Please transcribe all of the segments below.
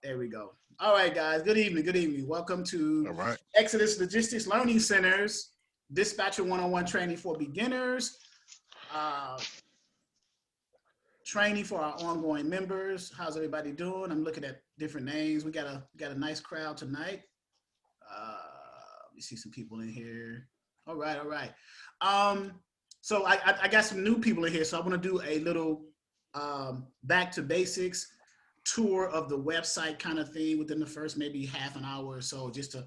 There we go. All right, guys. Good evening. Good evening. Welcome to All right. Exodus Logistics Learning Center's Dispatcher 101 training for beginners. Training for our ongoing members. How's everybody doing? I'm looking at different names. We got a nice crowd tonight. Let me see some people in here. All right, all right. So I got some new people in here, so I want to do a little back to basics tour of the website kind of thing within the first maybe half an hour or so, just to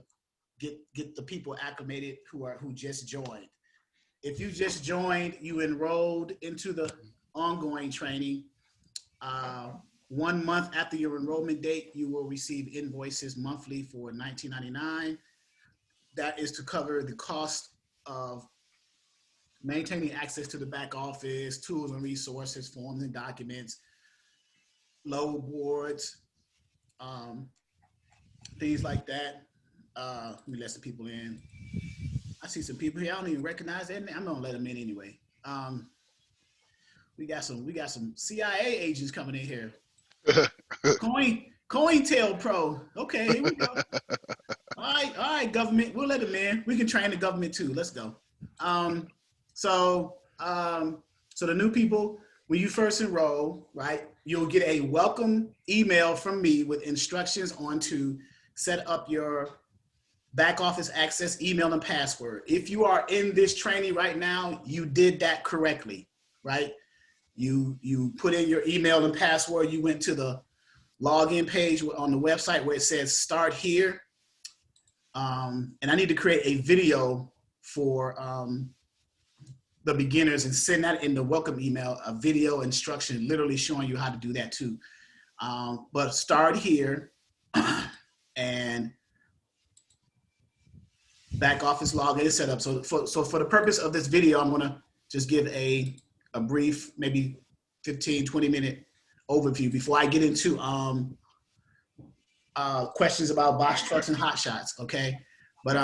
get the people acclimated who just joined. If you just joined, you enrolled into the ongoing training. 1 month after your enrollment date, you will receive invoices monthly for $19.99. That is to cover the cost of maintaining access to the back office, tools and resources, forms and documents, load boards, things like that. Let me let some people in. I see some people here. I don't even recognize them. I'm gonna let them in anyway. We got some CIA agents coming in here. COINTELPRO. Okay, here we go. All right, government. We'll let them in. We can train the government too. Let's go. So the new people, when you first enroll, right, you'll get a welcome email from me with instructions on to set up your back office access, email, and password. If you are in this training right now, you did that correctly, right? You put in your email and password. You went to the login page on the website where it says start here. And I need to create a video for the beginners and send that in the welcome email, a video instruction literally showing you how to do that too. But start here and back office login is set up. So for the purpose of this video, I'm gonna just give a brief, maybe 15, 20-minute overview before I get into questions about box trucks and hot shots, okay? But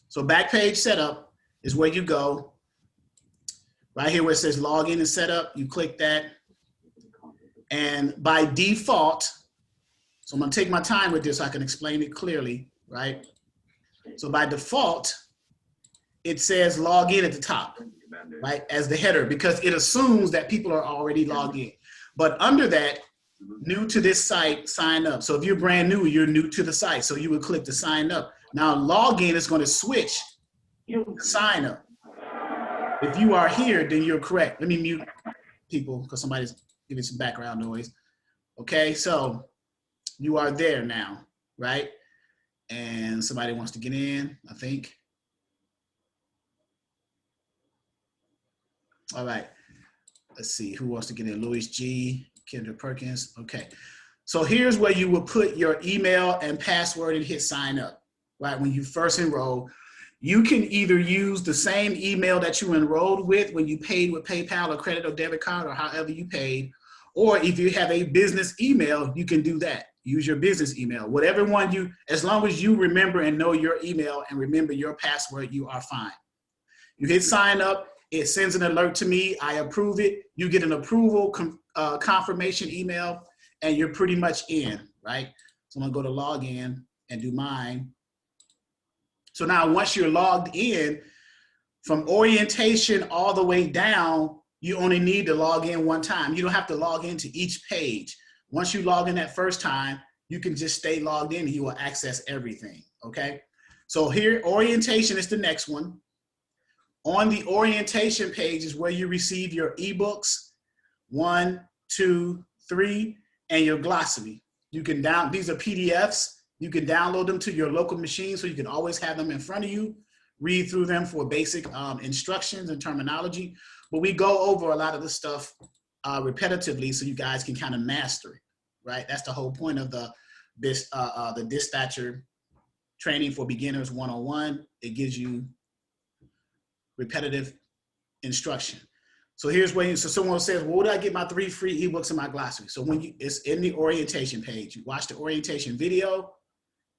so back page setup is where you go. Right here where it says login and setup, you click that. And by default, so I'm gonna take my time with this so I can explain it clearly, right? So by default, it says log in at the top, right, as the header, because it assumes that people are already logged in. But under that, new to this site, sign up. So if you're brand new, you're new to the site. So you would click to sign up. Now login is going to switch to sign up. If you are here, then you're correct. Let me mute people because somebody's giving some background noise. Okay, so you are there now, right? And somebody wants to get in, I think. All right, let's see, who wants to get in? Louis G, Kendra Perkins, okay. So here's where you will put your email and password and hit sign up, right? When you first enroll, you can either use the same email that you enrolled with when you paid with PayPal or credit or debit card or however you paid, or if you have a business email, you can do that. Use your business email. Whatever one you, as long as you remember and know your email and remember your password, you are fine. You hit sign up, it sends an alert to me, I approve it, you get an approval confirmation email, and you're pretty much in, right? So I'm gonna go to login and do mine. So now once you're logged in, from orientation all the way down, you only need to log in one time. You don't have to log into each page. Once you log in that first time, you can just stay logged in and you will access everything, okay? So here, orientation is the next one. On the orientation page is where you receive your ebooks, 1, 2, 3, and your glossary. You can these are PDFs. You can download them to your local machine so you can always have them in front of you, read through them for basic instructions and terminology. But we go over a lot of the stuff repetitively so you guys can kind of master it, right? That's the whole point of the Dispatcher Training for Beginners 101. It gives you repetitive instruction. So here's where so someone says, well, where do I get my 3 free ebooks in my glossary? So when it's in the orientation page, you watch the orientation video,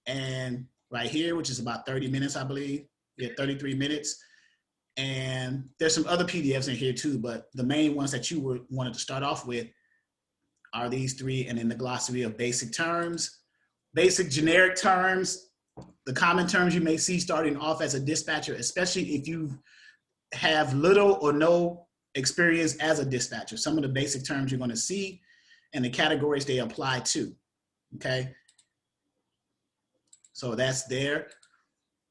and right here, which is about 30 minutes, I believe, yeah, 33 minutes. And there's some other PDFs in here too, but the main ones that you wanted to start off with are these three, and then the glossary of basic terms. Basic generic terms, the common terms you may see starting off as a dispatcher, especially if you have little or no experience as a dispatcher. Some of the basic terms you're going to see and the categories they apply to, okay? So that's there.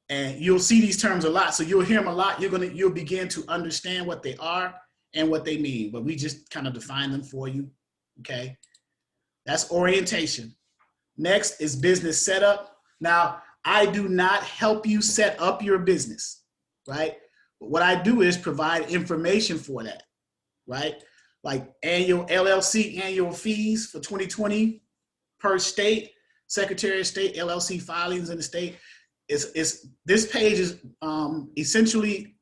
And you'll see these terms a lot. So you'll hear them a lot. You'll begin to understand what they are and what they mean, but we just kind of define them for you, okay? That's orientation. Next is business setup. Now, I do not help you set up your business, right? But what I do is provide information for that, right? Like annual LLC annual fees for 2020 per state, Secretary of State, LLC filings in the state. This page is essentially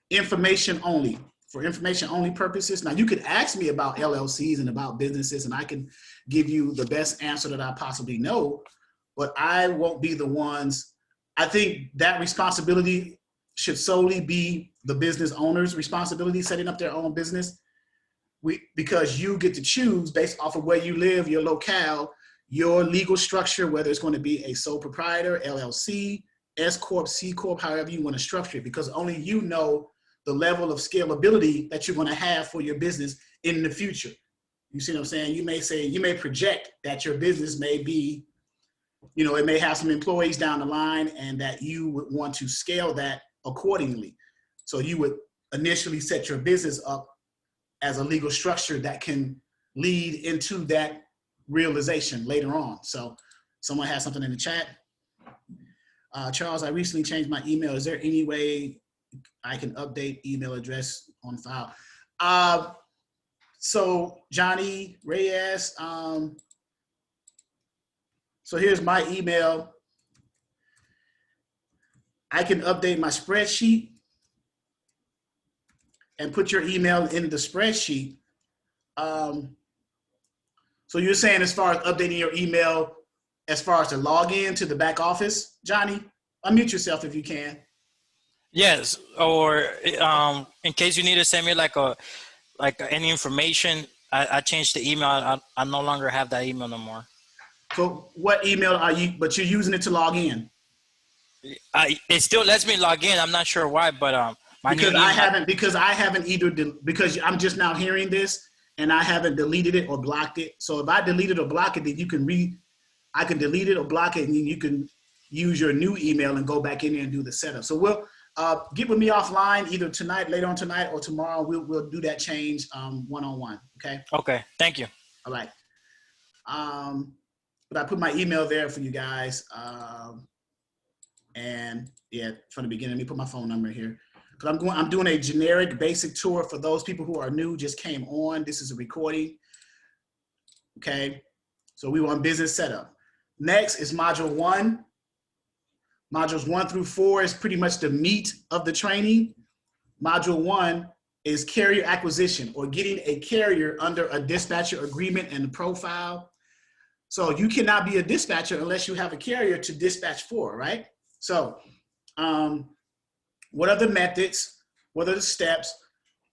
information only, for information only purposes. Now, you could ask me about LLCs and about businesses, and I can give you the best answer that I possibly know, but I won't be the ones. I think that responsibility should solely be the business owner's responsibility, setting up their own business. Because you get to choose based off of where you live, your locale, your legal structure, whether it's going to be a sole proprietor, LLC, S Corp, C Corp, however you want to structure it, because only you know the level of scalability that you're going to have for your business in the future. You see what I'm saying? You may project that your business may be, it may have some employees down the line, and that you would want to scale that accordingly. So you would initially set your business up as a legal structure that can lead into that realization later on. So someone has something in the chat. Charles, I recently changed my email. Is there any way I can update email address on file? So Johnny Reyes, so here's my email. I can update my spreadsheet and put your email in the spreadsheet. So you're saying as far as updating your email, as far as to log in to the back office, Johnny? Unmute yourself if you can. Yes, or in case you need to send me like any information, I changed the email. I no longer have that email no more. So what email are you, but you're using it to log in? It still lets me log in. I'm not sure why, but because I haven't either, because I'm just now hearing this and I haven't deleted it or blocked it. So if I delete it or block it, then I can delete it or block it, and then you can use your new email and go back in there and do the setup. So we'll get with me offline either tonight, later on tonight, or tomorrow. We'll do that change one-on-one. Okay. Okay. Thank you. All right. But I put my email there for you guys. And yeah, from the beginning, let me put my phone number here. Because I'm doing a generic basic tour for those people who are new, just came on. This is a recording. Okay. So we want business setup. Next is module 1. Modules 1 through 4 is pretty much the meat of the training. Module 1 is carrier acquisition, or getting a carrier under a dispatcher agreement and profile. So you cannot be a dispatcher unless you have a carrier to dispatch for, right? So what are the methods? What are the steps?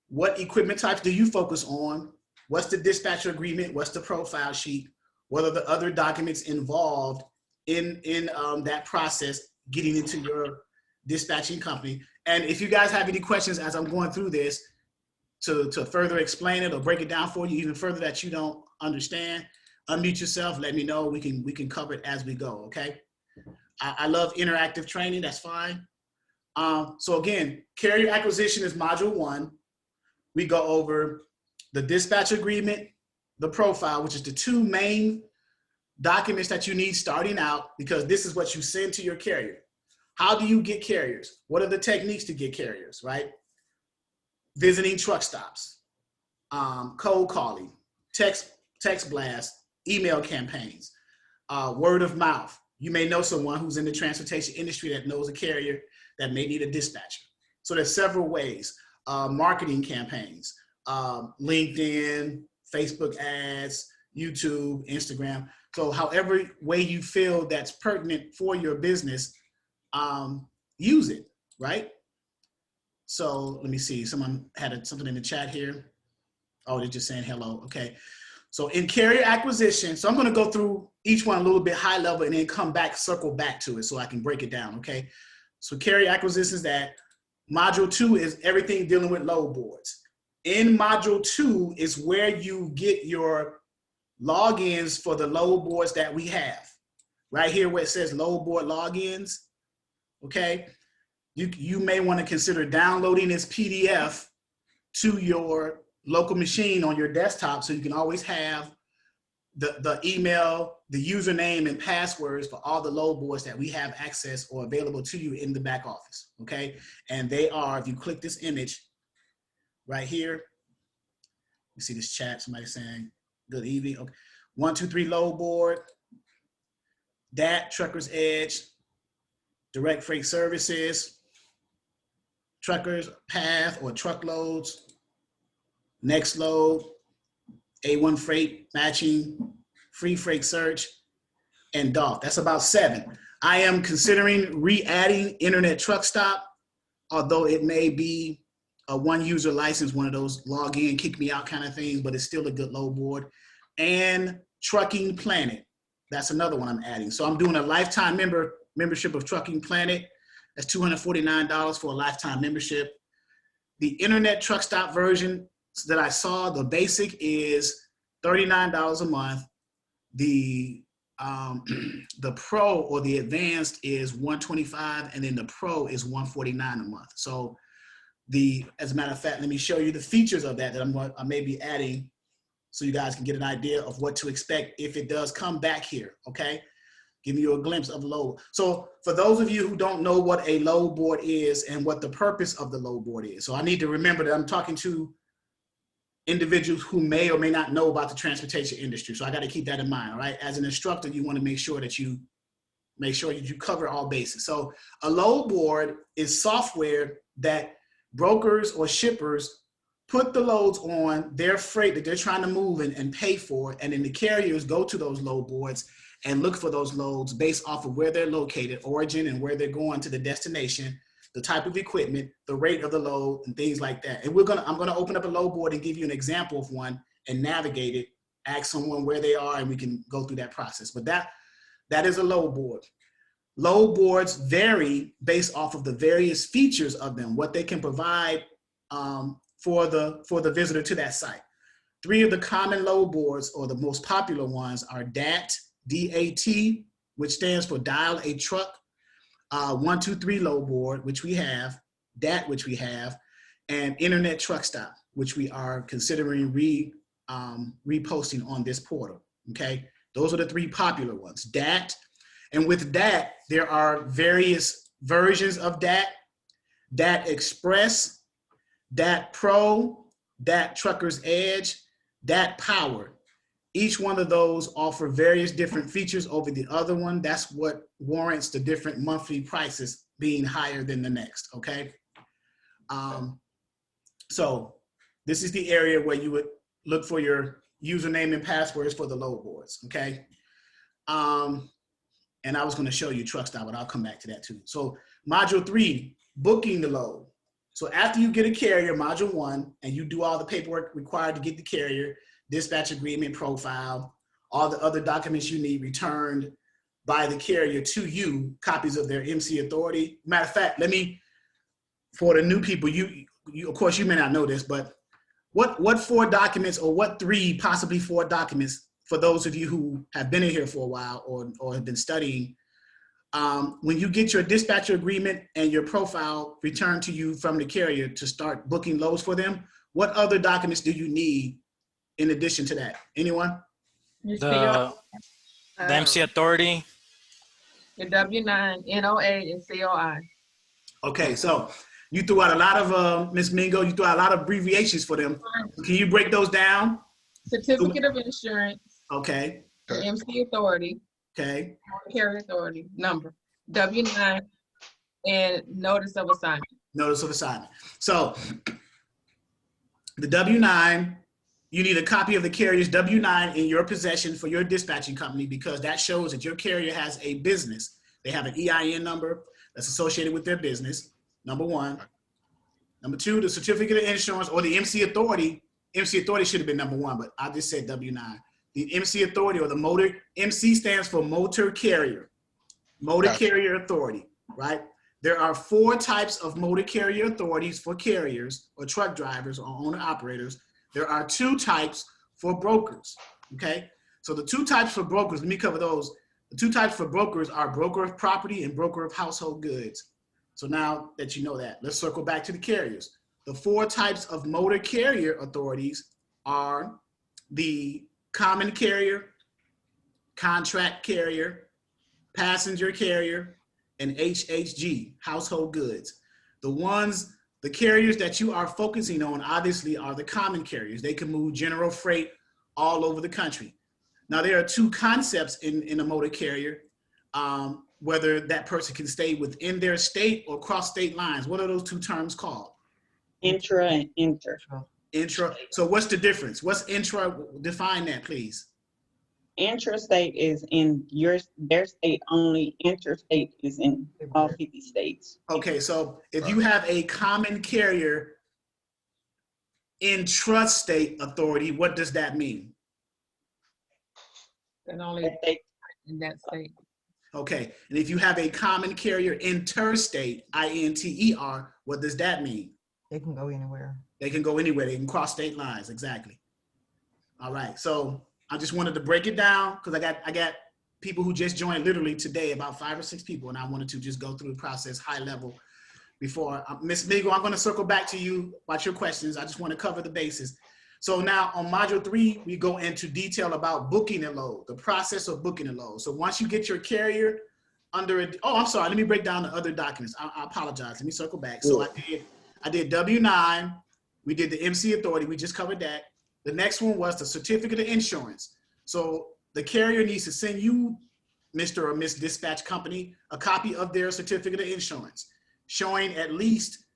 What equipment types do you focus on? What's the dispatcher agreement? What's the profile sheet? What are the other documents involved in that process, getting into your dispatching company? And if you guys have any questions as I'm going through this to further explain it or break it down for you even further that you don't understand, unmute yourself, let me know. We can cover it as we go, okay? I love interactive training, that's fine. So again, carrier acquisition is module 1. We go over the dispatch agreement, the profile, which is the 2 main documents that you need starting out, because this is what you send to your carrier. How do you get carriers? What are the techniques to get carriers, right? Visiting truck stops, cold calling, text blast, email campaigns, word of mouth. You may know someone who's in the transportation industry that knows a carrier that may need a dispatcher. So there's several ways. Marketing campaigns, LinkedIn, Facebook ads, YouTube, Instagram. So however way you feel that's pertinent for your business, use it, right? So let me see, someone had something in the chat here. Oh, they're just saying hello, okay. So in carrier acquisition, so I'm going to go through each one a little bit high level and then come back, circle back to it so I can break it down, okay? So carrier acquisitions, that module 2 is everything dealing with load boards. In module 2 is where you get your logins for the load boards that we have. Right here where it says load board logins, okay? You may want to consider downloading this PDF to your local machine on your desktop so you can always have the email, the username, and passwords for all the load boards that we have access or available to you in the back office, okay? And they are, if you click this image right here, you see this chat, somebody saying, good evening, okay. 123 load board, DAT, Truckers Edge, Direct Freight Services, Truckers Path or Truckloads, Next Load, A1 Freight Matching, Free Freight Search, and DOF. That's about 7. I am considering re-adding Internet Truck Stop, although it may be a one user license, one of those log in, kick me out kind of things, but it's still a good load board. And Trucking Planet. That's another one I'm adding. So I'm doing a lifetime membership of Trucking Planet. That's $249 for a lifetime membership. The Internet Truck Stop version that I saw, the basic is $39 a month. The Pro or the Advanced is $125, and then the Pro is $149 a month. So as a matter of fact, let me show you the features of that I may be adding so you guys can get an idea of what to expect if it does come back here, okay? Giving you a glimpse of load. So for those of you who don't know what a load board is and what the purpose of the load board is, so I need to remember that I'm talking to individuals who may or may not know about the transportation industry. So I got to keep that in mind, all right? As an instructor, you want to make sure that you cover all bases. So a load board is software that brokers or shippers put the loads on their freight that they're trying to move and pay for, and then the carriers go to those load boards and look for those loads based off of where they're located, origin, and where they're going to the destination, the type of equipment, the rate of the load, and things like that. And I'm gonna open up a load board and give you an example of one and navigate it, ask someone where they are, and we can go through that process. But that is a load board. Load boards vary based off of the various features of them, what they can provide for the visitor to that site. 3 of the common load boards, or the most popular ones, are DAT, D-A-T, which stands for Dial a Truck, 123 load board, which we have, DAT, which we have, and Internet Truck Stop, which we are considering reposting on this portal, okay? Those are the 3 popular ones, DAT. And with DAT, there are various versions of DAT, DAT Express, DAT Pro, DAT Truckers Edge, DAT Power. Each one of those offer various different features over the other one. That's what warrants the different monthly prices being higher than the next, okay? So this is the area where you would look for your username and passwords for the load boards, okay? And I was gonna show you truck stop, but I'll come back to that too. So module 3, booking the load. So after you get a carrier, module 1, and you do all the paperwork required to get the carrier, dispatch agreement, profile, all the other documents you need returned by the carrier to you, copies of their MC authority. Matter of fact, for the new people, you of course you may not know this, but what 4 documents, or what 3, possibly 4 documents, for those of you who have been in here for a while or have been studying, when you get your dispatcher agreement and your profile returned to you from the carrier to start booking loads for them, what other documents do you need in addition to that? Anyone? The MC authority. Your W-9, NOA, and COI. Okay, so you threw out a lot of, Ms. Mingo, you threw out a lot of abbreviations for them. Can you break those down? Certificate of insurance. Okay. The MC authority. Okay. Carrier authority number. W-9 and notice of assignment. Notice of assignment. So the W-9, you need a copy of the carrier's W-9 in your possession for your dispatching company, because that shows that your carrier has a business. They have an EIN number that's associated with their business, number 1. Number 2, the certificate of insurance, or the MC authority MC Authority should have been number 1, but I just said W-9. The MC Authority, or the motor, MC stands for motor carrier. Motor carrier authority, right? There are 4 types of motor carrier authorities for carriers or truck drivers or owner operators. There are 2 types for brokers, okay? So the 2 types for brokers, let me cover those. The 2 types for brokers are broker of property and broker of household goods. So now that you know that, let's circle back to the carriers. The 4 types of motor carrier authorities are the common carrier, contract carrier, passenger carrier, and HHG, household goods. The carriers that you are focusing on obviously are the common carriers. They can move general freight all over the country. Now there are 2 concepts in a motor carrier, whether that person can stay within their state or cross state lines. What are those 2 terms called? Intra and inter. Intra. So what's the difference? What's intra? Define that, please. Intrastate is in their state only. Interstate is in all 50 states. Okay, so if you have a common carrier intrastate authority, what does that mean? And only in that state. Okay, and if you have a common carrier interstate, I-N-T-E-R, what does that mean? They can go anywhere. They can go anywhere. They can cross state lines. Exactly. All right. So I just wanted to break it down because I got people who just joined literally today, about 5 or 6 people, and I wanted to just go through the process high level before. Ms. Migo, I'm going to circle back to you about your questions. I just want to cover the bases. So now on module 3, we go into detail about booking and load, the process of booking and load. So once you get your carrier under it, oh, I'm sorry. Let me break down the other documents. I apologize. Let me circle back. So I did W-9. We did the MC Authority. We just covered that. The next one was the certificate of insurance. So the carrier needs to send you, Mr. or Miss Dispatch Company, a copy of their certificate of insurance showing at least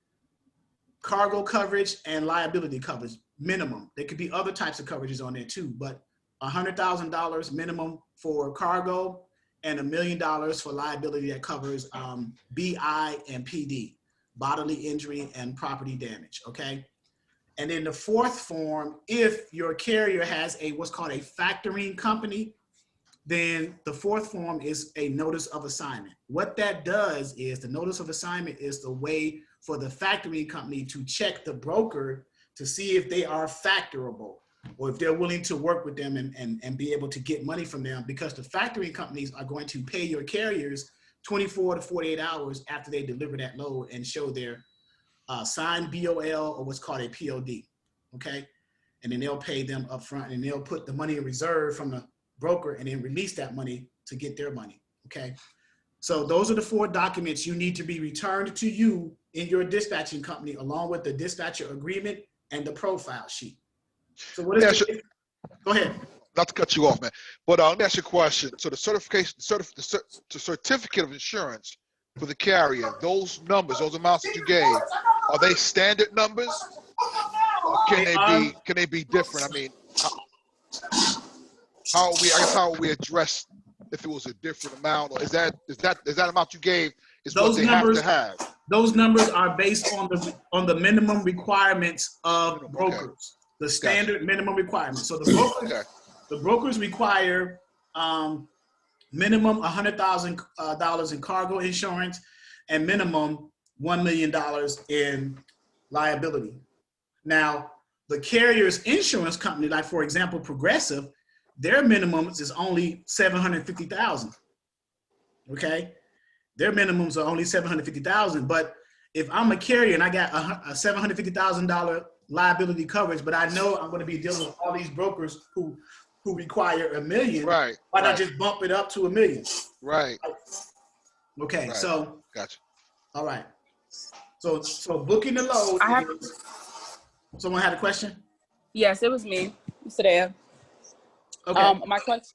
cargo coverage and liability coverage minimum. There could be other types of coverages on there too, but $100,000 minimum for cargo and $1 million for liability that covers BI and PD, bodily injury and property damage, okay? And then the 4th form, if your carrier has what's called a factoring company, then the 4th form is a notice of assignment. What that does is the notice of assignment is the way for the factoring company to check the broker to see if they are factorable or if they're willing to work with them and be able to get money from them, because the factoring companies are going to pay your carriers 24 to 48 hours after they deliver that load and show their signed BOL or what's called a POD, okay? And then they'll pay them up front and they'll put the money in reserve from the broker and then release that money to get their money, okay? So those are the 4 documents you need to be returned to you in your dispatching company, along with the dispatcher agreement and the profile sheet. So what is go ahead. Not to cut you off, man, but let me ask you a question. So the certification, the certificate of insurance for the carrier, those numbers, those amounts that you gave, are they standard numbers? Or can they be different? I mean, how would we address if it was a different amount, or is that amount you gave is those what they numbers, have to have? Those numbers are based on the minimum requirements of brokers, the standard minimum requirements. So the brokers require minimum $100,000 in cargo insurance and minimum $1 million in liability. Now, the carrier's insurance company, like for example, Progressive, their minimums is only $750,000. Okay, their minimums are only $750,000. But if I'm a carrier and I got a $750,000 liability coverage, but I know I'm going to be dealing with all these brokers who require $1 million, why not just bump it up to $1 million? Right. Okay, so gotcha. All right. So booking the load. Someone had a question? Yes, it was me, Mr. Dale. Okay.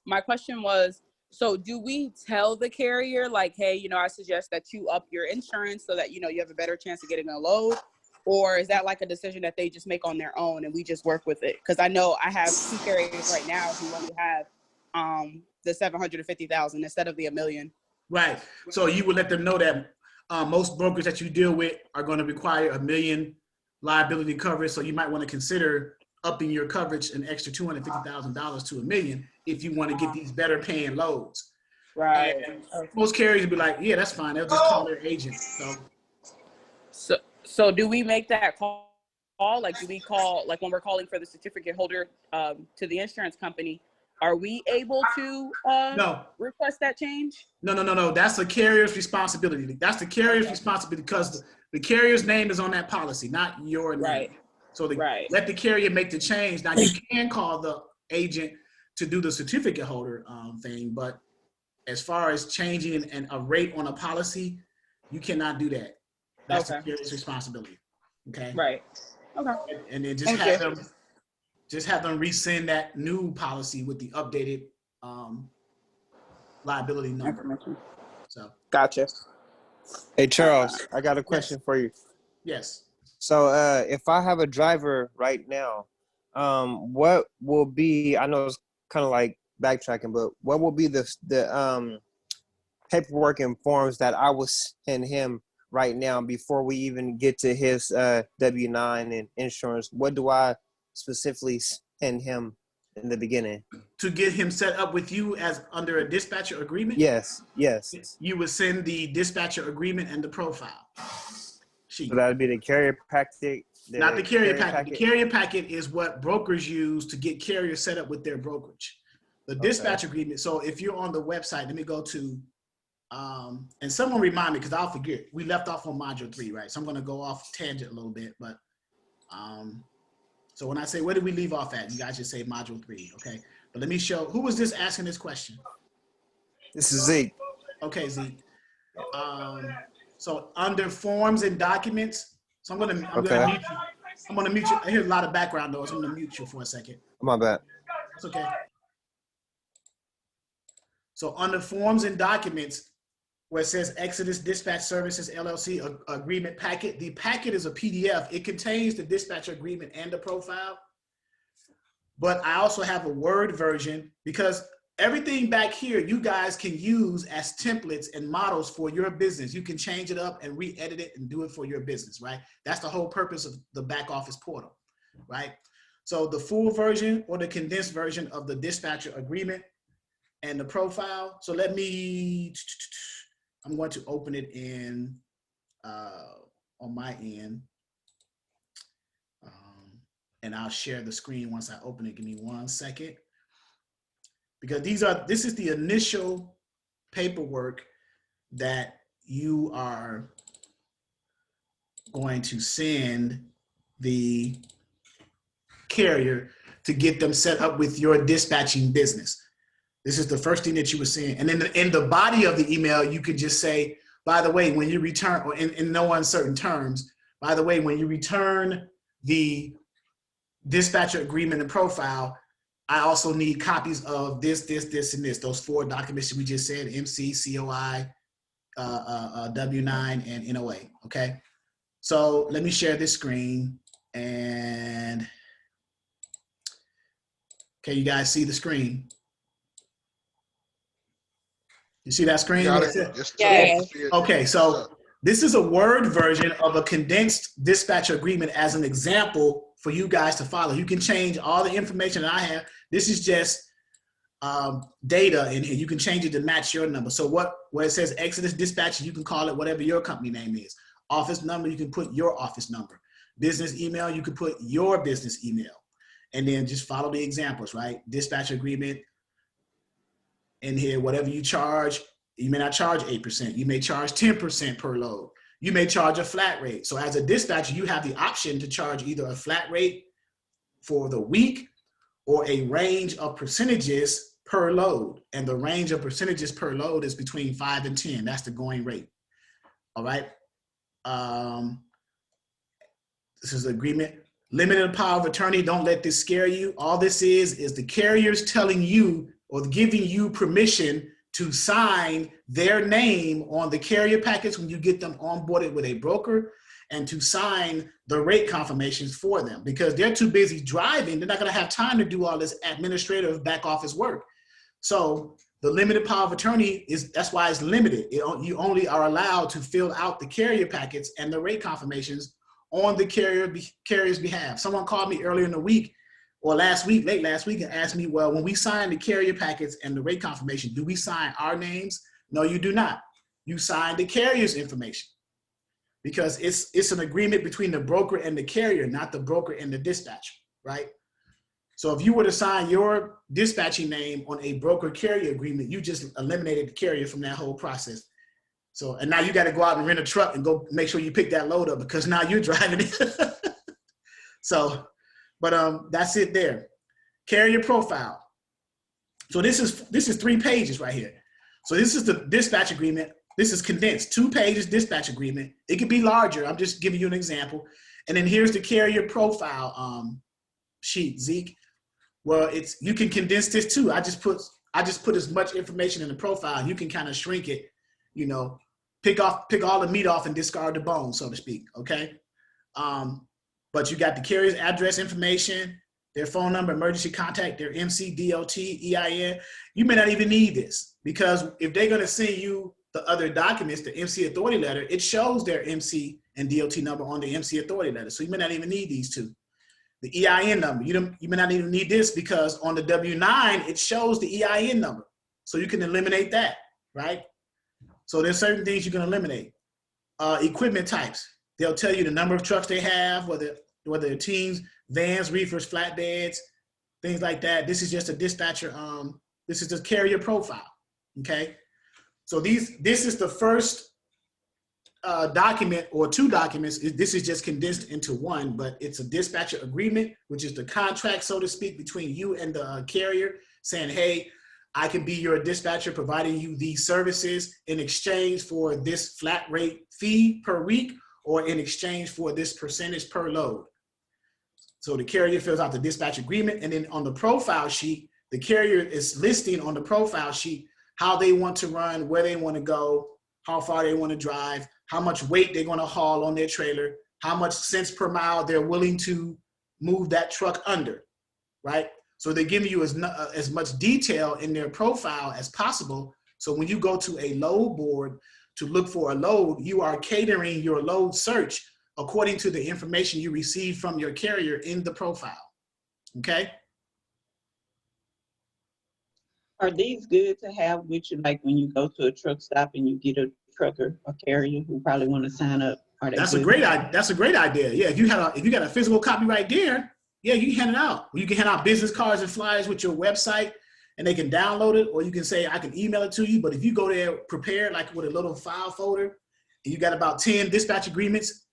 My question was, so do we tell the carrier, like, hey, I suggest that you up your insurance so that, you have a better chance of getting a load? Or is that like a decision that they just make on their own and we just work with it? Because I know I have 2 carriers right now who only have the $750,000 instead of the $1 million. Right. So you would let them know that most brokers that you deal with are going to require $1 million liability coverage. So you might want to consider upping your coverage an extra $250,000 to $1 million if you want to get these better paying loads. Right. And most carriers would be like, yeah, that's fine. They'll just call their agent. So do we make that call? Like, do we call, like when we're calling for the certificate holder to the insurance company, are we able to No. request that change? No. That's the carrier's responsibility. That's the carrier's responsibility because the carrier's name is on that policy, not your name. Right. So Right. let the carrier make the change. Now you can call the agent to do the certificate holder thing, but as far as changing a rate on a policy, you cannot do that. That's the carrier's responsibility. Okay. Right. Okay. And then just have them resend that new policy with the updated liability number. So Gotcha. Hey Charles, I got a question for you. yes. So if I have a driver right now, what will be, I know it's kind of like backtracking, but what will be the paperwork and forms that I will send him right now before we even get to his W-9 and insurance? What do I specifically send him in the beginning? To get him set up with you as under a dispatcher agreement? Yes. You would send the dispatcher agreement and the profile sheet. So that would be the carrier packet. Not the carrier packet. The carrier packet is what brokers use to get carriers set up with their brokerage. The dispatch agreement. So if you're on the website, let me go to, and someone remind me because I'll forget. We left off on module 3, right? So I'm going to go off tangent a little bit, but so when I say where did we leave off at, you guys just say module 3, okay? But let me show. Who was this asking this question? This is Zeke. Okay, Zeke. So under forms and documents, so I'm gonna mute you. I'm gonna mute you. I hear a lot of background noise. I'm gonna mute you for a second. My bad. It's okay. So under forms and documents, where it says Exodus Dispatch Services LLC agreement packet, the packet is a PDF. It contains the dispatch agreement and the profile. But I also have a Word version because everything back here, you guys can use as templates and models for your business. You can change it up and re-edit it and do it for your business, right? That's the whole purpose of the back office portal, right? So the full version or the condensed version of the dispatcher agreement and the profile. So I'm going to open it in on my end. And I'll share the screen once I open it. Give me 1 second. Because this is the initial paperwork that you are going to send the carrier to get them set up with your dispatching business. This is the first thing that you were saying. And then in the body of the email, you could just say, by the way, when you return, or in no uncertain terms, by the way, when you return the dispatcher agreement and profile, I also need copies of this, and this, those 4 documents that we just said, MC, COI, W-9, and NOA, okay? So let me share this screen and, okay, you guys see the screen? You see that screen? Got What's it. it? Yes, Yeah. sir. Okay, so this is a Word version of a condensed dispatcher agreement as an example for you guys to follow. You can change all the information that I have. This is just data in here. You can change it to match your number. So where it says Exodus Dispatch, you can call it whatever your company name is. Office number, you can put your office number. Business email, you can put your business email. And then just follow the examples, right? Dispatch agreement in here, whatever you charge, you may not charge 8%. You may charge 10% per load. You may charge a flat rate. So as a dispatcher, you have the option to charge either a flat rate for the week or a range of percentages per load. And the range of percentages per load is between 5 and 10. That's the going rate. All right. This is the agreement. Limited power of attorney. Don't let this scare you. All this is the carriers telling you or giving you permission to sign their name on the carrier packets when you get them onboarded with a broker, and to sign the rate confirmations for them because they're too busy driving. They're not going to have time to do all this administrative back office work. So the limited power of attorney that's why it's limited. You only are allowed to fill out the carrier packets and the rate confirmations on the carrier's behalf. Someone called me earlier in the week or late last week, and asked me, well, when we sign the carrier packets and the rate confirmation, do we sign our names? No, you do not. You sign the carrier's information, because it's an agreement between the broker and the carrier, not the broker and the dispatcher, right? So if you were to sign your dispatching name on a broker carrier agreement, you just eliminated the carrier from that whole process. So, and now you got to go out and rent a truck and go make sure you pick that load up, because now you're driving it. So, but that's it there. Carrier profile. So this is 3 pages right here. So this is the dispatch agreement. This is condensed, 2 pages dispatch agreement. It could be larger. I'm just giving you an example. And then here's the carrier profile sheet, Zeke. Well, you can condense this too. I just put as much information in the profile. You can kind of shrink it, you know, pick all the meat off and discard the bone, so to speak. Okay. But you got the carrier's address information, their phone number, emergency contact, their MC, DOT, EIN. You may not even need this, because if they're going to send you the other documents, the MC authority letter, it shows their MC and DOT number on the MC authority letter. So you may not even need these 2. The EIN number, you may not even need this, because on the W-9, it shows the EIN number. So you can eliminate that, right? So there's certain things you can eliminate. Equipment types. They'll tell you the number of trucks they have, whether they're teams, vans, reefers, flatbeds, things like that. This is just a dispatcher. This is the carrier profile. Okay. So this is the first document, or 2 documents. This is just condensed into 1, but it's a dispatcher agreement, which is the contract, so to speak, between you and the carrier, saying, hey, I can be your dispatcher, providing you these services in exchange for this flat rate fee per week, or in exchange for this percentage per load. So the carrier fills out the dispatch agreement, and then on the profile sheet, the carrier is listing on the profile sheet how they want to run, where they want to go, how far they want to drive, how much weight they're going to haul on their trailer, how much cents per mile they're willing to move that truck under, right? So they're giving you as much detail in their profile as possible. So when you go to a load board to look for a load, you are catering your load search according to the information you receive from your carrier in the profile, okay? Are these good to have with you, like when you go to a truck stop and you get a trucker or carrier who probably want to sign up? Are they That's good? a great idea. Yeah, if you got a physical copy right there, yeah, you can hand it out. You can hand out business cards and flyers with your website, and they can download it, or you can say, I can email it to you. But if you go there prepared, like with a little file folder, and you got about 10 dispatch agreements,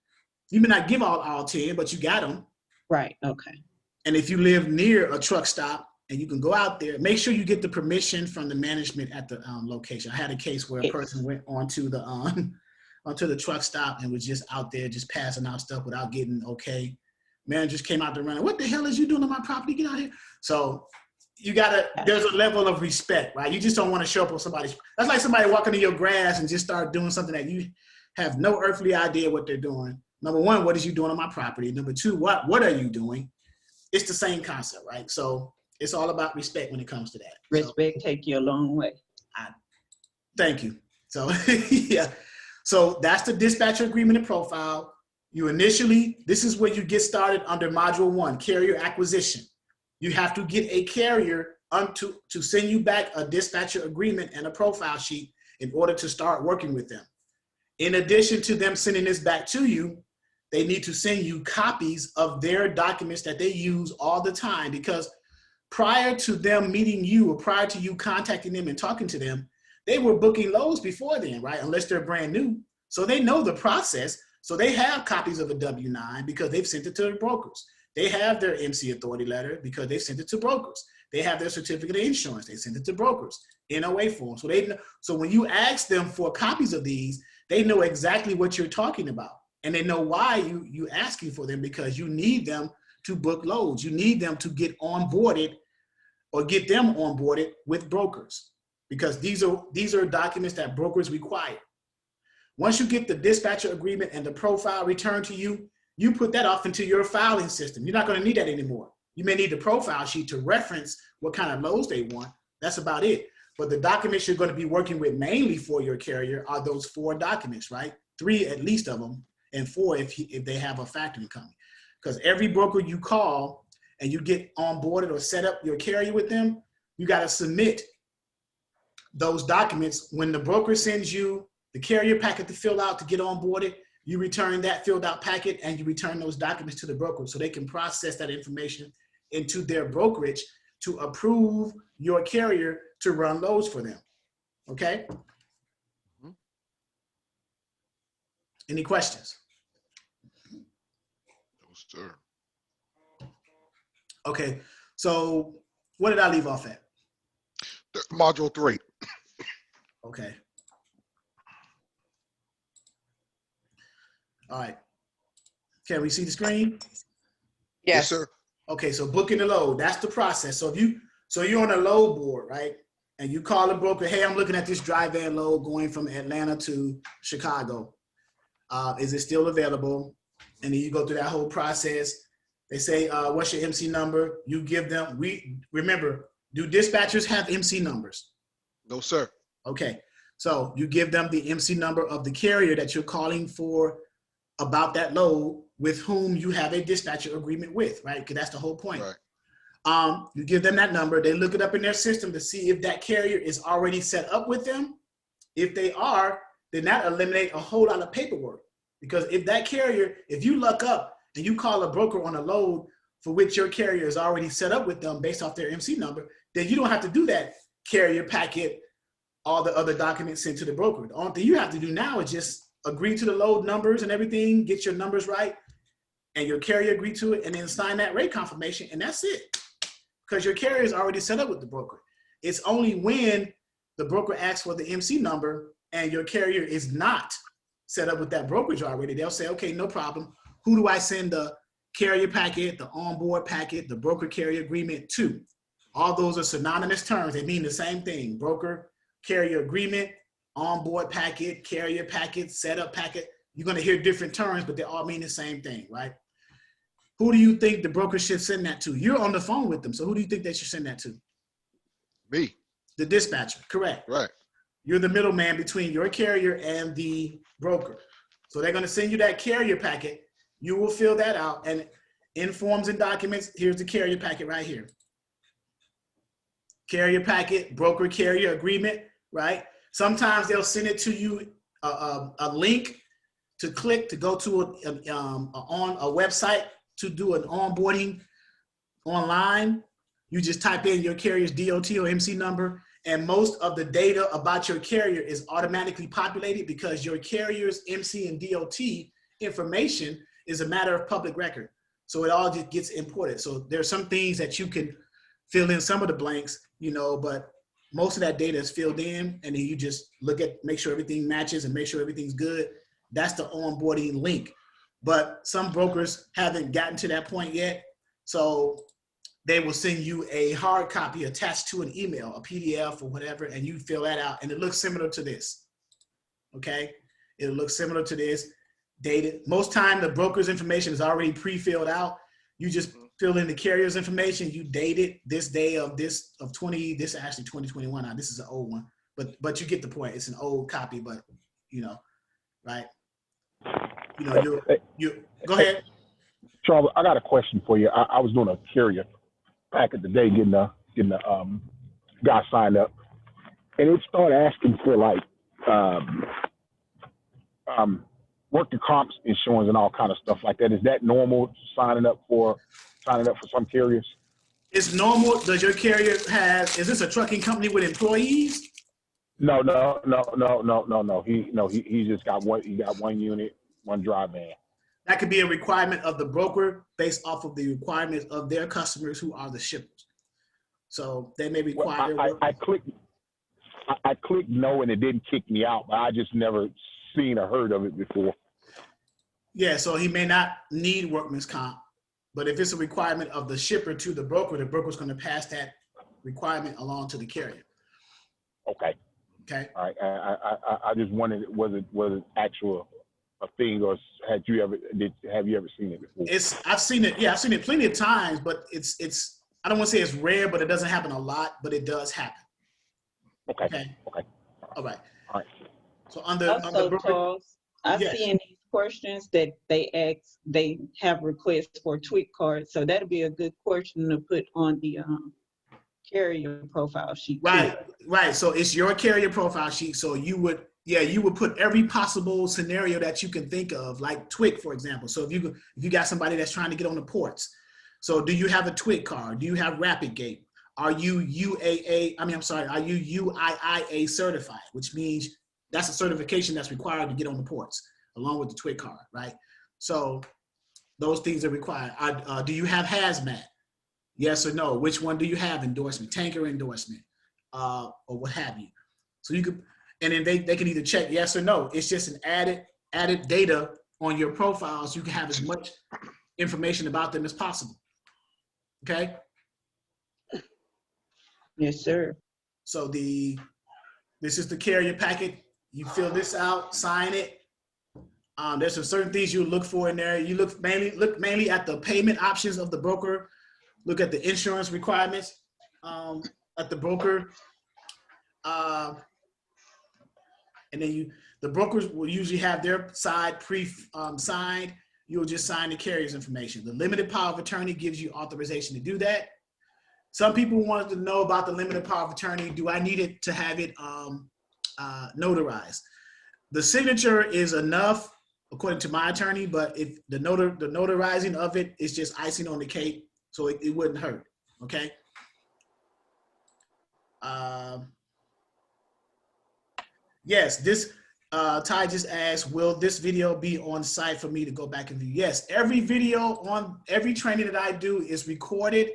you may not give all 10, but you got them. Right, okay. And if you live near a truck stop and you can go out there, make sure you get the permission from the management at the location. I had a case where a person went onto the truck stop and was just out there just passing out stuff without getting okay. Managers came out there running, what the hell is you doing on my property? Get out here. So there's a level of respect, right? You just don't want to show up on that's like somebody walking in your grass and just start doing something that you have no earthly idea what they're doing. Number 1, what is you doing on my property? Number 2, what are you doing? It's the same concept, right? So it's all about respect when it comes to that. Respect take you a long way. Thank you. So yeah. So that's the dispatcher agreement and profile. This is where you get started under module 1, carrier acquisition. You have to get a carrier to send you back a dispatcher agreement and a profile sheet in order to start working with them. In addition to them sending this back to you, they need to send you copies of their documents that they use all the time, because prior to them meeting you, or prior to you contacting them and talking to them, they were booking loads before then, right? Unless they're brand new. So they know the process. So they have copies of a W-9 because they've sent it to the brokers. They have their MC authority letter because they've sent it to brokers. They have their certificate of insurance. They sent it to brokers, NOA form. So when you ask them for copies of these, they know exactly what you're talking about. And they know why you asking for them, because you need them to book loads. You need them to get onboarded, or get them onboarded with brokers, because these are documents that brokers require. Once you get the dispatcher agreement and the profile returned to you, you put that off into your filing system. You're not going to need that anymore. You may need the profile sheet to reference what kind of loads they want. That's about it. But the documents you're going to be working with mainly for your carrier are those 4 documents, right? 3 at least of them, and 4 if they have a factoring company. Because every broker you call and you get onboarded or set up your carrier with them, you got to submit those documents. When the broker sends you the carrier packet to fill out to get onboarded, you return that filled out packet and you return those documents to the broker so they can process that information into their brokerage to approve your carrier to run loads for them. Okay? Mhm. Any questions? No, sir. Okay, so what did I leave off at? Module 3. Okay. All right. Can we see the screen? Yes, sir. Okay, so booking the load, that's the process. So you're on a load board, right? And you call a broker, hey, I'm looking at this dry van load going from Atlanta to Chicago. Is it still available? And then you go through that whole process. They say, what's your MC number? You give them, remember, do dispatchers have MC numbers? No, sir. Okay, so you give them the MC number of the carrier that you're calling for about that load with whom you have a dispatcher agreement with, right? Because that's the whole point. Right. You give them that number, they look it up in their system to see if that carrier is already set up with them. If they are, then that eliminates a whole lot of paperwork. Because if that carrier, if you look up and you call a broker on a load for which your carrier is already set up with them based off their MC number, then you don't have to do that carrier packet, all the other documents sent to the broker. The only thing you have to do now is just agree to the load numbers and everything, get your numbers right, and your carrier agree to it, and then sign that rate confirmation, and that's it. Because your carrier is already set up with the broker. It's only when the broker asks for the MC number and your carrier is not set up with that brokerage already, they'll say, okay, no problem. Who do I send the carrier packet, the onboard packet, the broker carrier agreement to? All those are synonymous terms. They mean the same thing. Broker, carrier agreement, onboard packet, carrier packet, setup packet. You're going to hear different terms, but they all mean the same thing, right? Who do you think the broker should send that to? You're on the phone with them, so who do you think they should send that to? Me. The dispatcher, correct. Right. You're the middleman between your carrier and the broker. So they're going to send you that carrier packet. You will fill that out, and in forms and documents, here's the carrier packet right here. Carrier packet, broker carrier agreement, right? Sometimes they'll send it to you a link to click to go to on a website to do an onboarding online. You just type in your carrier's DOT or MC number, and most of the data about your carrier is automatically populated because your carrier's MC and DOT information is a matter of public record. So it all just gets imported. So there's some things that you can fill in some of the blanks, you know, but most of that data is filled in, and then you just look at, make sure everything matches and make sure everything's good. That's the onboarding link. But some brokers haven't gotten to that point yet. So they will send you a hard copy attached to an email, a PDF or whatever, and you fill that out. And it looks similar to this, okay? It'll look similar to this, dated. Most time the broker's information is already pre-filled out. You just fill in the carrier's information, you date it this day of this, of 20, this is actually 2021 now, this is an old one. But you get the point, it's an old copy, but you know, right? You know, you go ahead. Charles, I got a question for you. I was doing a carrier packet today, getting the guy signed up, and it started asking for like worker comps insurance and all kind of stuff like that. Is that normal signing up for some carriers? It's normal. Does your carrier have? Is this a trucking company with employees? No. He just got one. He got one unit, one dry van. That could be a requirement of the broker based off of the requirements of their customers who are the shippers. So they may require. Well, I clicked no, and it didn't kick me out, but I just never seen or heard of it before. Yeah, so he may not need workman's comp, but if it's a requirement of the shipper to the broker's going to pass that requirement along to the carrier. Okay. Okay. All right. I just wondered, was it actual a thing, or have you ever seen it before? I've seen it. Yeah, I've seen it plenty of times, but it's I don't want to say it's rare, but it doesn't happen a lot, but it does happen. Okay. All right. All right. So on the Also, broker, Charles, I've yes. seen these questions that they ask, they have requests for tweet cards. So that'd be a good question to put on the carrier profile sheet. Right, right. So it's your carrier profile sheet. So you would put every possible scenario that you can think of, like TWIC, for example. So if you got somebody that's trying to get on the ports, so do you have a TWIC card? Do you have RapidGate? Are you are you UIIA certified, which means that's a certification that's required to get on the ports, along with the TWIC card, right? So those things are required. Do you have hazmat? Yes or no? Which one do you have endorsement? Tanker endorsement, or what have you? So you could, and then they can either check yes or no. It's just an added data on your profile, so you can have as much information about them as possible. Okay. Yes, sir. So this is the carrier packet. You fill this out, sign it. There's some certain things you look for in there. You look mainly at the payment options of the broker. Look at the insurance requirements at the broker. And then the brokers will usually have their side signed. You'll just sign the carrier's information. The limited power of attorney gives you authorization to do that. Some people wanted to know about the limited power of attorney. Do I need it to have it notarized? The signature is enough, according to my attorney, but if the notarizing of it is just icing on the cake, so it wouldn't hurt, okay? Yes, this, Ty just asked, will this video be on site for me to go back and view? Yes, every video on every training that I do is recorded,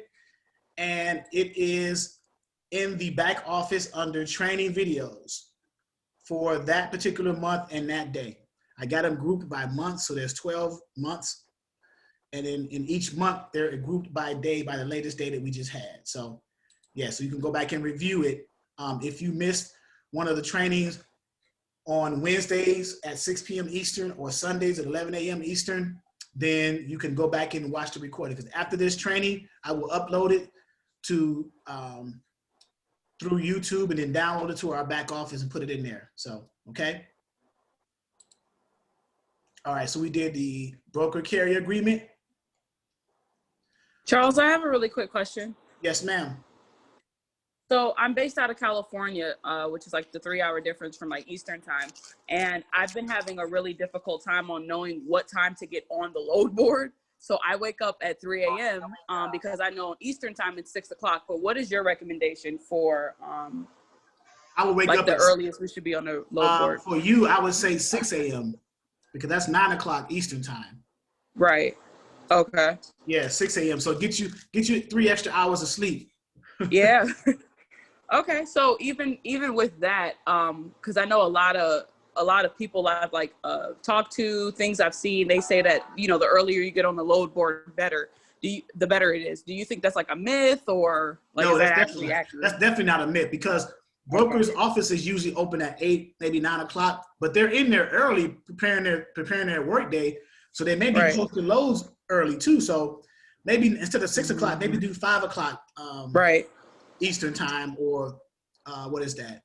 and it is in the back office under training videos for that particular month and that day. I got them grouped by month, so there's 12 months. And in each month, they're grouped by day, by the latest day that we just had. So yeah, so you can go back and review it. If you missed one of the trainings on Wednesdays at 6 p.m. Eastern or Sundays at 11 a.m. Eastern, then you can go back and watch the recording. Because after this training, I will upload it to through YouTube and then download it to our back office and put it in there. So, okay. All right, so we did the broker carrier agreement. Charles, I have a really quick question. Yes, ma'am. So I'm based out of California, which is like the 3-hour difference from like Eastern time. And I've been having a really difficult time on knowing what time to get on the load board. So I wake up at 3 a.m. Because I know Eastern time it's 6 o'clock. But what is your recommendation for I would wake like up the at, earliest we should be on the load board? for you, I would say 6 a.m. because that's 9 o'clock Eastern time. Right. Okay. Yeah, 6 a.m. So get you 3 extra hours of sleep. Yeah. Okay. So even with that, because I know a lot of people I've like talked to, things I've seen, they say that, you know, the earlier you get on the load board, the better it is. Do you think that's like a myth, or like No, is that that's actually accurate? That's definitely not a myth, because brokers' offices usually open at 8, maybe 9 o'clock, but they're in there early preparing their work day. So they may be Right. posting loads early too. So maybe instead of 6 o'clock, maybe do 5 o'clock Right. Eastern time, or what is that?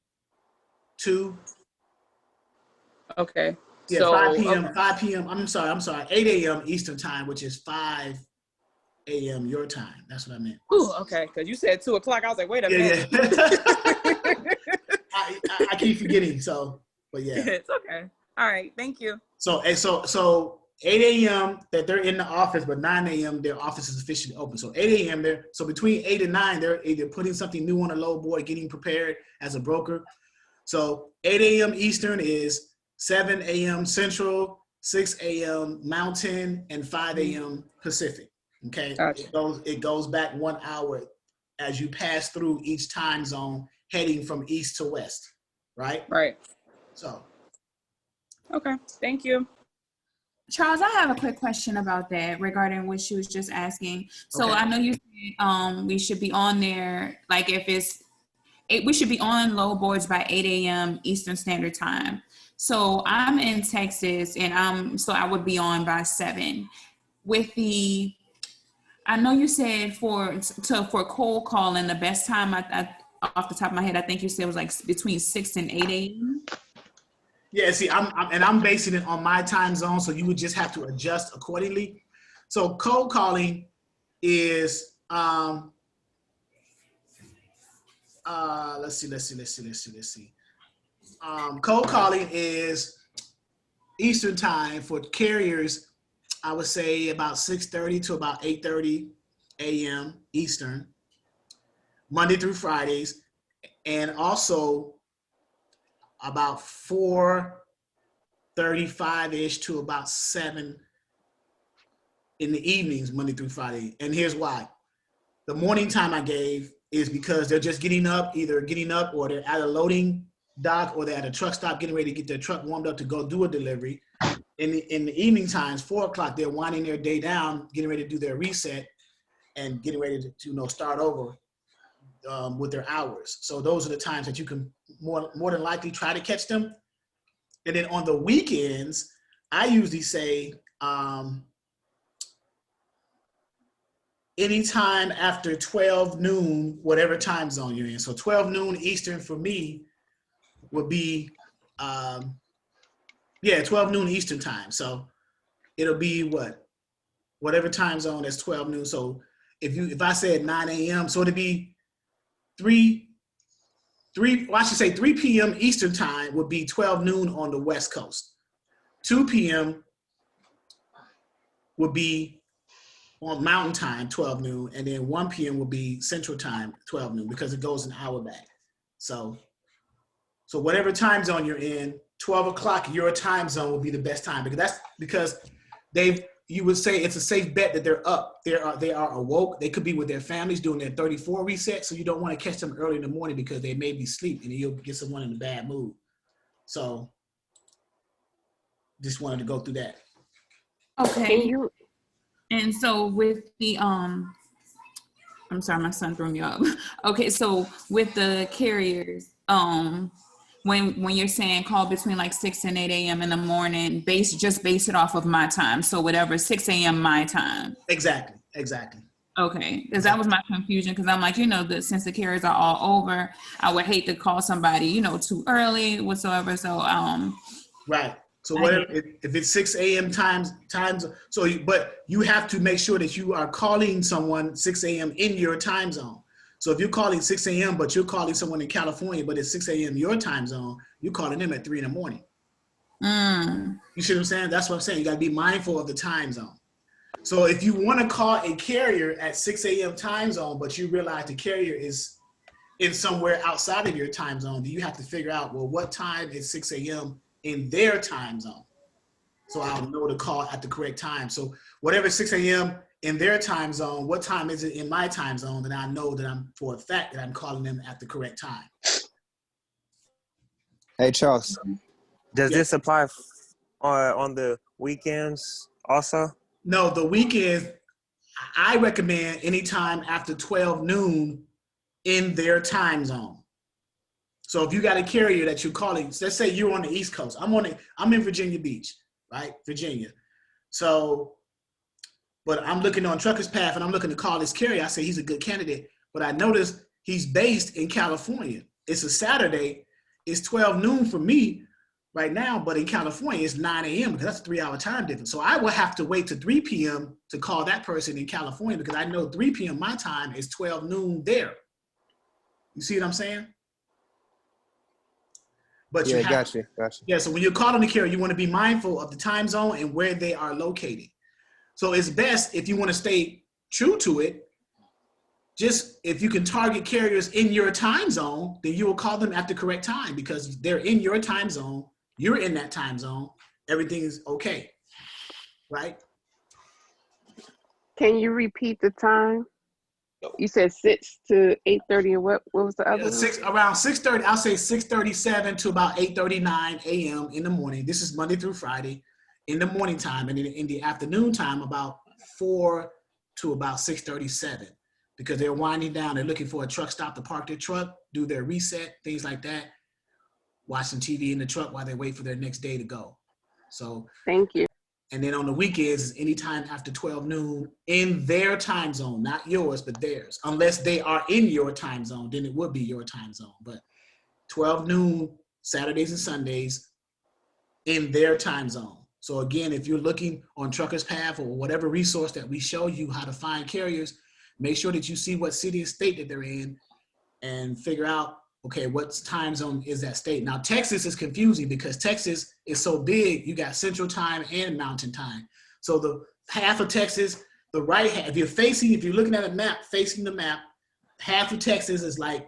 2? Okay. Yeah, So 5 p.m. okay. 5 p.m. I'm sorry, 8 a.m. Eastern time, which is 5 a.m. your time. That's what I meant. Ooh, okay. Because you said 2 o'clock. I was like, wait a minute. Yeah. I keep forgetting. So, but yeah. It's okay. All right. Thank you. So 8 a.m. that they're in the office, but 9 a.m. their office is officially open. So 8 a.m. so between 8 and 9, they're either putting something new on a load board, getting prepared as a broker. So 8 a.m. Eastern is 7 a.m. Central, 6 a.m. Mountain, and 5 a.m. Pacific. Okay, Gotcha. It goes back 1 hour as you pass through each time zone, heading from east to west. Right. Right. So. Okay. Thank you. Charles, I have a quick question about that regarding what she was just asking. So Okay. I know you said we should be on there, like if we should be on load boards by 8 a.m. Eastern Standard Time. So I'm in Texas, and so I would be on by 7. I know you said for cold calling, the best time, I off the top of my head, I think you said was like between 6 and 8 a.m. Yeah, see, I'm basing it on my time zone, so you would just have to adjust accordingly. So cold calling is let's see. Cold calling is Eastern time for carriers. I would say about 6:30 to about 8:30 a.m. Eastern, Monday through Fridays, and also about 4:35-ish to about 7 in the evenings, Monday through Friday. And here's why. The morning time I gave is because they're just getting up, either getting up or they're at a loading dock or they're at a truck stop getting ready to get their truck warmed up to go do a delivery. In the evening times, 4 o'clock, they're winding their day down, getting ready to do their reset and getting ready to start over with their hours. So those are the times that you can more than likely try to catch them. And then on the weekends, I usually say anytime after 12 noon, whatever time zone you're in. So 12 noon Eastern for me would be, 12 noon Eastern time. So it'll be whatever time zone that's 12 noon. So if I said 9 a.m., so it'd be 3 p.m. Eastern time would be 12 noon on the West Coast. 2 p.m. would be on Mountain Time, 12 noon, and then 1 p.m. will be Central Time, 12 noon, because it goes an hour back. So whatever time zone you're in, 12 o'clock your time zone will be the best time, because you would say it's a safe bet that they're up. They are awoke. They could be with their families doing their 34 reset, so you don't want to catch them early in the morning because they may be asleep and you'll get someone in a bad mood. So just wanted to go through that. Okay. And so with the I'm sorry, my son threw me up. Okay, so with the carriers, when you're saying call between like 6 and 8 a.m. in the morning, base it off of my time. So whatever, 6 a.m. my time. Exactly. Okay, because that was my confusion, because I'm like, that since the carriers are all over, I would hate to call somebody, too early whatsoever. So right. So whatever, if it's 6 a.m. times, but you have to make sure that you are calling someone 6 a.m. in your time zone. So if you're calling 6 a.m., but you're calling someone in California, but it's 6 a.m. your time zone, you're calling them at 3 in the morning. You see what I'm saying? That's what I'm saying. You got to be mindful of the time zone. So if you want to call a carrier at 6 a.m. time zone, but you realize the carrier is in somewhere outside of your time zone, then you have to figure out, well, what time is 6 a.m. in their time zone? So I'll know to call at the correct time. So whatever 6 a.m. in their time zone, what time is it in my time zone? Then I know that for a fact that I'm calling them at the correct time. Hey, Charles, does this apply on the weekends also? No, the weekends, I recommend anytime after 12 noon in their time zone. So if you got a carrier that you're calling, let's say you're on the East Coast. I'm in Virginia Beach, right? Virginia. So, but I'm looking on Truckers Path and I'm looking to call this carrier. I say he's a good candidate, but I noticed he's based in California. It's a Saturday. It's 12 noon for me right now, but in California it's 9 a.m. because that's a 3-hour time difference. So I will have to wait to 3 p.m. to call that person in California because I know 3 p.m. my time is 12 noon there. You see what I'm saying? But yeah, gotcha. Yeah, so when you're calling the carrier, you want to be mindful of the time zone and where they are located. So it's best if you want to stay true to it, just if you can target carriers in your time zone, then you will call them at the correct time because they're in your time zone, you're in that time zone, everything is okay, right? Can you repeat the time? You said 6 to 8:30, and what was the other one? Around 6:30, I'll say 6:37 to about 8:39 a.m. in the morning. This is Monday through Friday in the morning time, and then in the afternoon time, about 4 to about 6:37, because they're winding down. They're looking for a truck stop to park their truck, do their reset, things like that, watch some TV in the truck while they wait for their next day to go. So thank you. And then on the weekends, anytime after 12 noon in their time zone, not yours, but theirs. Unless they are in your time zone, then it would be your time zone. But 12 noon, Saturdays and Sundays, in their time zone. So again, if you're looking on Truckers Path or whatever resource that we show you how to find carriers, make sure that you see what city and state that they're in and figure out, okay, what time zone is that state? Now, Texas is confusing because Texas is so big, you got Central Time and Mountain Time. So the half of Texas, the right half, if you're looking at a map, facing the map, half of Texas is like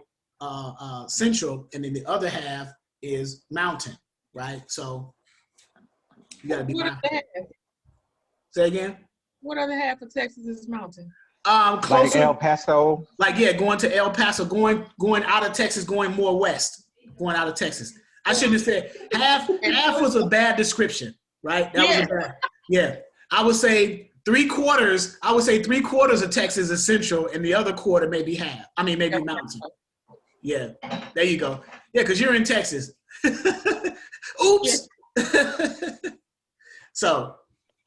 Central, and then the other half is Mountain, right? So you gotta be What mindful. other half? Say again? What other half of Texas is mountain? Closer, Like El Paso. like yeah, going to El Paso, going out of Texas, going more west, going out of Texas. I shouldn't have said half. Half was a bad description, right? That was a bad. Yeah, I would say 3/4. I would say 3/4 of Texas is central, and the other quarter maybe half. I mean, maybe mountain. Yeah, there you go. Yeah, because you're in Texas. Oops. So,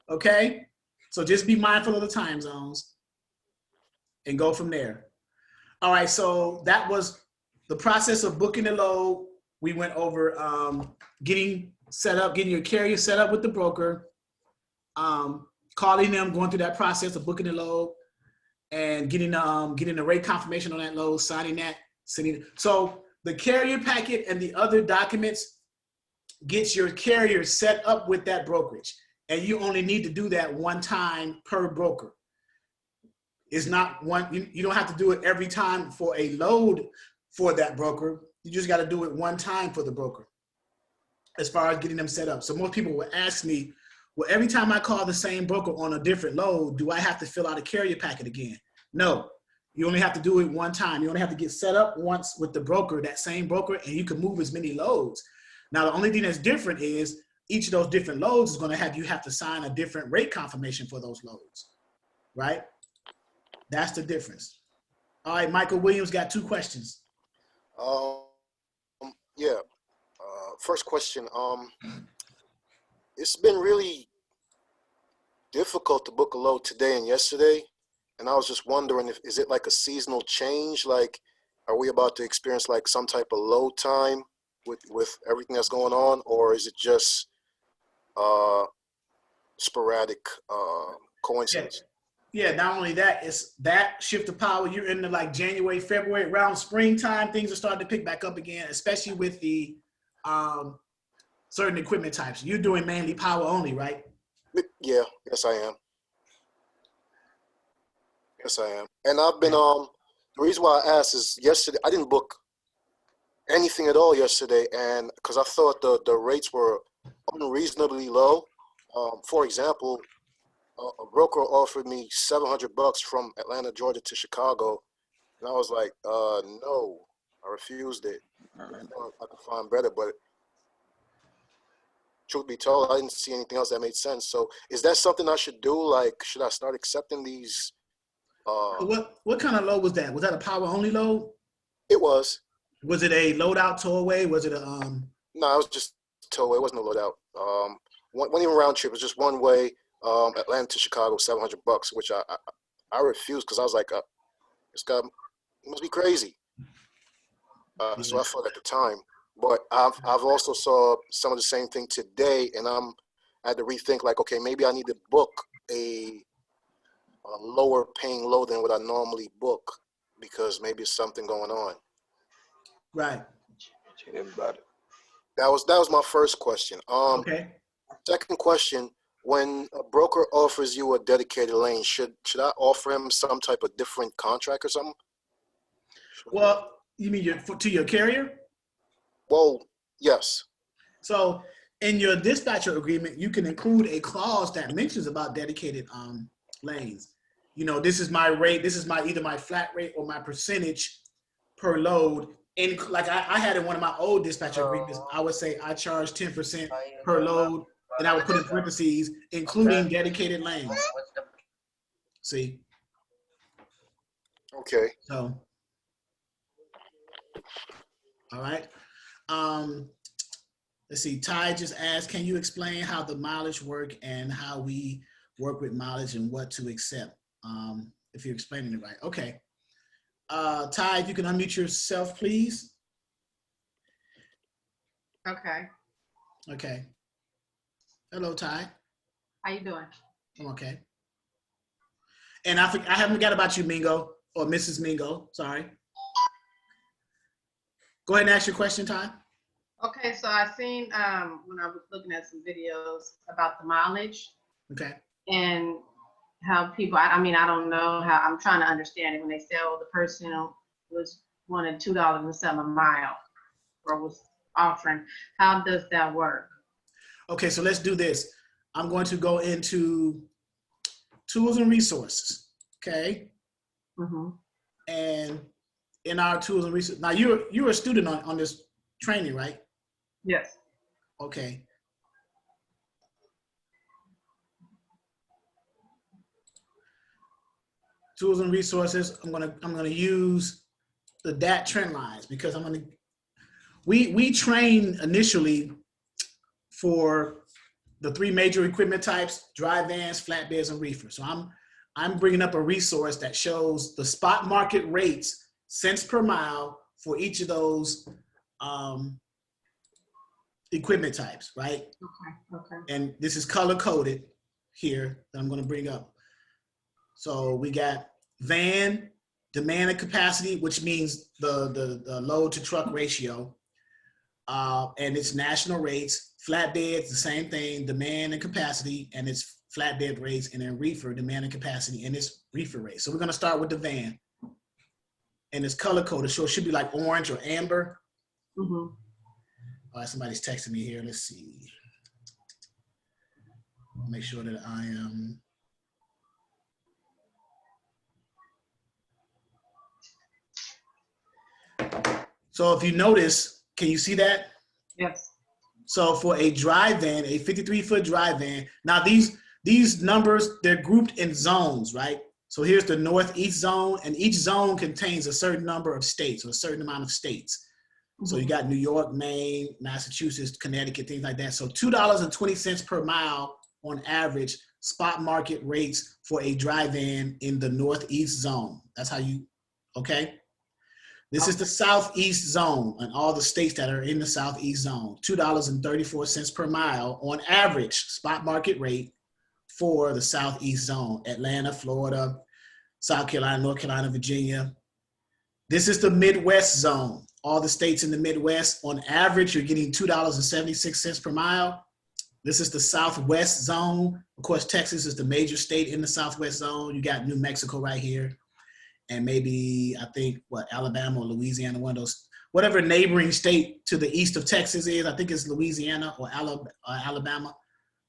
okay. So just be mindful of the time zones and go from there. All right, so that was the process of booking the load. We went over getting set up, getting your carrier set up with the broker, calling them, going through that process of booking the load, and getting the rate confirmation on that load, signing that, sending it. So the carrier packet and the other documents gets your carrier set up with that brokerage. And you only need to do that one time per broker. It's not one, you don't have to do it every time for a load for that broker. You just got to do it one time for the broker as far as getting them set up. So most people will ask me, well, every time I call the same broker on a different load, do I have to fill out a carrier packet again? No, you only have to do it one time. You only have to get set up once with the broker, that same broker, and you can move as many loads. Now, the only thing that's different is each of those different loads is going to have you have to sign a different rate confirmation for those loads, right? That's the difference. All right, Michael Williams got 2 questions. Yeah. First question. It's been really difficult to book a load today and yesterday, and I was just wondering if is it like a seasonal change? Like, are we about to experience like some type of load time with everything that's going on, or is it just sporadic coincidence? Yeah, not only that, it's that shift of power. You're into like January, February, around springtime, things are starting to pick back up again, especially with the certain equipment types. You're doing mainly power only, right? Yeah, yes I am. Yes I am. And I've been the reason why I asked is yesterday I didn't book anything at all yesterday, and because I thought the rates were unreasonably low. For example, a broker offered me $700 from Atlanta, Georgia to Chicago, and I was like, no, I refused it. I could find better, but truth be told, I didn't see anything else that made sense. So is that something I should do? Like, should I start accepting these? What kind of load was that? Was that a power only load? It was. Was it a load out towaway? Was it a No, it was just towaway. It wasn't a load out. One even round trip. It was just one way. Atlanta to Chicago, $700, which I refused because I was like, this guy must be crazy. So I thought at the time, but I've also saw some of the same thing today, and I had to rethink like, okay, maybe I need to book a lower paying load than what I normally book because maybe it's something going on. Right. That was my first question. Okay. Second question. When a broker offers you a dedicated lane, should I offer him some type of different contract or something? Well, you mean to your carrier? Well, yes. So in your dispatcher agreement, you can include a clause that mentions about dedicated lanes. You know, this is my rate. This is either my flat rate or my percentage per load. And like I had in one of my old dispatcher agreements, I would say I charge 10% per load. And I would put in parentheses, including dedicated lanes. See? Okay. So, all right. Let's see. Ty just asked, can you explain how the mileage work and how we work with mileage and what to accept? If you're explaining it right. Okay. Ty, if you can unmute yourself, please. Okay. Okay. Hello, Ty. How you doing? I'm okay. And I haven't forgot about you, Mingo, or Mrs. Mingo. Sorry. Go ahead and ask your question, Ty. Okay, so I seen when I was looking at some videos about the mileage Okay. and how people. I mean, I don't know how. I'm trying to understand it when they say, "Oh, the person was wanted $2 to sell a mile," or was offering. How does that work? Okay, so let's do this. I'm going to go into tools and resources. Okay. Mm-hmm. And in our tools and resources, now you're a student on this training, right? Yes. Okay. Tools and resources. I'm gonna use the DAT trend lines because we train initially for the 3 major equipment types: dry vans, flatbeds, and reefers. So I'm bringing up a resource that shows the spot market rates, cents per mile, for each of those equipment types, right? Okay. And this is color coded here that I'm going to bring up. So we got van, demand and capacity, which means the load to truck ratio, and it's national rates. Flatbed, the same thing, demand and capacity, and it's flatbed rates, and then reefer, demand and capacity, and it's reefer rates. So we're going to start with the van, and it's color coded, so it should be like orange or amber. Mm-hmm. All right, somebody's texting me here. Let's see. I'll make sure that I am. So if you notice, can you see that? Yes. So for a dry van, a 53-foot dry van, now these numbers, they're grouped in zones, right? So here's the northeast zone, and each zone contains a certain number of states, or a certain amount of states. So you got New York, Maine, Massachusetts, Connecticut, things like that. So $2.20 per mile on average, spot market rates for a dry van in the northeast zone. That's how you, okay? This is the southeast zone and all the states that are in the southeast zone. $2.34 per mile on average, spot market rate for the southeast zone. Atlanta, Florida, South Carolina, North Carolina, Virginia. This is the Midwest zone. All the states in the Midwest, on average, you're getting $2.76 per mile. This is the Southwest zone. Of course, Texas is the major state in the Southwest zone. You got New Mexico right here. And maybe, I think, Alabama or Louisiana, one of those, whatever neighboring state to the east of Texas is. I think it's Louisiana or Alabama,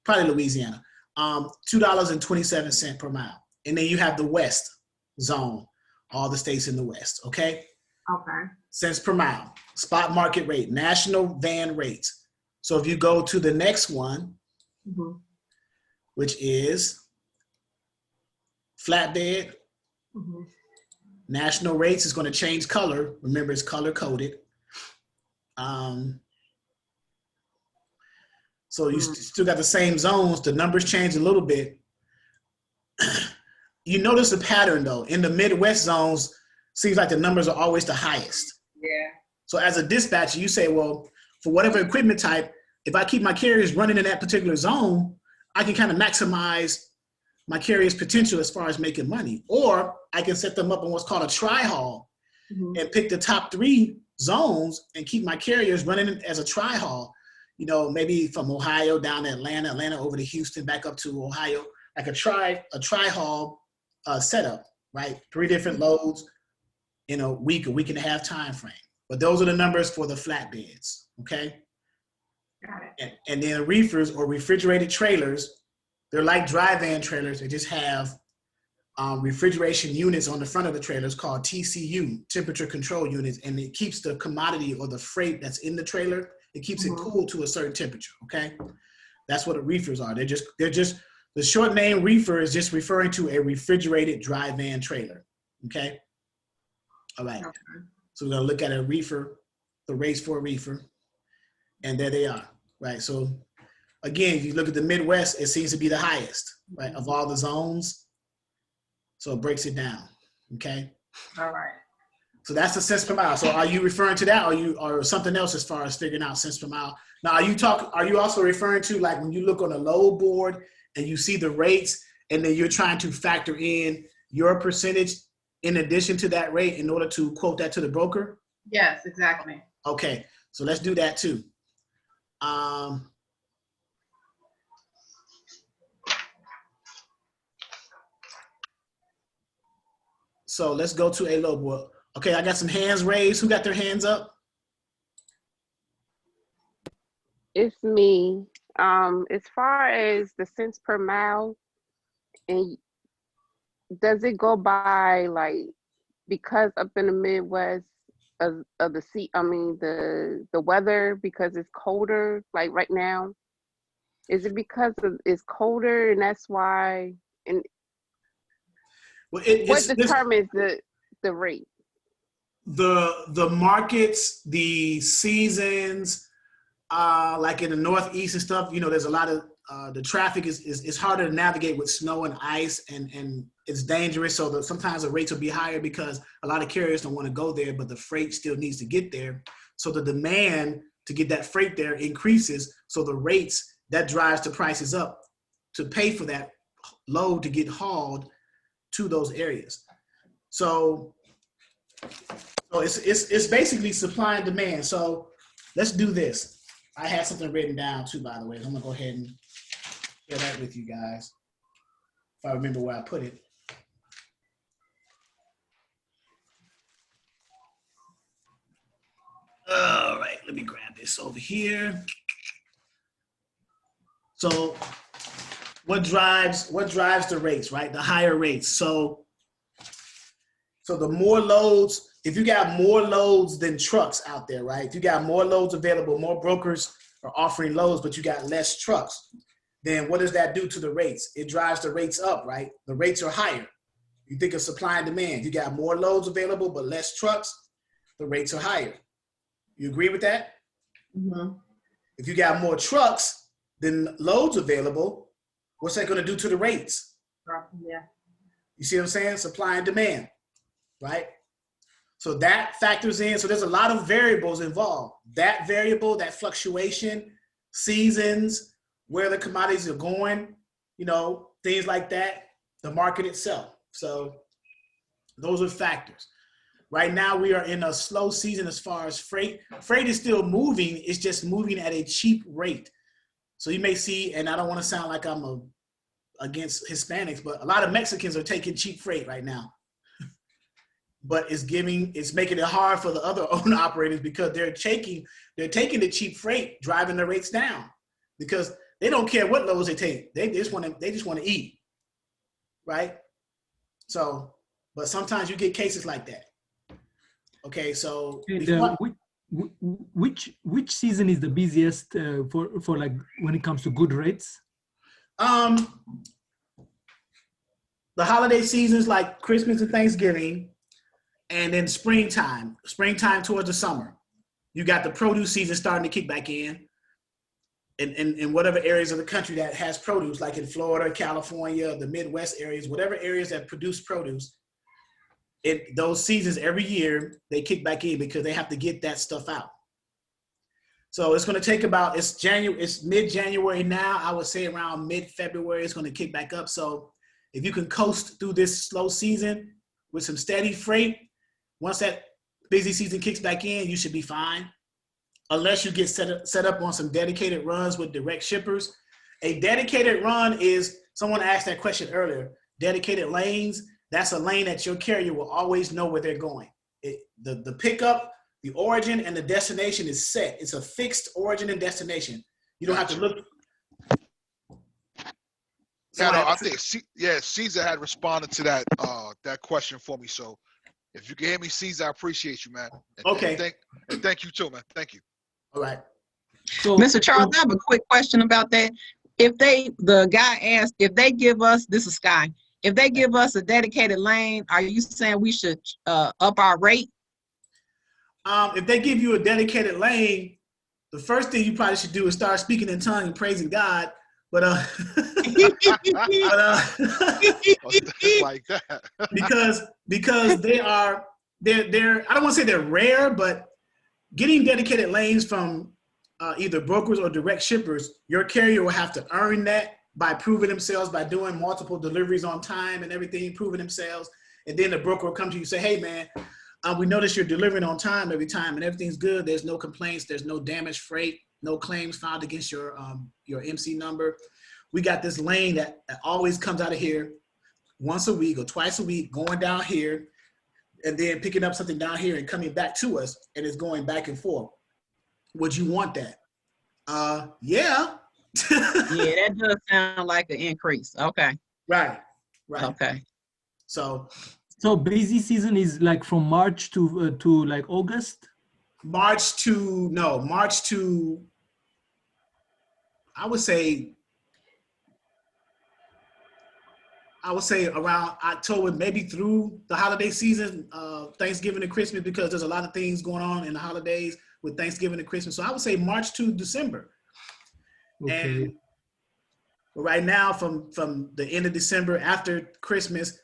probably Louisiana. $2.27 per mile. And then you have the West zone, all the states in the West, okay? Okay. Cents per mile, spot market rate, national van rates. So if you go to the next one, which is flatbed, national rates is going to change color. Remember, it's color coded. So you still got the same zones. The numbers change a little bit. You notice a pattern though. In the Midwest zones, seems like the numbers are always the highest. Yeah. So as a dispatcher, you say, well, for whatever equipment type, if I keep my carriers running in that particular zone, I can kind of maximize my carrier's potential as far as making money. Or I can set them up on what's called a tri-haul and pick the top 3 zones and keep my carriers running as a tri-haul. You know, maybe from Ohio down to Atlanta over to Houston, back up to Ohio, like a tri-haul setup, right? 3 different loads in a week and a half time frame. But those are the numbers for the flatbeds, okay? Got it. And then reefers or refrigerated trailers, they're like dry van trailers. They just have refrigeration units on the front of the trailers called TCU, temperature control units, and it keeps the commodity or the freight that's in the trailer, it keeps it cool to a certain temperature, okay? That's what the reefers are. They're just, the short name reefer is just referring to a refrigerated dry van trailer, okay? All right, so we're gonna look at a reefer, the rates for a reefer, and there they are, right? So again, if you look at the Midwest, it seems to be the highest, right, of all the zones. So it breaks it down, okay? All right. So that's the cents per mile. So are you referring to that, or something else as far as figuring out cents per mile? Now, are you also referring to like when you look on a load board and you see the rates and then you're trying to factor in your percentage in addition to that rate in order to quote that to the broker? Yes, exactly. Okay, so let's do that too. So let's go to a load board. Okay, I got some hands raised. Who got their hands up? It's me. As far as the cents per mile, and does it go by like, because up in the Midwest of the sea, I mean the weather, because it's colder like right now? Is it because it's colder and that's why? And Well, what determines the rate? The markets, the seasons, like in the Northeast and stuff, you know, there's a lot of the traffic is harder to navigate with snow and ice, and it's dangerous. So sometimes the rates will be higher because a lot of carriers don't want to go there, but the freight still needs to get there. So the demand to get that freight there increases. So the rates, that drives the prices up to pay for that load to get hauled to those areas. So it's basically supply and demand. So let's do this. I had something written down too, by the way. I'm gonna go ahead and share that with you guys if I remember where I put it. All right, let me grab this over here. So what drives the rates, right? The higher rates. So the more loads, if you got more loads than trucks out there, right? If you got more loads available, more brokers are offering loads, but you got less trucks, then what does that do to the rates? It drives the rates up, right? The rates are higher. You think of supply and demand. You got more loads available, but less trucks, the rates are higher. You agree with that? Mm-hmm. If you got more trucks than loads available, what's that going to do to the rates? Yeah. You see what I'm saying? Supply and demand, right? So that factors in. So there's a lot of variables involved. That variable, that fluctuation, seasons, where the commodities are going, you know, things like that, the market itself. So those are factors. Right now, we are in a slow season as far as freight. Freight is still moving. It's just moving at a cheap rate. So you may see, and I don't want to sound like I'm against Hispanics, but a lot of Mexicans are taking cheap freight right now. But it's making it hard for the other owner operators because they're taking the cheap freight, driving the rates down because they don't care what loads they take. They just want to eat, right? So, but sometimes you get cases like that. Okay, so and, which season is the busiest for like when it comes to good rates? The holiday seasons like Christmas and Thanksgiving, and then springtime towards the summer. You got the produce season starting to kick back in whatever areas of the country that has produce, like in Florida, California, the Midwest areas, whatever areas that produce produce. Those seasons every year, they kick back in because they have to get that stuff out. So it's going to take it's mid-January now. I would say around mid-February, it's going to kick back up. So if you can coast through this slow season with some steady freight, once that busy season kicks back in, you should be fine. Unless you get set up on some dedicated runs with direct shippers. A dedicated run is, someone asked that question earlier, dedicated lanes. That's a lane that your carrier will always know where they're going. The pickup, the origin, and the destination is set. It's a fixed origin and destination. You don't have to look. I think Caesar had responded to that question for me. So if you can hear me, Caesar, I appreciate you, man. Okay. And thank you too, man. Thank you. All right. So, Mr. Charles, I have a quick question about that. The guy asked, if they give us, this is Sky, if they give us a dedicated lane, are you saying we should up our rate? If they give you a dedicated lane, the first thing you probably should do is start speaking in tongues and praising God. But like that. because they're I don't want to say they're rare, but getting dedicated lanes from either brokers or direct shippers, your carrier will have to earn that by proving themselves, by doing multiple deliveries on time and everything, proving themselves. And then the broker will come to you and say, hey, man, we notice you're delivering on time every time and everything's good. There's no complaints. There's no damaged freight, no claims filed against your MC number. We got this lane that always comes out of here once a week or twice a week, going down here and then picking up something down here and coming back to us, and it's going back and forth. Would you want that? Yeah. Yeah, that does sound like an increase. Okay. Right. Okay. So busy season is like from March to like August? March to, I would say around October, maybe through the holiday season, Thanksgiving and Christmas, because there's a lot of things going on in the holidays with Thanksgiving and Christmas. So I would say March to December. Okay. And right now, from the end of December after Christmas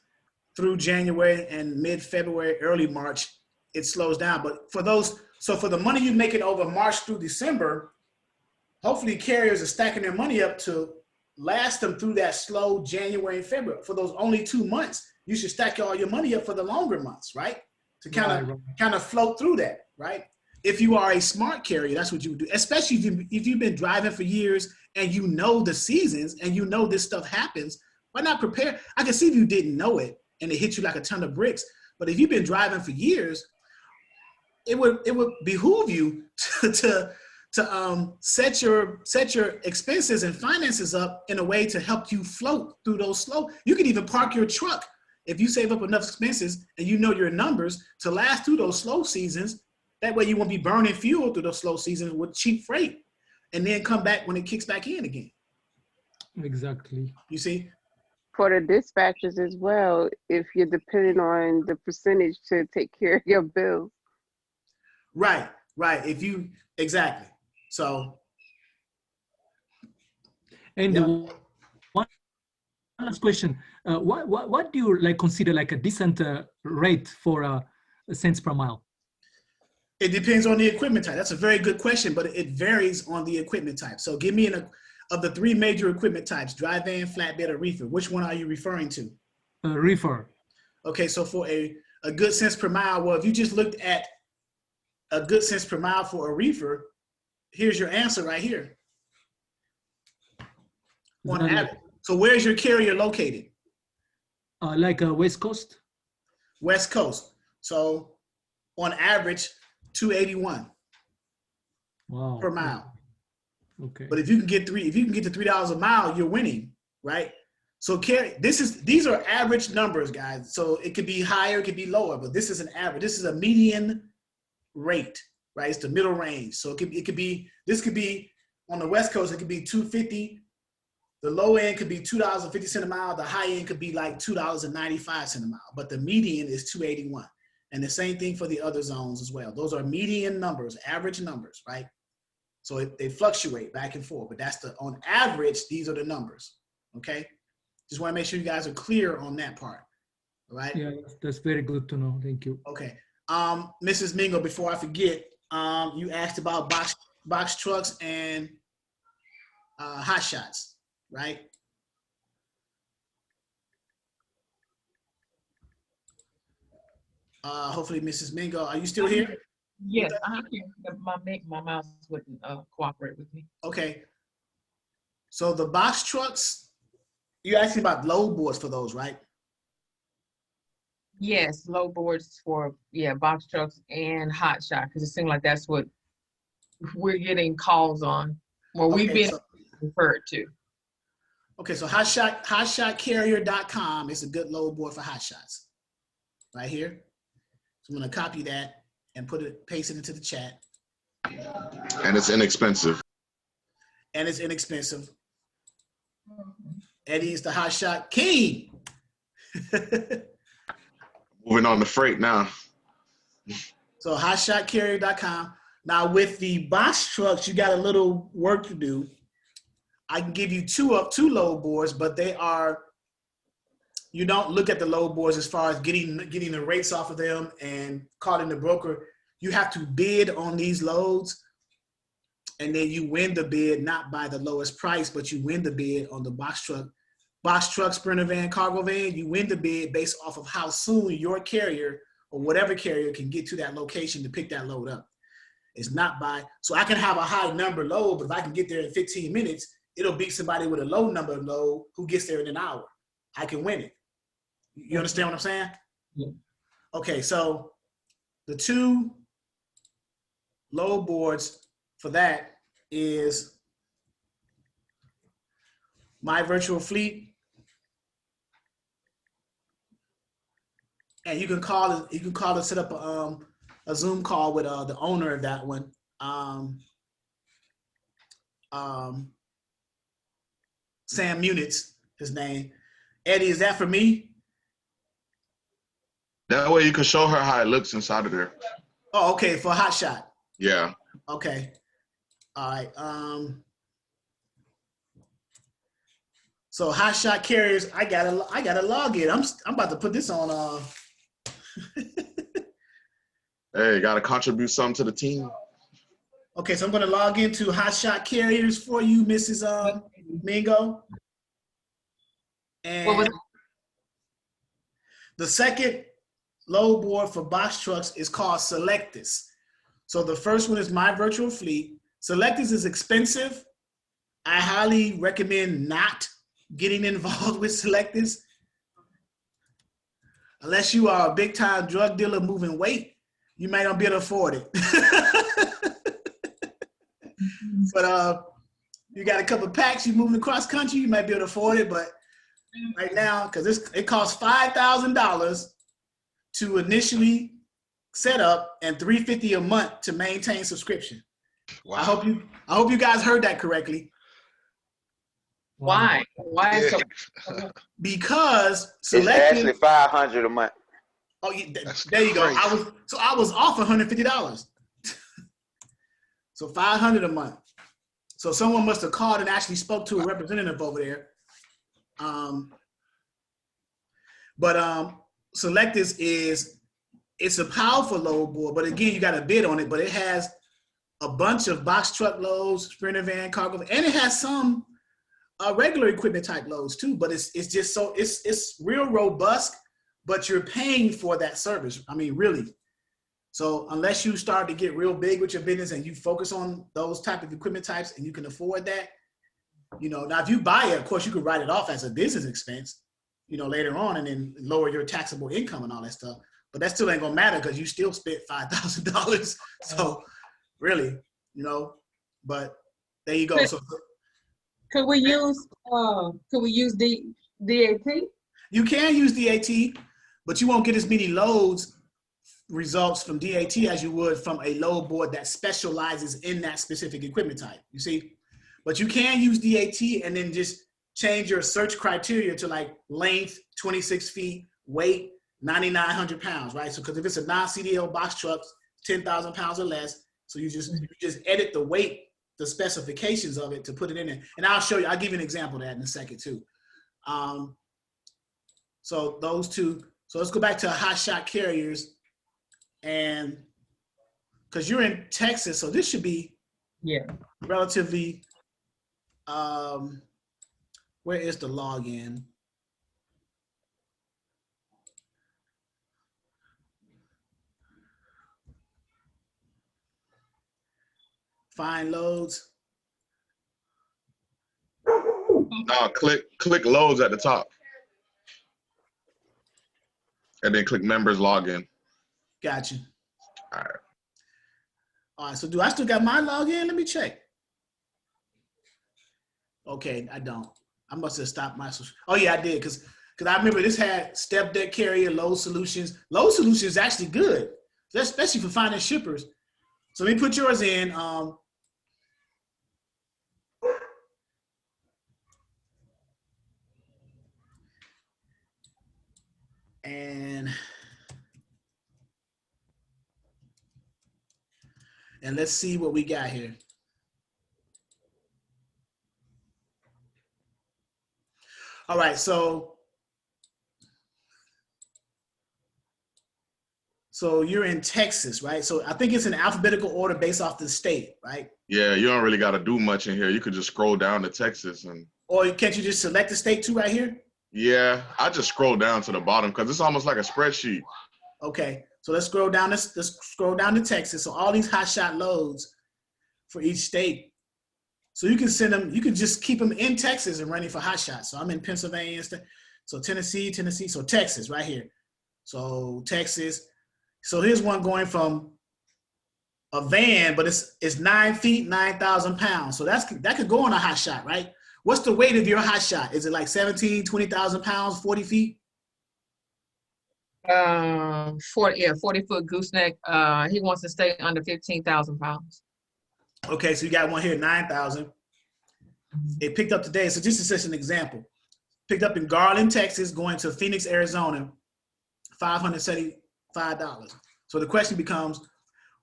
through January and mid-February, early March, it slows down. But for the money you make it over March through December, hopefully carriers are stacking their money up to last them through that slow January and February. For those only 2 months, you should stack all your money up for the longer months, right? To kind of float through that, right? If you are a smart carrier, that's what you would do, especially if you've been driving for years and you know the seasons and you know this stuff happens. Why not prepare? I can see if you didn't know it and it hit you like a ton of bricks, but if you've been driving for years, it would behoove you to set your expenses and finances up in a way to help you float through those slow. You can even park your truck if you save up enough expenses and you know your numbers to last through those slow seasons. That way you won't be burning fuel through those slow seasons with cheap freight and then come back when it kicks back in again. Exactly. You see? For the dispatchers as well, if you're depending on the percentage to take care of your bills. Right. Exactly. So. And one last question. What do you like consider like a decent rate for cents per mile? It depends on the equipment type. That's a very good question, but it varies on the equipment type. So give me of the 3 major equipment types, dry van, flatbed, or reefer, which one are you referring to? Reefer. Okay, so for a good cents per mile, well, if you just looked at a good cents per mile for a reefer, here's your answer right here. On average. So where's your carrier located? Like West Coast? West Coast. So on average, $2.81 per mile. Okay. But if you can get to $3 a mile, you're winning, right? So these are average numbers, guys. So it could be higher, it could be lower, but this is an average. This is a median rate, right? It's the middle range. So this could be on the West Coast, it could be $2.50. The low end could be $2.50 a mile. The high end could be like $2.95 a mile, but the median is $2.81. And the same thing for the other zones as well. Those are median numbers, average numbers, right? So they fluctuate back and forth, but on average, these are the numbers, okay? Just want to make sure you guys are clear on that part, all right? Yeah, that's very good to know. Thank you. Okay. Mrs. Mingo, before I forget, you asked about box trucks and hot shots, right? Hopefully, Mrs. Mingo, are you still here? Yes, I'm here. My mouse wouldn't cooperate with me. Okay. So the box trucks, you're asking about load boards for those, right? Yes, low boards for box trucks and hot shot, because it seems like that's what we're getting calls on, or we've been referred to. Okay, so hotshotcarrier.com is a good load board for hot shots, right here. So I'm gonna copy that and paste it into the chat. And it's inexpensive. Eddie is the hot shot king. Moving on to freight now. So hotshotcarrier.com. Now with the box trucks, you got a little work to do. I can give you two load boards, but you don't look at the load boards as far as getting the rates off of them and calling the broker. You have to bid on these loads. and then you win the bid not by the lowest price, but you win the bid on the box truck, sprinter van, cargo van. You win the bid based off of how soon your carrier or whatever carrier can get to that location to pick that load up. It's not by, so I can have a high number load, but if I can get there in 15 minutes, it'll beat somebody with a low number load who gets there in an hour. I can win it. You understand what I'm saying? Yeah. Okay, so the two load boards for that is My Virtual Fleet, and you can call it, set up a Zoom call with the owner of that one. Sam Munitz, his name. Eddie, is that for me? That way you can show her how it looks inside of there. Oh, okay, for Hot Shot. Yeah. Okay. All right. So Hot Shot carriers, I gotta log in. I'm about to put this on. Hey, gotta contribute something to the team. Okay, so I'm gonna log into Hot Shot carriers for you, Mrs. Mingo. And the second load board for box trucks is called Selectus. So the first one is My Virtual Fleet. Selectus is expensive. I highly recommend not getting involved with Selectus unless you are a big time drug dealer moving weight. You might not be able to afford it. But you got a couple packs, you moving across country, you might be able to afford it. But right now, because it costs $5,000 to initially set up and $350 a month to maintain subscription. Wow. I hope you guys heard that correctly. Why? Why is so? Because it's actually $500 a month. Oh, yeah, there you go. I was off $150. So $500 a month. So someone must have called and actually spoke to a representative over there. Selectus it's a powerful load board, but again, you got to bid on it. But it has a bunch of box truck loads, sprinter van, cargo, and it has some regular equipment type loads too. But it's just so it's real robust. But you're paying for that service. I mean, really. So unless you start to get real big with your business and you focus on those type of equipment types and you can afford that, now if you buy it, of course you could write it off as a business expense, later on and then lower your taxable income and all that stuff. But that still ain't gonna matter because you still spent $5,000. So really, but there you go. So could we use DAT? You can use DAT, but you won't get as many loads results from DAT as you would from a load board that specializes in that specific equipment type. You see, but you can use DAT and then just change your search criteria to like length, 26 feet, weight, 9,900 pounds, right? So, because if it's a non-CDL box truck, 10,000 pounds or less, so you just edit the weight, the specifications of it to put it in there. And I'll show you, I'll give you an example of that in a second too. So those two, so let's go back to Hot Shot carriers. And because you're in Texas, so this should be relatively, where is the login? Find loads. No, click loads at the top. And then click members login. Got you. All right, so do I still got my login? Let me check. Okay, I don't. I must have stopped my, oh yeah, I did, because I remember this had step deck carrier, load solutions. Load solutions is actually good, especially for finding shippers. So let me put yours in. And let's see what we got here. All right, so So you're in Texas, right? So I think it's in alphabetical order based off the state, right? Yeah, you don't really got to do much in here. You could just scroll down to Texas and. Or can't you just select the state too right here? Yeah, I just scroll down to the bottom because it's almost like a spreadsheet. Okay, so let's scroll down. Let's scroll down to Texas. So all these hotshot loads for each state. So you can send them. You can just keep them in Texas and running for hotshot. So I'm in Pennsylvania. So Tennessee. So Texas right here. So Texas. So here's one going from a van, but it's 9 feet, 9,000 pounds. So that could go on a hotshot, right? What's the weight of your hotshot? Is it like 17, 20,000 pounds, 40 feet? 40-foot gooseneck. He wants to stay under 15,000 pounds. Okay, so you got one here, 9,000. It picked up today. So just as an example, picked up in Garland, Texas, going to Phoenix, Arizona, $575. So the question becomes,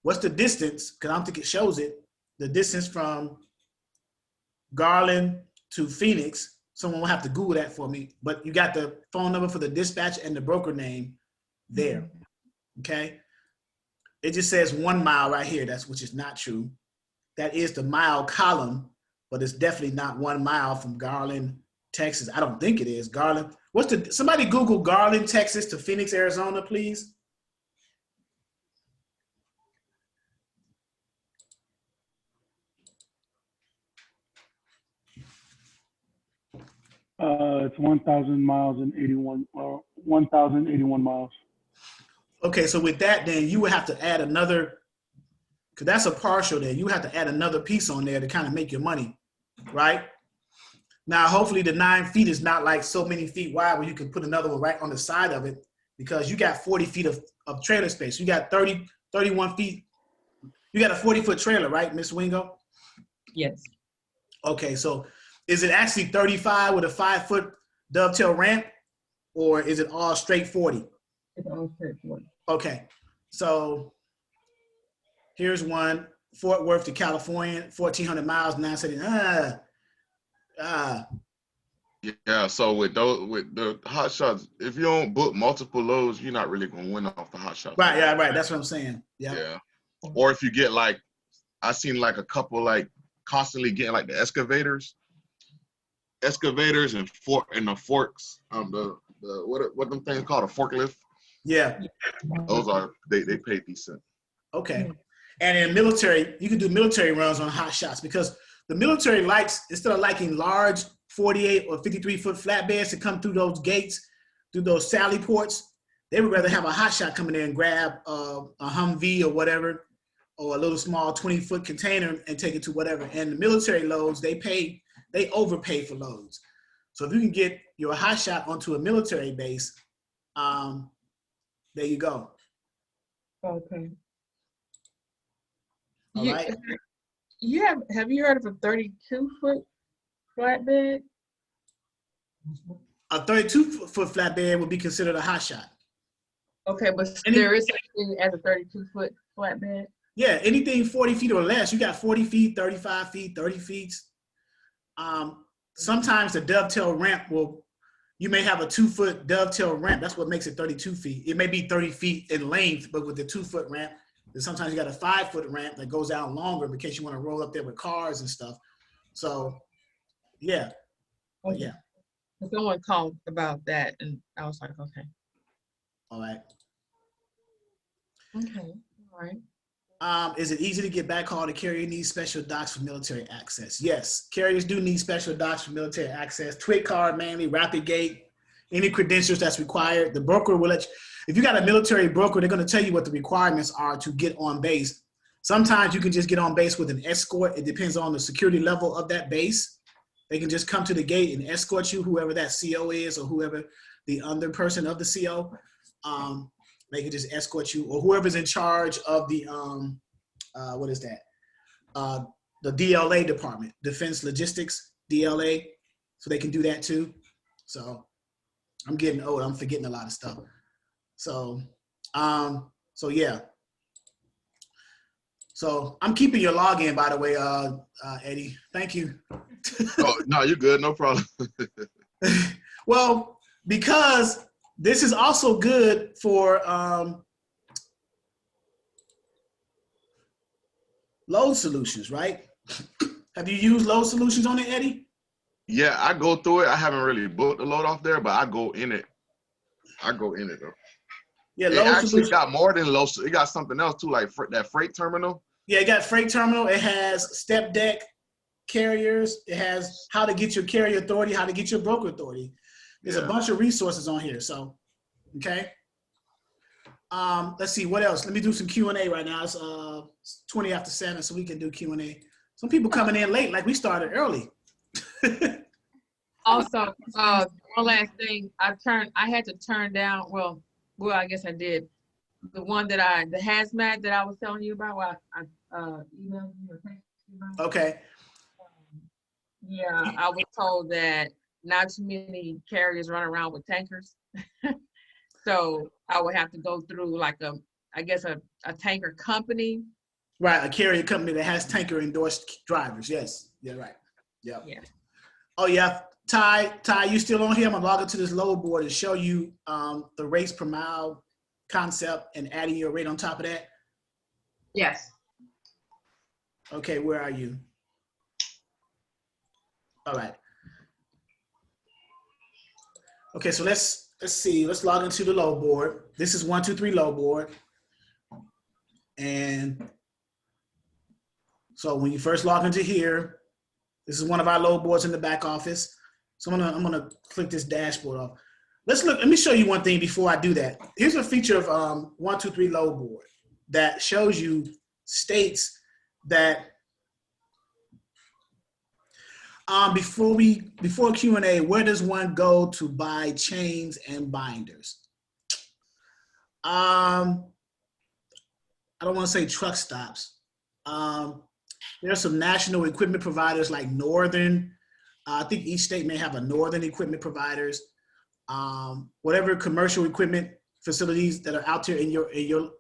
what's the distance? Because I don't think it shows it. The distance from Garland to Phoenix. Someone will have to Google that for me. But you got the phone number for the dispatch and the broker name there. Okay. It just says 1 mile right here. Which is not true. That is the mile column, but it's definitely not 1 mile from Garland, Texas. I don't think it is. Garland. Somebody Google Garland, Texas to Phoenix, Arizona, please. It's 1,000 miles and 1,081 miles. Okay, so with that, then you would have to add another, because that's a partial there. You have to add another piece on there to kind of make your money, right? Now, hopefully the 9 feet is not like so many feet wide where you can put another one right on the side of it, because you got 40 feet of trailer space. You got 31 feet. You got a 40-foot trailer, right, Miss Wingo? Yes. Okay, so is it actually 35 with a 5-foot dovetail ramp, or is it all straight 40? It's all straight 40. Okay, so here's one, Fort Worth to California, 1,400 miles, 970. Yeah, so with the hot shots, if you don't book multiple loads, you're not really gonna win off the hot shots. Right, yeah, right. That's what I'm saying. Yeah. Or if you get like, I seen like a couple like constantly getting like the excavators and the forks, the what them things called, a forklift. Yeah. Those are they pay decent. Okay. And in military, you can do military runs on hot shots, because the military likes, instead of liking large 48 or 53-foot flatbeds to come through those gates, through those sally ports, they would rather have a hot shot come in there and grab a Humvee or whatever, or a little small 20-foot container and take it to whatever. And the military loads, they overpay for loads. So if you can get your hot shot onto a military base, there you go. Okay. All right. Have you heard of a 32-foot flatbed? A 32-foot flatbed would be considered a hot shot. Okay, but there is something as a 32-foot flatbed? Yeah, anything 40 feet or less. You got 40 feet, 35 feet, 30 feet. Sometimes the dovetail ramp you may have a 2-foot dovetail ramp. That's what makes it 32 feet. It may be 30 feet in length, but with the 2-foot ramp, then sometimes you got a 5-foot ramp that goes out longer in case you want to roll up there with cars and stuff. So, yeah. Okay. Yeah. Someone called about that, and I was like, okay. All right. Okay. All right. Is it easy to get backhaul? The carrier needs special docks for military access. Yes, carriers do need special docks for military access. Twit card, mainly, Rapid Gate, any credentials that's required. The broker will let you, if you got a military broker, they're going to tell you what the requirements are to get on base. Sometimes you can just get on base with an escort. It depends on the security level of that base. They can just come to the gate and escort you, whoever that CO is or whoever the under person of the CO. They can just escort you, or whoever's in charge of the, what is that? The DLA department, Defense Logistics, DLA. So they can do that too. So I'm getting old. I'm forgetting a lot of stuff. So, yeah. So I'm keeping your login, by the way, Eddie. Thank you. Oh, no, you're good. No problem. Well, because this is also good for Load Solutions, right? Have you used Load Solutions on it, Eddie? Yeah, I go through it. I haven't really booked the load off there, but I go in it. I go in it though. Yeah, It Load actually Solutions. got more than load. It got something else too, like that freight terminal. Yeah, it got freight terminal. It has step deck carriers. It has how to get your carrier authority, how to get your broker authority. There's a bunch of resources on here. So, okay. Let's see what else. Let me do some Q&A right now. It's 20 after 7, so we can do Q&A. Some people coming in late, like we started early. Also, one last thing, I had to turn down, well, I guess I did. The one the hazmat that I was telling you about, I emailed you or texted you about. Okay. Yeah, I was told that not too many carriers run around with tankers. So I would have to go through like a tanker company. Right, a carrier company that has tanker endorsed drivers. Yes, yeah, right. Yeah. Oh yeah, Ty, you still on here? I'm gonna log into this load board and show you the rates per mile concept and adding your rate on top of that. Yes. Okay, where are you? All right. Okay, so let's see. Let's log into the load board. This is 123 load board, and so when you first log into here, this is one of our load boards in the back office. So I'm gonna click this dashboard off. Let me show you one thing before I do that. Here's a feature of 123 load board that shows you states that before Q&A, where does one go to buy chains and binders? I don't want to say truck stops. There are some national equipment providers like Northern. I think each state may have a Northern equipment providers. Whatever commercial equipment facilities that are out there in your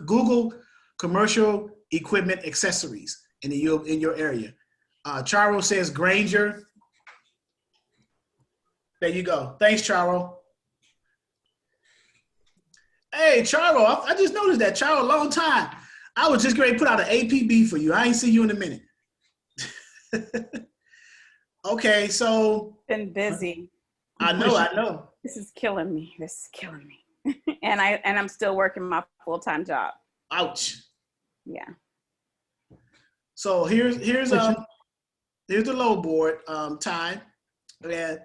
Google commercial equipment accessories in your area. Charo says Granger. There you go. Thanks, Charo. Hey, Charo, I just noticed that. Charo, long time. I was just going to put out an APB for you. I ain't see you in a minute. Okay, so. Been busy. I know. This is killing me. and I'm still working my full-time job. Ouch. Yeah. So here's the load board, Ty. And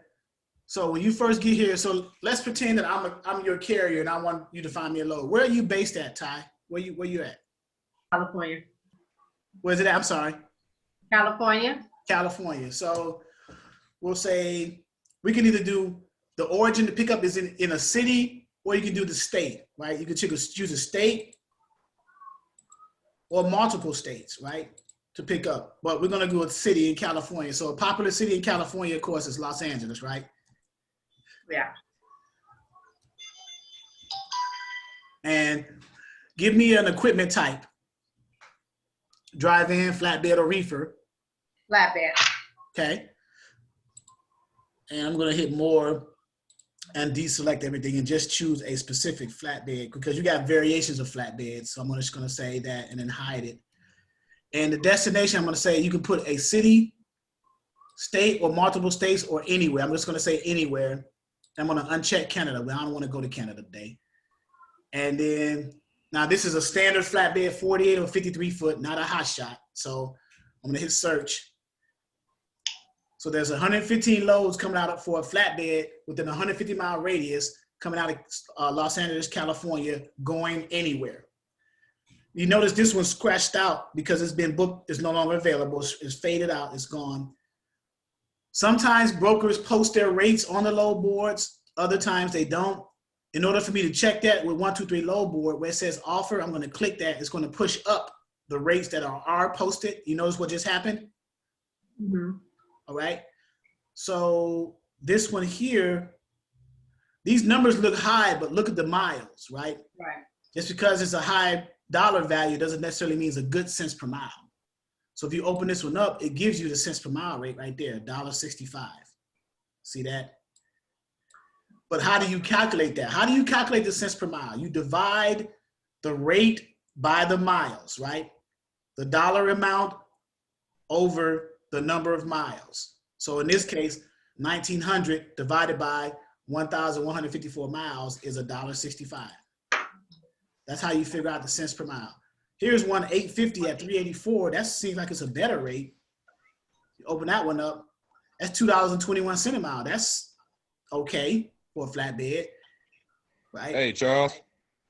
so when you first get here, so let's pretend that I'm your carrier and I want you to find me a load. Where are you based at, Ty? Where you at? California. Where's it at? I'm sorry. California. California. So we'll say we can either do the origin to pick up is in a city, or you can do the state, right? You can choose a state or multiple states, right, to pick up. But we're gonna do a city in California. So a popular city in California, of course, is Los Angeles, right? Yeah. And give me an equipment type. Drive-in, flatbed, or reefer. Flatbed. Okay. And I'm gonna hit more and deselect everything and just choose a specific flatbed because you got variations of flatbeds. So I'm just gonna say that and then hide it. And the destination, I'm gonna say you can put a city, state, or multiple states, or anywhere. I'm just gonna say anywhere. I'm gonna uncheck Canada. I don't wanna go to Canada today. And then, now this is a standard flatbed, 48 or 53 foot, not a hot shot. So I'm gonna hit search. So there's 115 loads coming out for a flatbed within a 150 mile radius coming out of Los Angeles, California, going anywhere. You notice this one's scratched out because it's been booked, it's no longer available, it's faded out, it's gone. Sometimes brokers post their rates on the load boards, other times they don't. In order for me to check that with 123 load board, where it says offer, I'm gonna click that, it's gonna push up the rates that are posted. You notice what just happened? Mm-hmm. All right, so this one here, these numbers look high, but look at the miles, right? Right. Just because it's a high dollar value doesn't necessarily mean it's a good cents per mile. So if you open this one up, it gives you the cents per mile rate right there, $1.65. See that? But how do you calculate that? How do you calculate the cents per mile? You divide the rate by the miles, right? the dollar amount over the number of miles. So in this case, 1,900 divided by 1,154 miles is $1.65. That's how you figure out the cents per mile. Here's one 850 at 384. That seems like it's a better rate. You open that one up. That's $2.21 a mile. That's okay for a flatbed, right? Hey, Charles.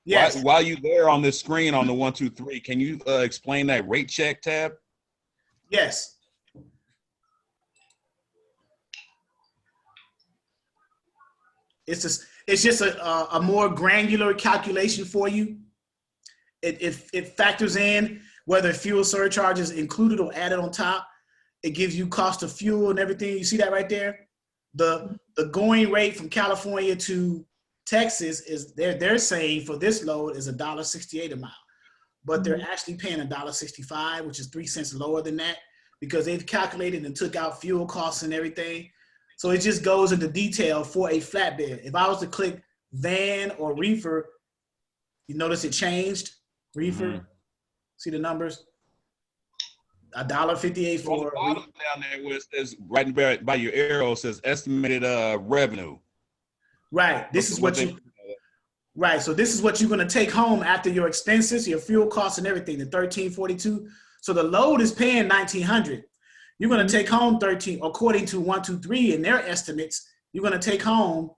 Yes. While you there on this screen on the 1, 2, 3, can you explain that rate check tab? Yes. It's just a more granular calculation for you. It factors in whether fuel surcharge is included or added on top. It gives you cost of fuel and everything. You see that right there? The going rate from California to Texas is they're saying for this load is $1.68 a mile, but they're actually paying $1.65, which is 3 cents lower than that because they've calculated and took out fuel costs and everything. So it just goes into detail for a flatbed. If I was to click van or reefer, you notice it changed. Reefer, see the numbers? $1.58 for on the bottom down there where it says right by your arrow says estimated revenue. Right. This is what you. Right. So this is what you're going to take home after your expenses, your fuel costs, and everything. The $13.42. So the load is paying $1,900. You're going to take home 13, according to 1, 2, 3 in their estimates. You're going to take home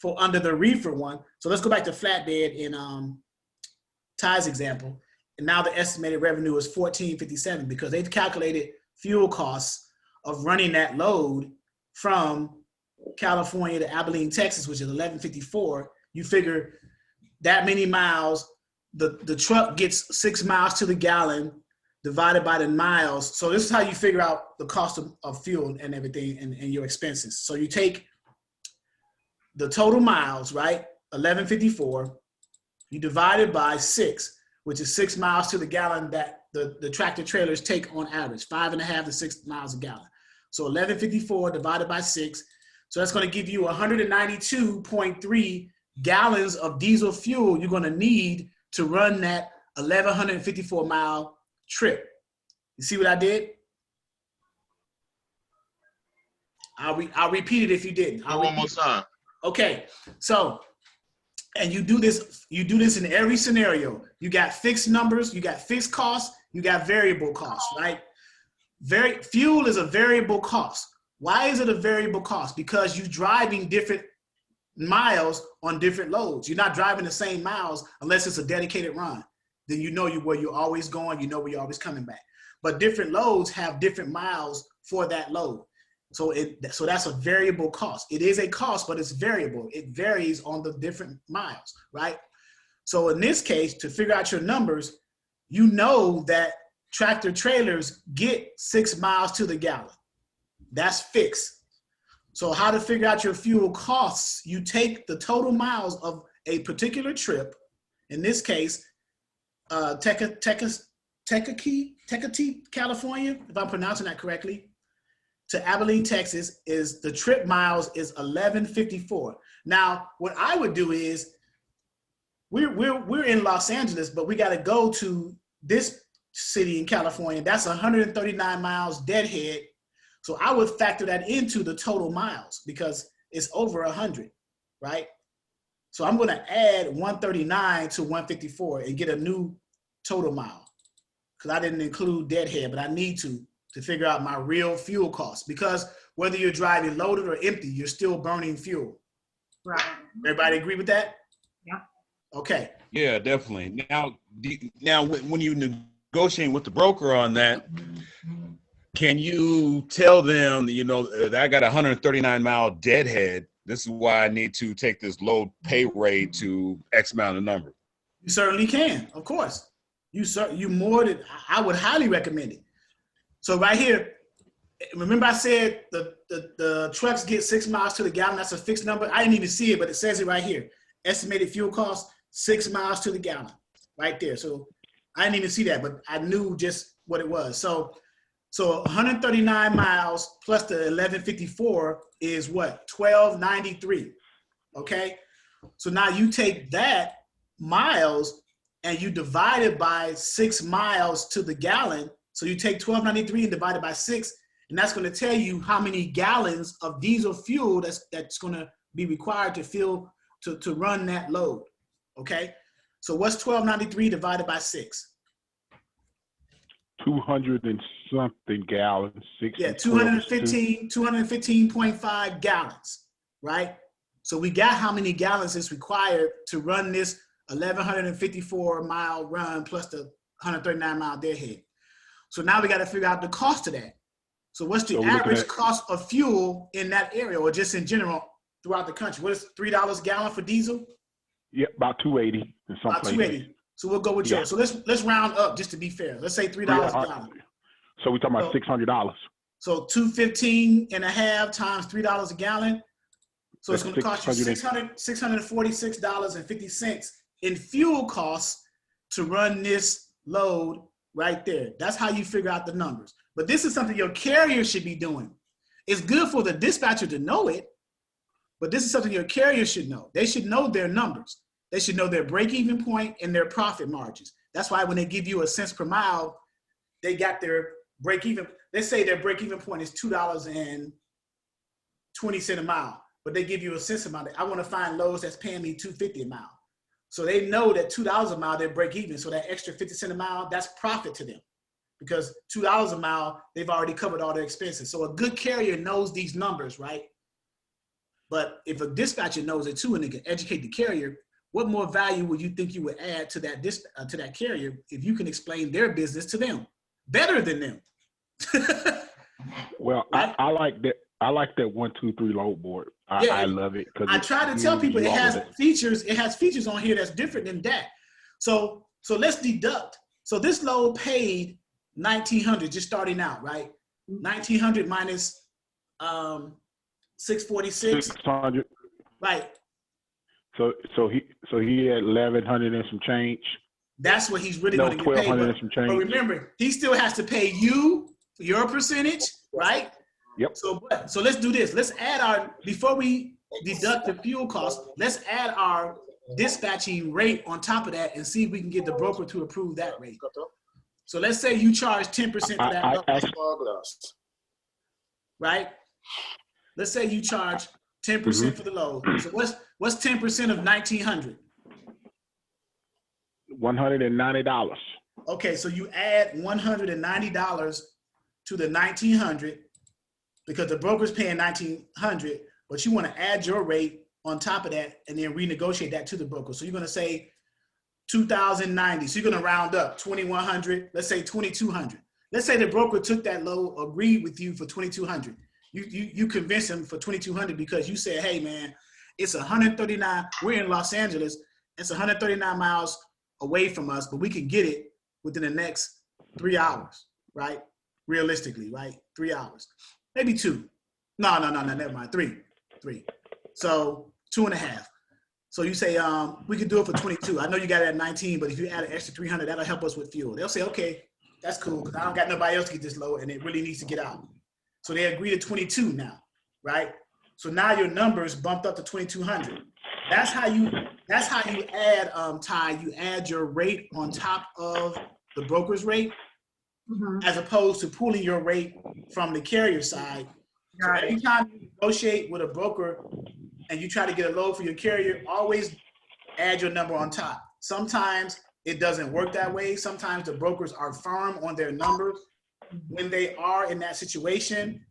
for under the reefer one. So let's go back to flatbed in Ty's example. And now the estimated revenue is $14.57 because they've calculated fuel costs of running that load from California to Abilene, Texas, which is $11.54. You figure that many miles, the truck gets 6 miles to the gallon divided by the miles. So this is how you figure out the cost of fuel and everything and your expenses. So you take the total miles, right? 1154, you divide it by 6, which is 6 miles to the gallon that the tractor trailers take on average, 5.5 to 6 miles a gallon. So 1154 divided by 6. So that's going to give you 192.3 gallons of diesel fuel you're going to need to run that 1,154 mile trip. You see what I did? I'll repeat it if you didn't. One more time. Okay, so, and you do this in every scenario. You got fixed numbers, you got fixed costs, you got variable costs, right? Fuel is a variable cost. Why is it a variable cost? Because you're driving different miles on different loads. You're not driving the same miles unless it's a dedicated run. Then you know where you're always going, you know where you're always coming back. But different loads have different miles for that load. So that's a variable cost. It is a cost, but it's variable. It varies on the different miles, right? So in this case, to figure out your numbers, you know that tractor trailers get 6 miles to the gallon. That's fixed. So how to figure out your fuel costs, you take the total miles of a particular trip, in this case, Tecate, California, if I'm pronouncing that correctly, to Abilene, Texas, is the trip miles is 1154. Now, what I would do is, we're in Los Angeles, but we got to go to this city in California. That's 139 miles deadhead. So I would factor that into the total miles because it's over 100, right? So I'm going to add 139 to 154 and get a new total mile because I didn't include deadhead, but I need to figure out my real fuel costs because whether you're driving loaded or empty, you're still burning fuel. Right. Everybody agree with that? Yeah. Okay. Yeah, definitely. Now when you negotiate with the broker on that, can you tell them, you know, that I got a 139 mile deadhead. This is why I need to take this low pay rate to X amount of number. You certainly can, of course. You more than, I would highly recommend it. So right here, remember I said the trucks get 6 miles to the gallon. That's a fixed number. I didn't even see it, but it says it right here. Estimated fuel cost, 6 miles to the gallon, right there. So I didn't even see that, but I knew just what it was. So 139 miles plus the 1154 is what? 1293. Okay. So now you take that miles and you divide it by 6 miles to the gallon. So you take 1293 and divide it by 6, and that's going to tell you how many gallons of diesel fuel that's going to be required to fill to run that load. Okay, so what's 1293 divided by 6? 200 and something gallons. 6 Yeah, and 12 is 215.5 gallons, right? So we got how many gallons is required to run this 1,154 mile run plus the 139 mile deadhead. So now we got to figure out the cost of that. So what's the average cost of fuel in that area, or just in general throughout the country? What is $3 a gallon for diesel? Yeah, about 280 in some About places. 280. So we'll go with yours. So let's round up just to be fair. Let's say $3 a gallon. So we're talking about $600. So 215 and a half times $3 a gallon. So it's going to cost you $646.50 in fuel costs to run this load right there. That's how you figure out the numbers. But this is something your carrier should be doing. It's good for the dispatcher to know it, but this is something your carrier should know. They should know their numbers. They should know their break-even point and their profit margins. That's why when they give you a cents per mile, they got their break-even. They say their break-even point is $2.20 a mile, but they give you a cents amount. I want to find loads that's paying me $2.50 a mile. So they know that $2 a mile, they're break-even. So that extra 50 cents a mile, that's profit to them, because $2 a mile, they've already covered all their expenses. So a good carrier knows these numbers, right? But if a dispatcher knows it too and they can educate the carrier, what more value would you think you would add to that carrier if you can explain their business to them better than them? Well, right? I like that. I like that 1, 2, 3 load board. I love it because I try to tell people it has features. It has features on here that's different than that. So let's deduct. So this load paid $1,900 just starting out, right? $1,900 minus 646. 600. Right. So he had 1,100 and some change. That's what he's really going to get paid. But remember, he still has to pay you your percentage, right? Yep. So let's do this. Let's add before we deduct the fuel cost, let's add our dispatching rate on top of that and see if we can get the broker to approve that rate. So let's say you charge 10% for that load, right? Let's say you charge 10% for the load. So what's 10% of 1,900? $190. Okay, so you add $190 to the 1,900 because the broker's paying 1,900, but you want to add your rate on top of that and then renegotiate that to the broker. So you're going to say 2,090. So you're going to round up 2,100. Let's say 2,200. Let's say the broker took that load, agreed with you for 2,200. You convinced him for 2,200 because you said, hey man, it's 139. We're in Los Angeles. It's 139 miles away from us, but we can get it within the next 3 hours, right? Realistically, right? 3 hours, maybe 2. No, never mind. 3. So 2.5. So you say, we could do it for 22. I know you got it at 19, but if you add an extra 300, that'll help us with fuel. They'll say, okay, that's cool, because I don't got nobody else to get this load and it really needs to get out. So they agree to 22 now, right? So now your numbers bumped up to 2,200. That's how you add, Ty, you add your rate on top of the broker's rate, as opposed to pulling your rate from the carrier side. So every time you negotiate with a broker and you try to get a load for your carrier, always add your number on top. Sometimes it doesn't work that way. Sometimes the brokers are firm on their numbers. When they are in that situation,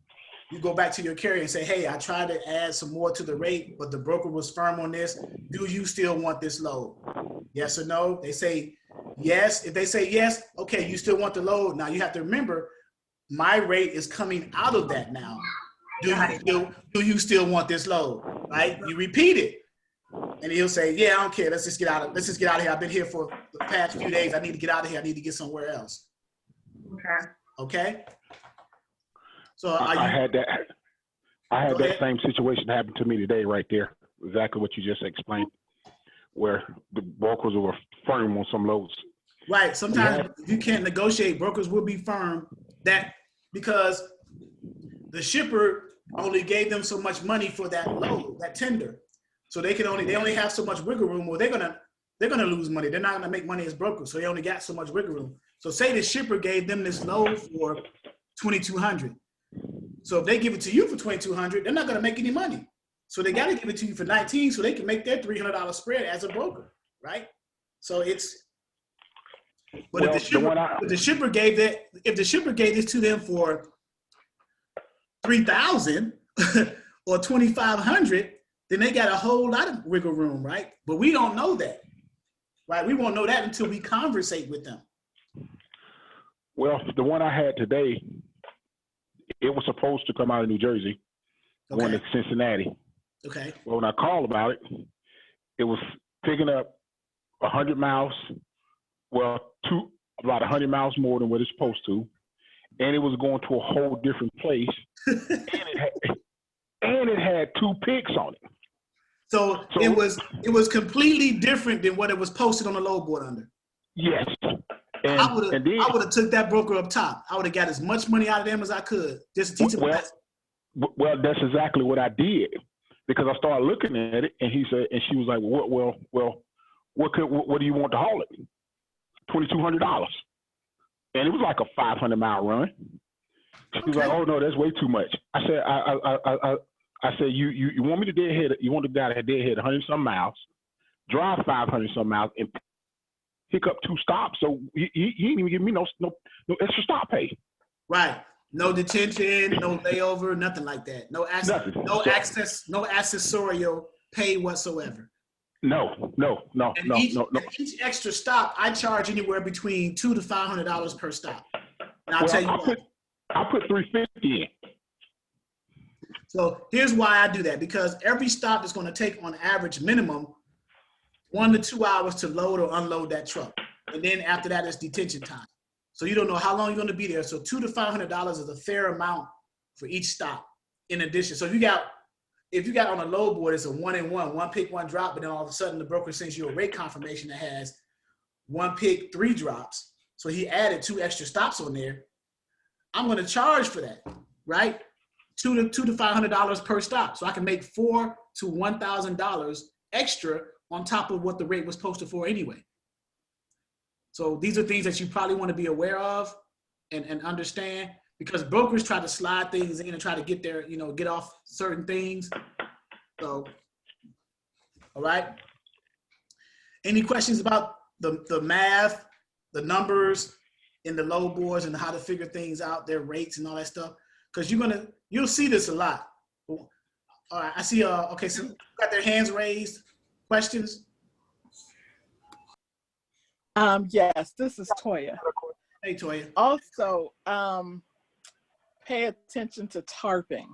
you go back to your carrier and say, hey, I tried to add some more to the rate, but the broker was firm on this. Do you still want this load? Yes or no? They say yes. If they say yes, okay, you still want the load. Now you have to remember, my rate is coming out of that now. Do you still want this load? Right? You repeat it. And he'll say, yeah, I don't care. Let's just get out of here. I've been here for the past few days. I need to get out of here. I need to get somewhere else. Okay. So I had that same situation happen to me today right there. Exactly what you just explained, where the brokers were firm on some loads. Right. Sometimes if you can't negotiate, brokers will be firm that because the shipper only gave them so much money for that load, that tender. So they only have so much wiggle room, or they're gonna they're going to lose money. They're not going to make money as brokers, so they only got so much wiggle room. So say the shipper gave them this load for $2,200. So if they give it to you for $2,200, they're not going to make any money. So they got to give it to you for $19 so they can make their $300 spread as a broker, right? So it's, but Well, if the shipper gave this to them for $3,000 or $2,500, then they got a whole lot of wiggle room, right? But we don't know that, right? We won't know that until we conversate with them. Well, the one I had today, it was supposed to come out of New Jersey, going to Cincinnati. Okay. Well, when I called about it, it was picking up 100 miles, well, about 100 miles more than what it's supposed to, and it was going to a whole different place, and it had 2 picks on it. So it was completely different than what it was posted on the load board under. Yes. And I would have took that broker up top. I would have got as much money out of them as I could just to teach them. Well, that's exactly what I did, because I started looking at it, and she was like, what do you want to haul it? $2,200, and it was like a 500-mile run. She was like, oh no, that's way too much. I said, I said, you want me to deadhead? You want the guy to deadhead 100-some miles, drive 500-some miles, and pick up 2 stops? So he didn't even give me no extra stop pay. Right. No detention, no layover, nothing like that. No access, no accessorial pay whatsoever. No. Each extra stop, I charge anywhere between $200 to $500 per stop. Now I'll tell you what. I put $350 in. So here's why I do that, because every stop is going to take on average minimum 1 to 2 hours to load or unload that truck. And then after that, it's detention time. So you don't know how long you're going to be there. So $200 to $500 is a fair amount for each stop. In addition, so if you got on a load board, it's a 1-and-1, 1 pick, 1 drop, but then all of a sudden the broker sends you a rate confirmation that has 1 pick, 3 drops. So he added 2 extra stops on there. I'm going to charge for that, right? $200 to $500 per stop. So I can make $4,000 to $1,000 extra on top of what the rate was posted for anyway. So these are things that you probably want to be aware of and understand, because brokers try to slide things in and try to get their, get off certain things. So, all right. Any questions about the math, the numbers in the load boards and how to figure things out, their rates and all that stuff? Because you'll see this a lot. All right, I see, okay, so got their hands raised. Questions? Yes, this is Toya. Hey, Toya. Also, pay attention to tarping.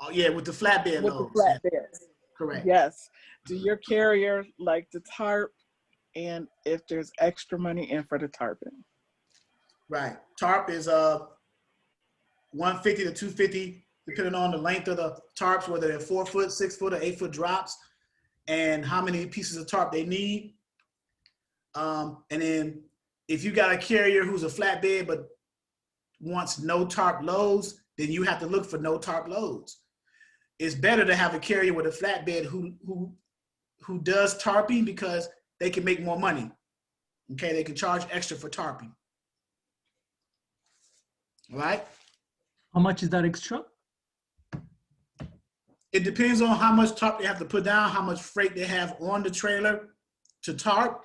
Oh, yeah, with the flatbed With loads. the flatbeds. Correct. Yes. Do your carrier like to tarp, and if there's extra money in for the tarping? Right. Tarp is 150 to 250, depending on the length of the tarps, whether they're 4 foot, 6 foot, or 8 foot drops, and how many pieces of tarp they need. And then if you got a carrier who's a flatbed but wants no tarp loads, then you have to look for no tarp loads. It's better to have a carrier with a flatbed who does tarping, because they can make more money. Okay, they can charge extra for tarping. All right. How much is that extra? It depends on how much tarp they have to put down, how much freight they have on the trailer to tarp.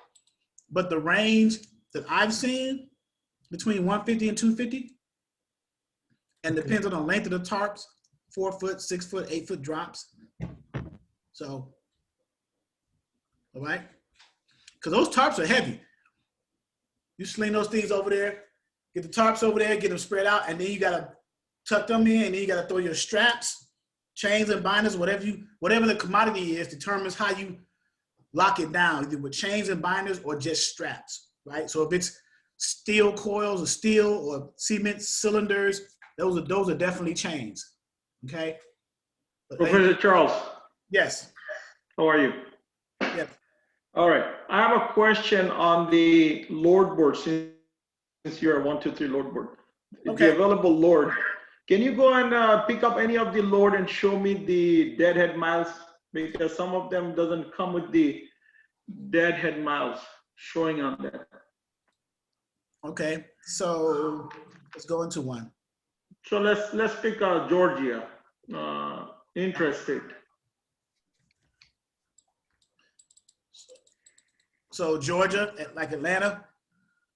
But the range that I've seen between 150 and 250, and depends on the length of the tarps, 4 foot, 6 foot, 8 foot drops. So, all right. Because those tarps are heavy. You sling those things over there, get the tarps over there, get them spread out, and then you got to tuck them in, and then you got to throw your straps, chains and binders, whatever the commodity is, determines how you lock it down, either with chains and binders or just straps, right? So if it's steel coils or steel or cement cylinders, those are definitely chains, okay? But Professor Charles. Yes. How are you? Yes. All right. I have a question on the load board, since you're a 1, 2, 3 load board. Okay. The available load. Can you go and pick up any of the load and show me the deadhead miles? Because some of them doesn't come with the deadhead miles showing on that. Okay, so let's go into one. So let's pick Georgia, interstate. So Georgia, like Atlanta?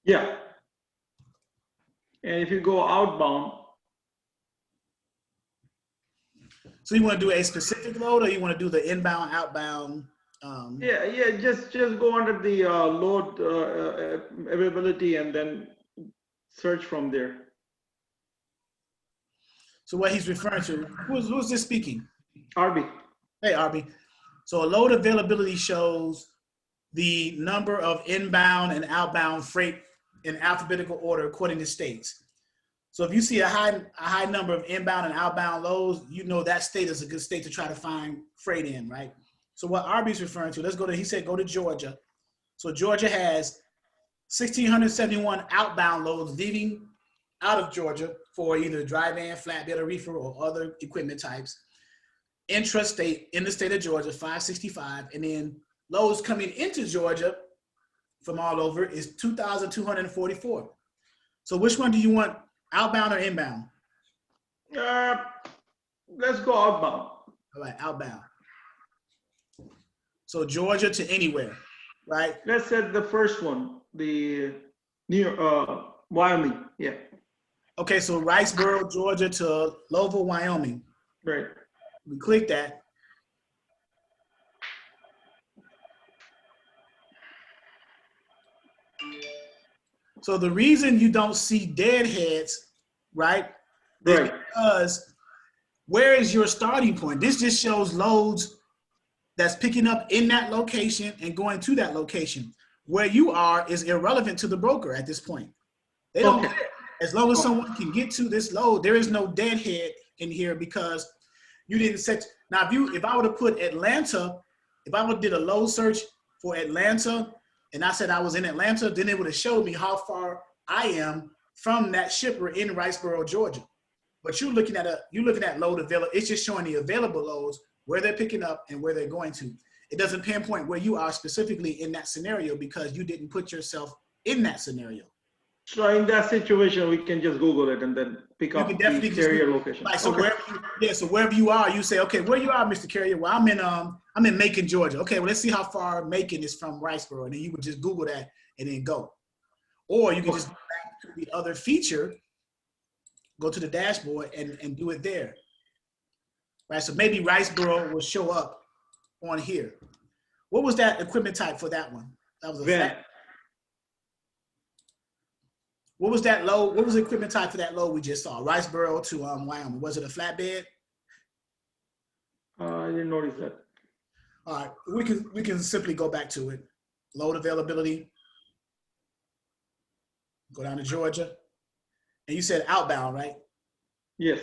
Yeah. And if you go outbound. So you want to do a specific load, or you want to do the inbound, outbound? Yeah, just go under the load availability and then search from there. So what he's referring to, who's this speaking? Arby. Hey, Arby. So a load availability shows the number of inbound and outbound freight in alphabetical order according to states. So if you see a high number of inbound and outbound loads, you know that state is a good state to try to find freight in, right? So what Arby's referring to, he said go to Georgia. So Georgia has 1,671 outbound loads leaving out of Georgia for either dry van, flatbed, or reefer, or other equipment types. Intrastate in the state of Georgia, 565, and then loads coming into Georgia from all over is 2,244. So which one do you want, outbound or inbound? Let's go outbound. All right, outbound. So Georgia to anywhere, right? Let's say the first one, the Wyoming, yeah. Okay, so Riceboro, Georgia to Louisville, Wyoming. Right. We click that. So the reason you don't see deadheads, right? Is because where is your starting point? This just shows loads that's picking up in that location and going to that location. Where you are is irrelevant to the broker at this point. They don't care. As long as someone can get to this load, there is no deadhead in here because you didn't set. Now, if I would have put Atlanta, if I would have did a load search for Atlanta and I said I was in Atlanta, then it would have showed me how far I am from that shipper in Riceboro, Georgia. But you're looking at load available. It's just showing the available loads, where they're picking up and where they're going to. It doesn't pinpoint where you are specifically in that scenario because you didn't put yourself in that scenario. So in that situation, we can just Google it and then pick up the carrier location. Like, so wherever you are, you say, okay, where you are, Mr. Carrier? Well, I'm in Macon, Georgia. Okay, well, let's see how far Macon is from Riceboro. And then you would just Google that and then go. Or you can just go back to the other feature, go to the dashboard and do it there. Right, so maybe Riceboro will show up on here. What was that equipment type for that one? That was a van. What was that load? What was the equipment type for that load we just saw? Riceboro to Wyoming. Was it a flatbed? I didn't notice that. All right, we can simply go back to it. Load availability. Go down to Georgia. And you said outbound, right? Yes.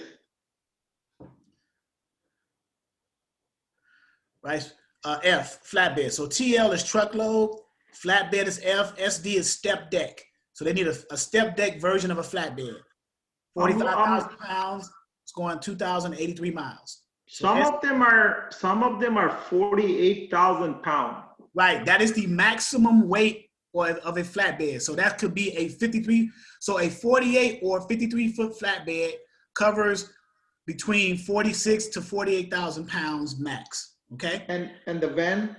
Right, F, flatbed. So TL is truckload, flatbed is F, SD is step deck. So they need a step deck version of a flatbed. 45,000 pounds, it's going 2,083 miles. So some of them are 48,000 pounds. Right, that is the maximum weight of a flatbed. So that could be a 53, so a 48 or 53 foot flatbed covers between 46 to 48,000 pounds max. Okay. And the van?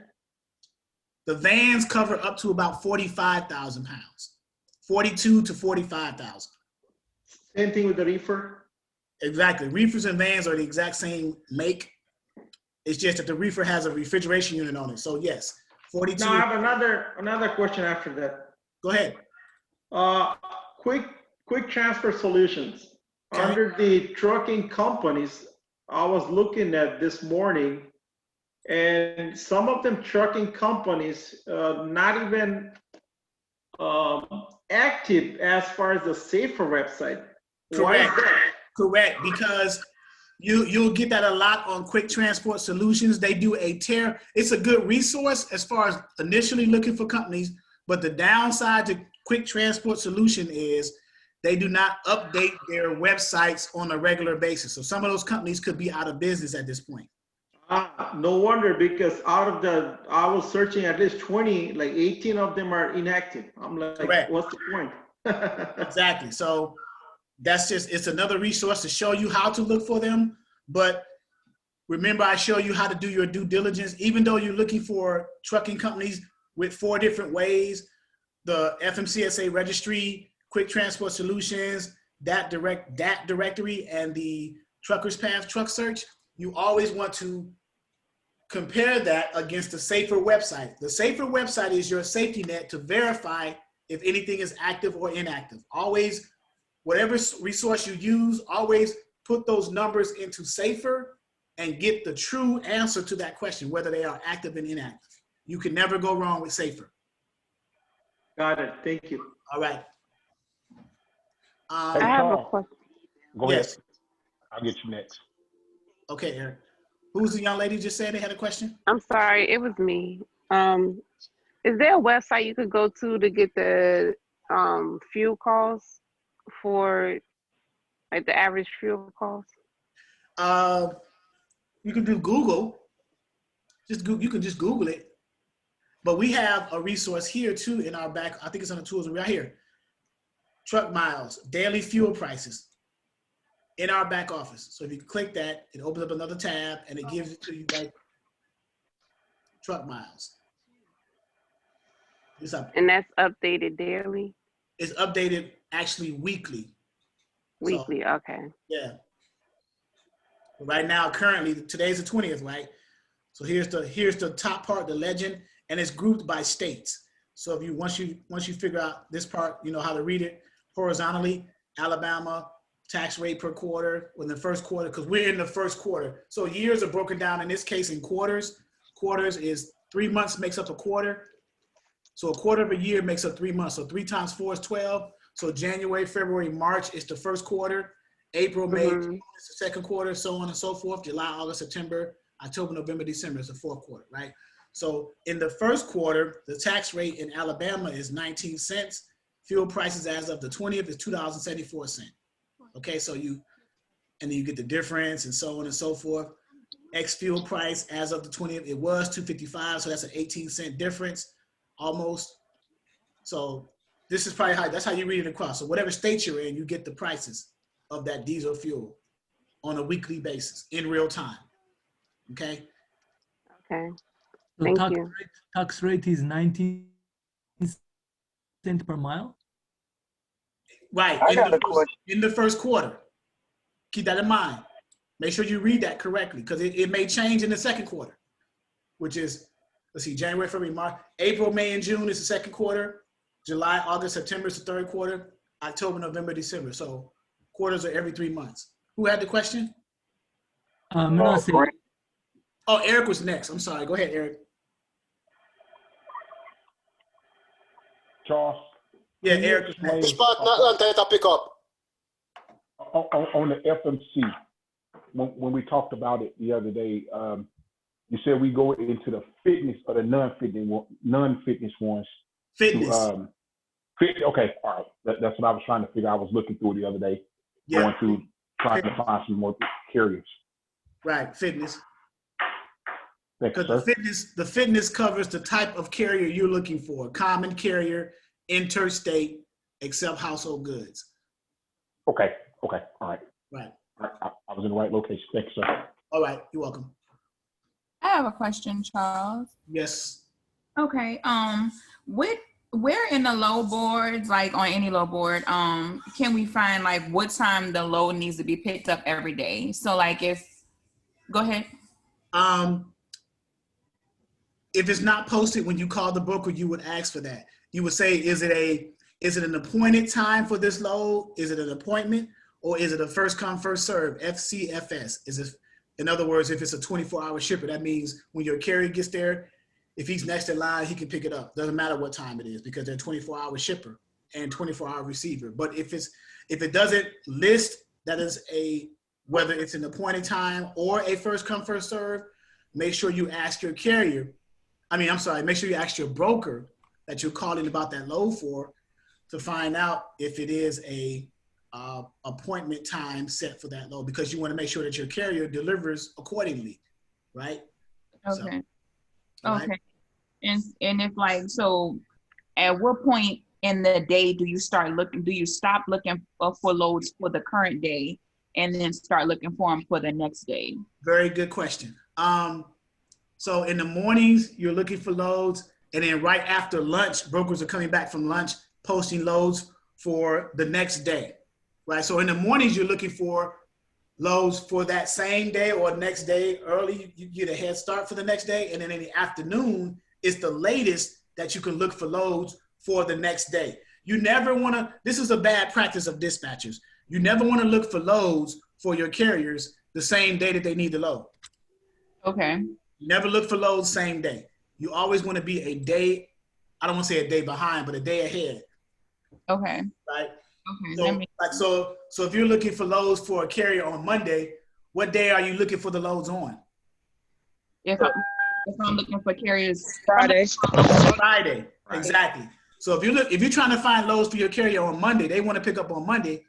The vans cover up to about 45,000 pounds. 42 to 45,000. Same thing with the reefer? Exactly. Reefers and vans are the exact same make. It's just that the reefer has a refrigeration unit on it. So yes, 42. Now I have another question after that. Go ahead. Quick transfer solutions. Okay. Under the trucking companies, I was looking at this morning, and some of them trucking companies not even active as far as the Safer website. Correct. Correct. Because you'll get that a lot on Quick Transport Solutions. They do it's a good resource as far as initially looking for companies, but the downside to Quick Transport Solution is they do not update their websites on a regular basis. So some of those companies could be out of business at this point. No wonder, because out of I was searching at least 20, like 18 of them are inactive. I'm like, Correct. what's the point? Exactly. So it's another resource to show you how to look for them. But remember, I show you how to do your due diligence. Even though you're looking for trucking companies with 4 different ways, the FMCSA registry, Quick Transport Solutions, that directory, and the Truckers Path Truck Search, you always want to compare that against the SAFER website. The SAFER website is your safety net to verify if anything is active or inactive. Always, whatever resource you use, always put those numbers into SAFER and get the true answer to that question, whether they are active and inactive. You can never go wrong with SAFER. Got it. Thank you. All right. Hey, I have a Charles, question. go ahead. Yes. I'll get you next. Okay, Eric. Who's the young lady just said they had a question? I'm sorry, it was me. Is there a website you could go to get the fuel costs for like the average fuel cost? You can do Google. You can just Google it. But we have a resource here too in our back. I think it's on the tools right here. Truck miles, daily fuel prices in our back office. So if you click that, it opens up another tab and it gives it to you like truck miles. And that's updated daily? It's updated actually weekly. Weekly, so, okay. Yeah. But right now, currently, today's the 20th, right? So here's the top part, the legend, and it's grouped by states. So if you once you figure out this part, you know how to read it horizontally. Alabama tax rate per quarter in the first quarter, because we're in the first quarter. So years are broken down in this case in quarters. Quarters is 3 months makes up a quarter. So a quarter of a year makes up 3 months. So 3 times 4 is 12. So January, February, March is the first quarter. April, May is the second quarter, so on and so forth. July, August, September, October, November, December is the fourth quarter, right? So in the first quarter, the tax rate in Alabama is 19 cents. Fuel prices as of the 20th is $2.74. Okay, so and then you get the difference and so on and so forth. Ex-fuel price as of the 20th, it was $2.55, so that's an 18-cent difference, almost. So this is probably that's how you read it across. So whatever state you're in, you get the prices of that diesel fuel on a weekly basis in real time. Okay. Okay. So Thank you. Tax rate is 19 cents per mile. Right. In the first quarter. Keep that in mind. Make sure you read that correctly because it may change in the second quarter, which is, let's see, January, February, March, April, May, and June is the second quarter. July, August, September is the third quarter. October, November, December. So quarters are every 3 months. Who had the question? Oh, Eric was next. I'm sorry. Go ahead, Eric. Charles. Yeah, Eric was next. Which part not to pick up? On the FMC, when we talked about it the other day, you said we go into the fitness or the non-fitness ones. Fitness. Okay, all right. That's what I was trying to figure. I was looking through the other day, trying to find some more carriers. Right, fitness. Because the fitness covers the type of carrier you're looking for: common carrier, interstate, except household goods. Okay, all right. Right. I was in the right location. Thanks, sir. All right, you're welcome. I have a question, Charles. Yes. Okay. Where in the load boards, like on any load board, can we find like what time the load needs to be picked up every day? So like go ahead. If it's not posted when you call the broker, you would ask for that. You would say, is it an appointed time for this load? Is it an appointment? Or is it a first come, first serve, FCFS? In other words, if it's a 24-hour shipper, that means when your carrier gets there, if he's next in line, he can pick it up. Doesn't matter what time it is because they're 24-hour shipper and 24-hour receiver. But if it doesn't list that is whether it's an appointed time or a first come, first serve, make sure you ask your carrier. Make sure you ask your broker that you're calling about that load for to find out if it is a appointment time set for that load, because you want to make sure that your carrier delivers accordingly, right? Okay. all right? Okay. And if like, so at what point in the day do you stop looking for loads for the current day and then start looking for them for the next day? Very good question. So in the mornings, you're looking for loads, and then right after lunch, brokers are coming back from lunch, posting loads for the next day, right? So in the mornings, you're looking for loads for that same day or next day early. You get a head start for the next day, and then in the afternoon, it's the latest that you can look for loads for the next day. You never want to, this is a bad practice of dispatchers. You never want to look for loads for your carriers the same day that they need the load. Okay. You never look for loads same day. You always want to be a day, I don't want to say a day behind, but a day ahead. Okay. Right? Okay. So if you're looking for loads for a carrier on Monday, what day are you looking for the loads on? If I'm looking for carriers Friday. Friday. Exactly. So if you're trying to find loads for your carrier on Monday, they want to pick up on Monday,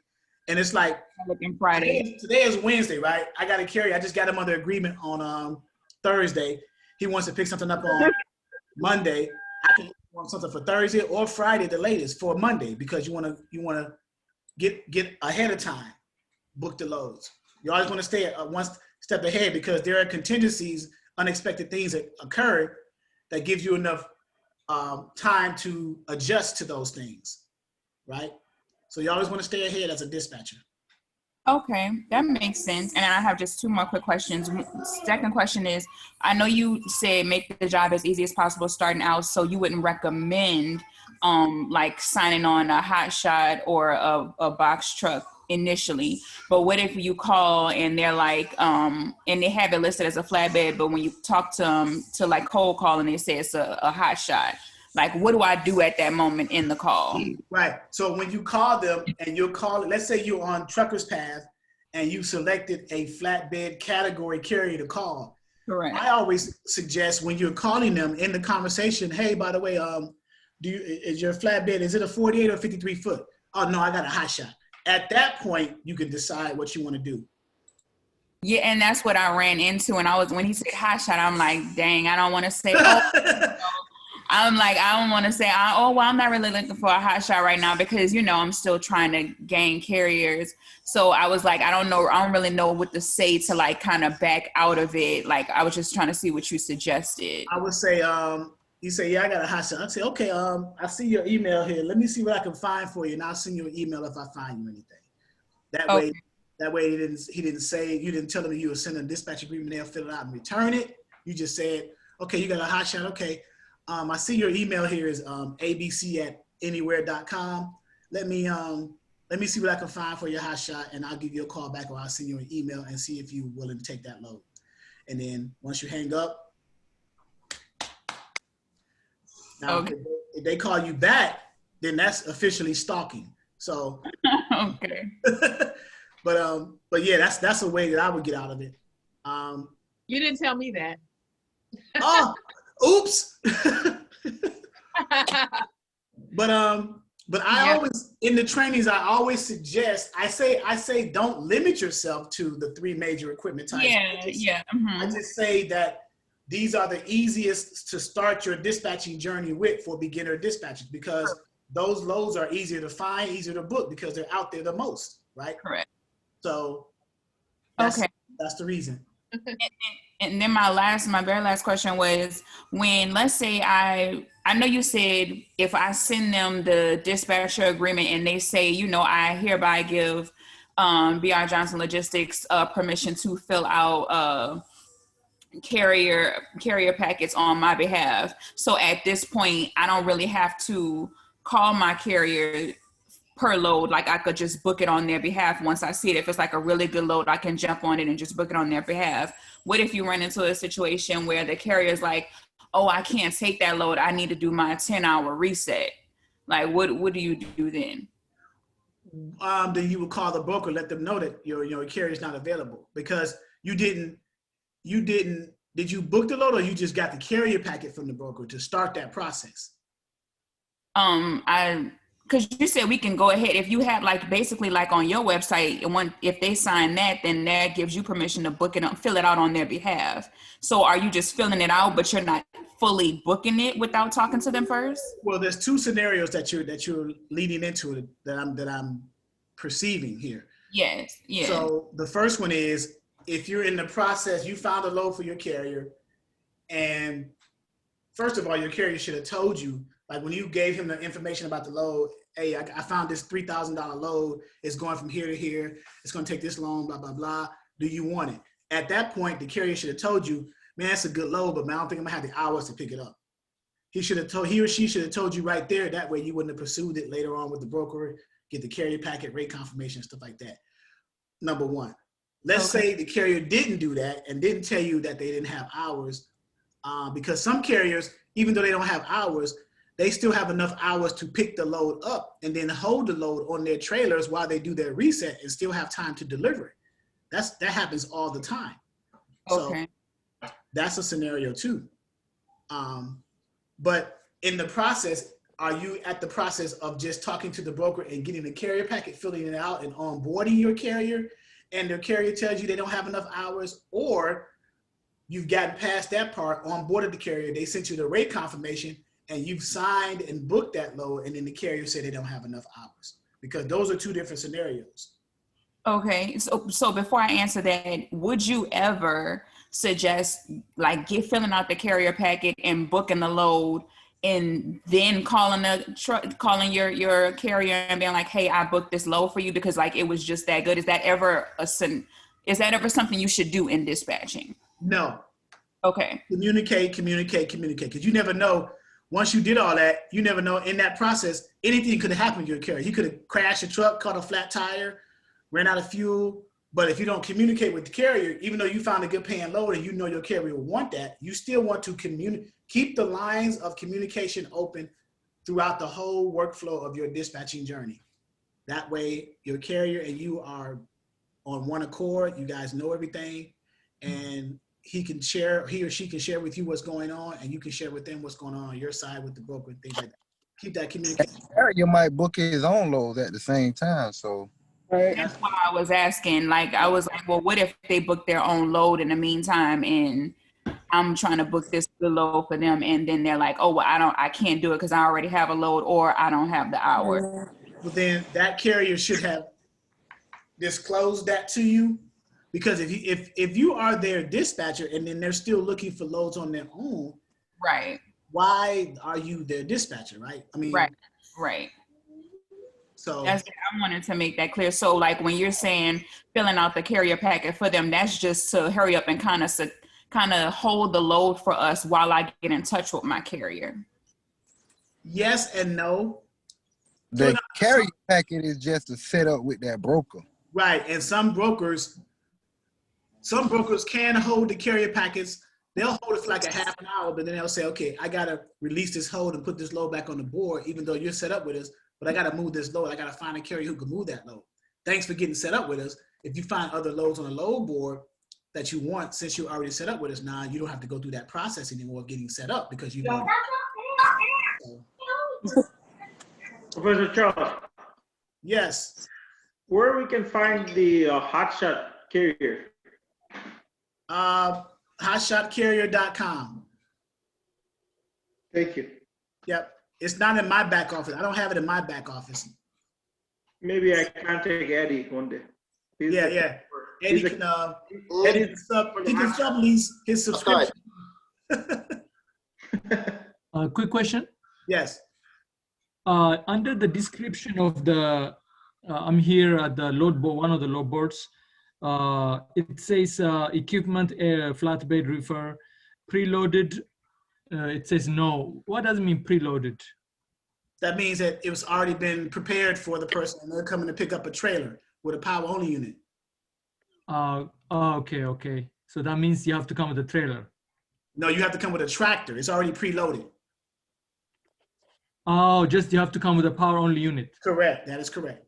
and it's like looking Friday. Today is Wednesday, right? I got a carrier. I just got him under agreement on Thursday. He wants to pick something up on Monday. I can want something for Thursday or Friday, the latest for Monday, because you want to get ahead of time, book the loads. You always want to stay one step ahead because there are contingencies, unexpected things that occur that gives you enough time to adjust to those things, right? So you always want to stay ahead as a dispatcher. Okay, that makes sense. And I have just two more quick questions. Second question is, I know you said make the job as easy as possible starting out, so you wouldn't recommend like signing on a hot shot or a box truck initially. But what if you call and they're like, and they have it listed as a flatbed, but when you talk to them to like cold call and they say it's a hot shot, like what do I do at that moment in the call? Right. So when you call them and you're calling, let's say you're on Trucker's Path and you selected a flatbed category carrier to call. Correct. I always suggest when you're calling them in the conversation, hey, by the way, is your flatbed, is it a 48 or 53 foot? Oh no, I got a hot shot. At that point, you can decide what you want to do. Yeah, and that's what I ran into. And when he said hot shot, I'm like, dang, I don't want to say, I'm like, I don't want to say, I'm not really looking for a hot shot right now because, I'm still trying to gain carriers. So I was like, I don't really know what to say to like kind of back out of it. Like, I was just trying to see what you suggested. I would say, you say, yeah, I got a hot shot. I'd say, okay, I see your email here. Let me see what I can find for you, and I'll send you an email if I find you anything. That way he didn't say, you didn't tell him you were sending a dispatch agreement, they'll fill it out and return it. You just said, okay, you got a hot shot, okay. I see your email here is abc@anywhere.com. Let me see what I can find for your hot shot, and I'll give you a call back, or I'll send you an email and see if you're willing to take that load. And then once you hang up, now if they call you back, then that's officially stalking. So okay. But yeah, that's a way that I would get out of it. You didn't tell me that. Oh, oops. But I always, in the trainings, I always suggest, I say don't limit yourself to the 3 major equipment types. I just say that these are the easiest to start your dispatching journey with for beginner dispatchers, because those loads are easier to find, easier to book, because they're out there the most, right? Correct. So that's the reason. And then my very last question was, when, let's say I know you said if I send them the dispatcher agreement and they say, I hereby give B.R. Johnson Logistics permission to fill out carrier packets on my behalf. So at this point, I don't really have to call my carrier per load. Like I could just book it on their behalf once I see it. If it's like a really good load, I can jump on it and just book it on their behalf. What if you run into a situation where the carrier is like, oh, I can't take that load, I need to do my 10-hour reset? Like what do you do then? Then you would call the broker, let them know that your carrier is not available, because did you book the load, or you just got the carrier packet from the broker to start that process? because you said we can go ahead if you have like basically like on your website, and if they sign that, then that gives you permission to book it up, fill it out on their behalf. So are you just filling it out, but you're not fully booking it without talking to them first? Well, there's two scenarios that you're leading into it that I'm perceiving here. Yes. Yeah. So the first one is if you're in the process, you found a load for your carrier, and first of all, your carrier should have told you, like when you gave him the information about the load, hey, I found this $3,000 load. It's going from here to here. It's going to take this long, blah, blah, blah. Do you want it? At that point, the carrier should have told you, man, it's a good load, but man, I don't think I'm going to have the hours to pick it up. He or she should have told you right there. That way you wouldn't have pursued it later on with the broker, get the carrier packet, rate confirmation, stuff like that. Number one. Let's say the carrier didn't do that and didn't tell you that they didn't have hours, because some carriers, even though they don't have hours, they still have enough hours to pick the load up and then hold the load on their trailers while they do their reset and still have time to deliver it. That happens all the time. Okay. So that's a scenario too. But in the process, are you at the process of just talking to the broker and getting the carrier packet, filling it out and onboarding your carrier, and the carrier tells you they don't have enough hours, or you've gotten past that part, onboarded the carrier, they sent you the rate confirmation, and you've signed and booked that load, and then the carrier said they don't have enough hours? Because those are two different scenarios. Okay, so before I answer that, would you ever suggest like filling out the carrier packet and booking the load, and then calling your carrier and being like, hey, I booked this load for you because like it was just that good? Is that ever something you should do in dispatching? No. Okay. Communicate, because you never know. Once you did all that, you never know in that process, anything could have happened to your carrier. He could have crashed a truck, caught a flat tire, ran out of fuel. But if you don't communicate with the carrier, even though you found a good paying load and you know your carrier will want that, you still want to keep the lines of communication open throughout the whole workflow of your dispatching journey. That way your carrier and you are on one accord, you guys know everything, and he or she can share with you what's going on, and you can share with them what's going on your side with the broker and things like that. Keep that communication. Carrier might book his own loads at the same time, so. That's why I was asking. Like, I was like, well, what if they book their own load in the meantime, and I'm trying to book this load for them, and then they're like, oh, well, I can't do it because I already have a load, or I don't have the hours. Well, then that carrier should have disclosed that to you, because if you are their dispatcher and then they're still looking for loads on their own, right? Why are you their dispatcher, right? I mean, right. So I wanted to make that clear. So like when you're saying filling out the carrier packet for them, that's just to hurry up and kind of hold the load for us while I get in touch with my carrier. Yes and no. The carrier packet is just to set up with that broker. Right, and some brokers can hold the carrier packets. They'll hold it for like a half an hour, but then they'll say, okay, I gotta release this hold and put this load back on the board, even though you're set up with us. But I got to move this load. I got to find a carrier who can move that load. Thanks for getting set up with us. If you find other loads on the load board that you want, since you're already set up with us now, you don't have to go through that process anymore of getting set up, because you know. Professor Charles. Yes. Where we can find the hotshot carrier? Hotshotcarrier.com. Thank you. Yep. It's not in my back office. I don't have it in my back office. Maybe I contact Eddie one day. Yeah. Eddie can sublease his subscription. Quick question. Yes. Under the description of the, I'm here at the load board, one of the load boards. It says equipment, flatbed reefer, preloaded. It says no. What does it mean preloaded? That means that it was already been prepared for the person, and they're coming to pick up a trailer with a power only unit. Okay. So that means you have to come with a trailer. No, you have to come with a tractor. It's already preloaded. Oh, just you have to come with a power only unit. Correct. That is correct.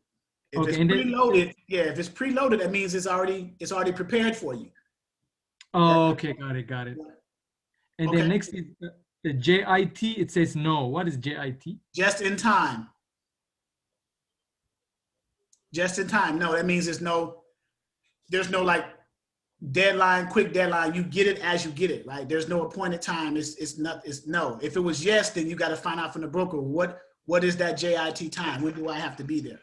If it's preloaded, if it's preloaded, that means it's already prepared for you. Oh, okay, got it. And then next is the JIT. It says no. What is JIT? Just in time. Just in time. No, that means there's no like deadline, quick deadline. You get it as you get it, right? There's no appointed time. It's no. If it was yes, then you got to find out from the broker what is that JIT time? When do I have to be there?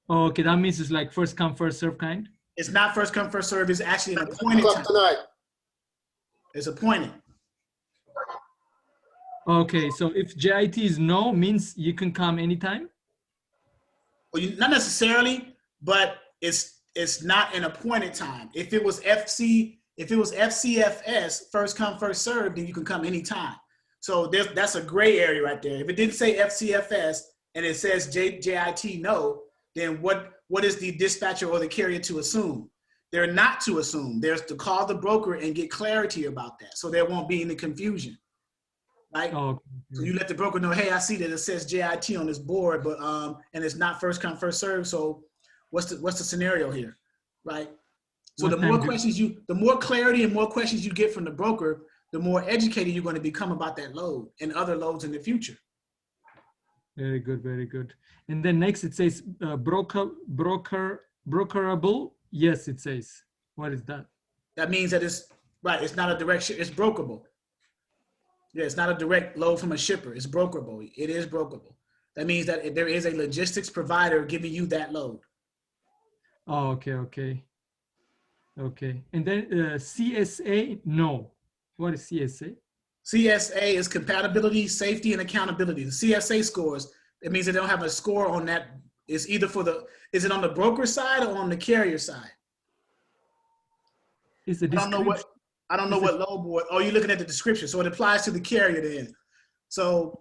Okay, that means it's like first come, first serve kind? It's not first come, first serve. It's actually an appointed time. It's appointed. Okay, so if JIT is no, means you can come anytime? Well, not necessarily, but it's not an appointed time. If it was FCFS, first come, first serve, then you can come anytime. So that's a gray area right there. If it didn't say FCFS and it says JIT no, then what is the dispatcher or the carrier to assume? They're not to assume. There's to call the broker and get clarity about that, so there won't be any confusion, right? Oh, so you let the broker know, hey, I see that it says JIT on this board, but and it's not first come, first serve. So what's the scenario here, right? So the more clarity and more questions you get from the broker, the more educated you're going to become about that load and other loads in the future. Very good, very good. And then next it says brokerable. Yes, it says. What is that? That means that it's right. It's not a direct. It's brokerable. Yeah, it's not a direct load from a shipper. It's brokerable. It is brokerable. That means that there is a logistics provider giving you that load. Oh, okay, okay. Okay. And then CSA, no. What is CSA? CSA is compatibility, safety, and accountability. The CSA scores, it means they don't have a score on that. It's either is it on the broker side or on the carrier side? It's the description. I don't know what load board. Oh, you're looking at the description. So it applies to the carrier then. So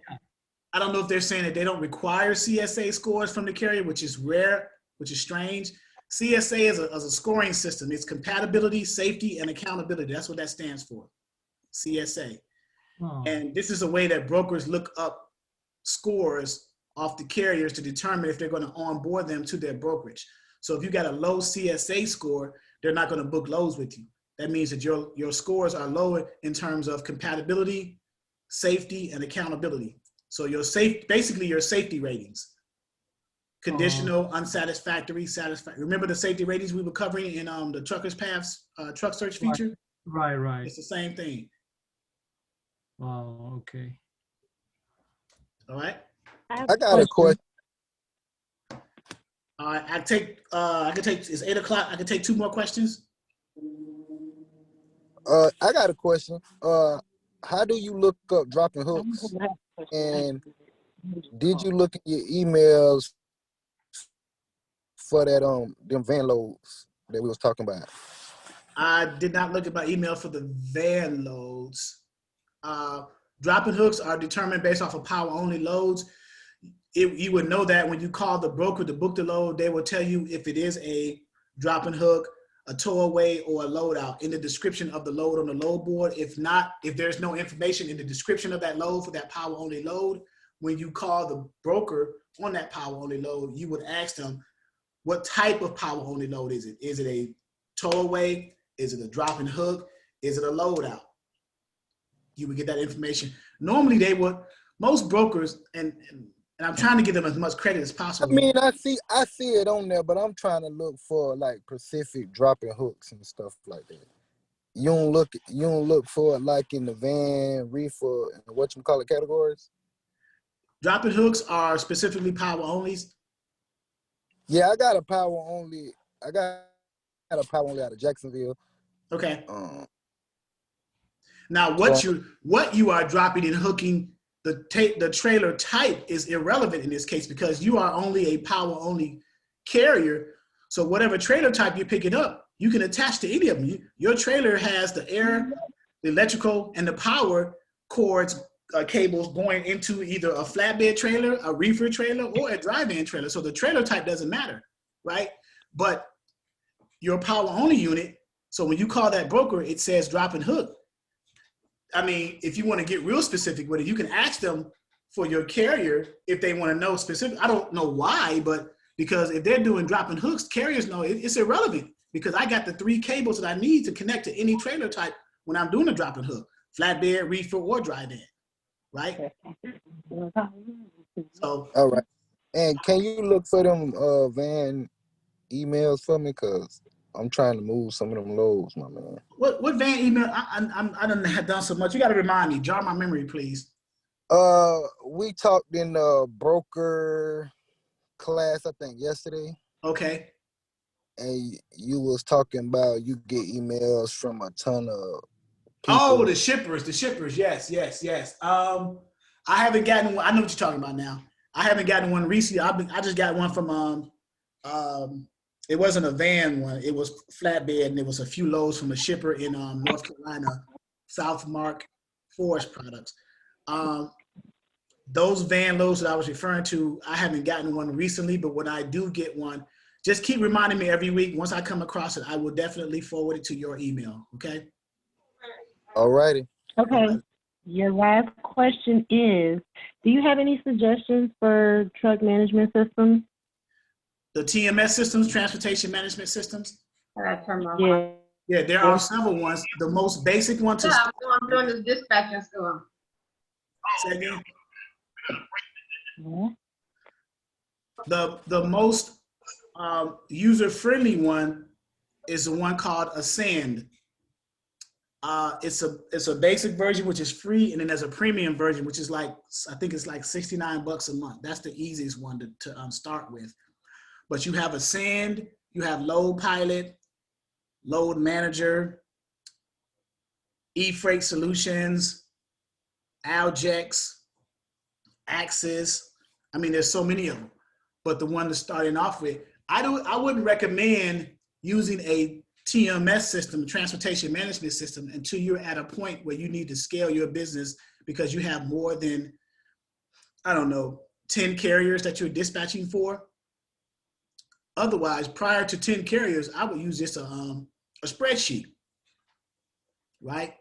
I don't know if they're saying that they don't require CSA scores from the carrier, which is rare, which is strange. CSA is a scoring system. It's compatibility, safety, and accountability. That's what that stands for, CSA. Oh. And this is a way that brokers look up scores off the carriers to determine if they're going to onboard them to their brokerage. So if you got a low CSA score, they're not going to book loads with you. That means that your scores are low in terms of compatibility, safety, and accountability. So basically your safety ratings. Conditional, unsatisfactory, satisfactory. Remember the safety ratings we were covering in the Truckers Paths truck search feature? Right. It's the same thing. Oh, okay. All right. I got a question. All right, I can take, it's 8 o'clock. I can take 2 more questions. I got a question. How do you look up dropping hooks? And did you look at your emails for that them van loads that we was talking about? I did not look at my email for the van loads. Dropping hooks are determined based off of power only loads. You would know that when you call the broker to book the load, they will tell you if it is a dropping hook, a towaway, or a loadout in the description of the load on the load board. If not, if there's no information in the description of that load for that power only load, when you call the broker on that power only load, you would ask them, what type of power only load is it? Is it a towaway? Is it a dropping hook? Is it a loadout? You would get that information. Normally they would, most brokers, and I'm trying to give them as much credit as possible. I mean, I see it on there, but I'm trying to look for like Pacific dropping hooks and stuff like that. You don't look for it like in the van, reefer, and whatchamacallit categories? Dropping hooks are specifically power onlys. Yeah, I got a power only. I got a power only out of Jacksonville. Okay. Now, what you are dropping and hooking, the trailer type is irrelevant in this case because you are only a power only carrier. So whatever trailer type you're picking up, you can attach to any of them. Your trailer has the air, the electrical, and the power cords, cables going into either a flatbed trailer, a reefer trailer, or a drive-in trailer. So the trailer type doesn't matter, right? But your power only unit, so when you call that broker, it says drop and hook. I mean, if you want to get real specific with it, you can ask them for your carrier if they want to know specific. I don't know why, but because if they're doing dropping hooks, carriers know it's irrelevant because I got the 3 cables that I need to connect to any trailer type when I'm doing a dropping hook, flatbed, reefer, or drive-in, right? So, all right. And can you look for them van emails for me? Cause I'm trying to move some of them loads, my man. What van email? I done have done so much. You got to remind me. Jar my memory, please. We talked in the broker class, I think, yesterday. Okay. And you was talking about you get emails from a ton of people. Oh, the shippers. Yes. I haven't gotten one. I know what you're talking about now. I haven't gotten one recently. I just got one from it wasn't a van one. It was flatbed, and it was a few loads from a shipper in North Carolina, South Mark Forest Products. Those van loads that I was referring to, I haven't gotten one recently, but when I do get one, just keep reminding me every week. Once I come across it, I will definitely forward it to your email. Okay. All righty. Okay. Your last question is, do you have any suggestions for truck management systems? The TMS systems, transportation management systems? Yeah. Yeah, there are several ones. The most basic one to I'm doing the dispatching school. Say again? Yeah. The most user-friendly one is the one called Ascend. It's a basic version, which is free, and then there's a premium version, which is like, I think it's like $69 a month. That's the easiest one to start with. But you have Ascend, you have Load Pilot, Load Manager, E-Freight Solutions, Aljex, Axis. I mean, there's so many of them. But the one to starting off with, I wouldn't recommend using a TMS system, transportation management system, until you're at a point where you need to scale your business because you have more than, I don't know, 10 carriers that you're dispatching for. Otherwise, prior to 10 carriers, I would use just a spreadsheet, right?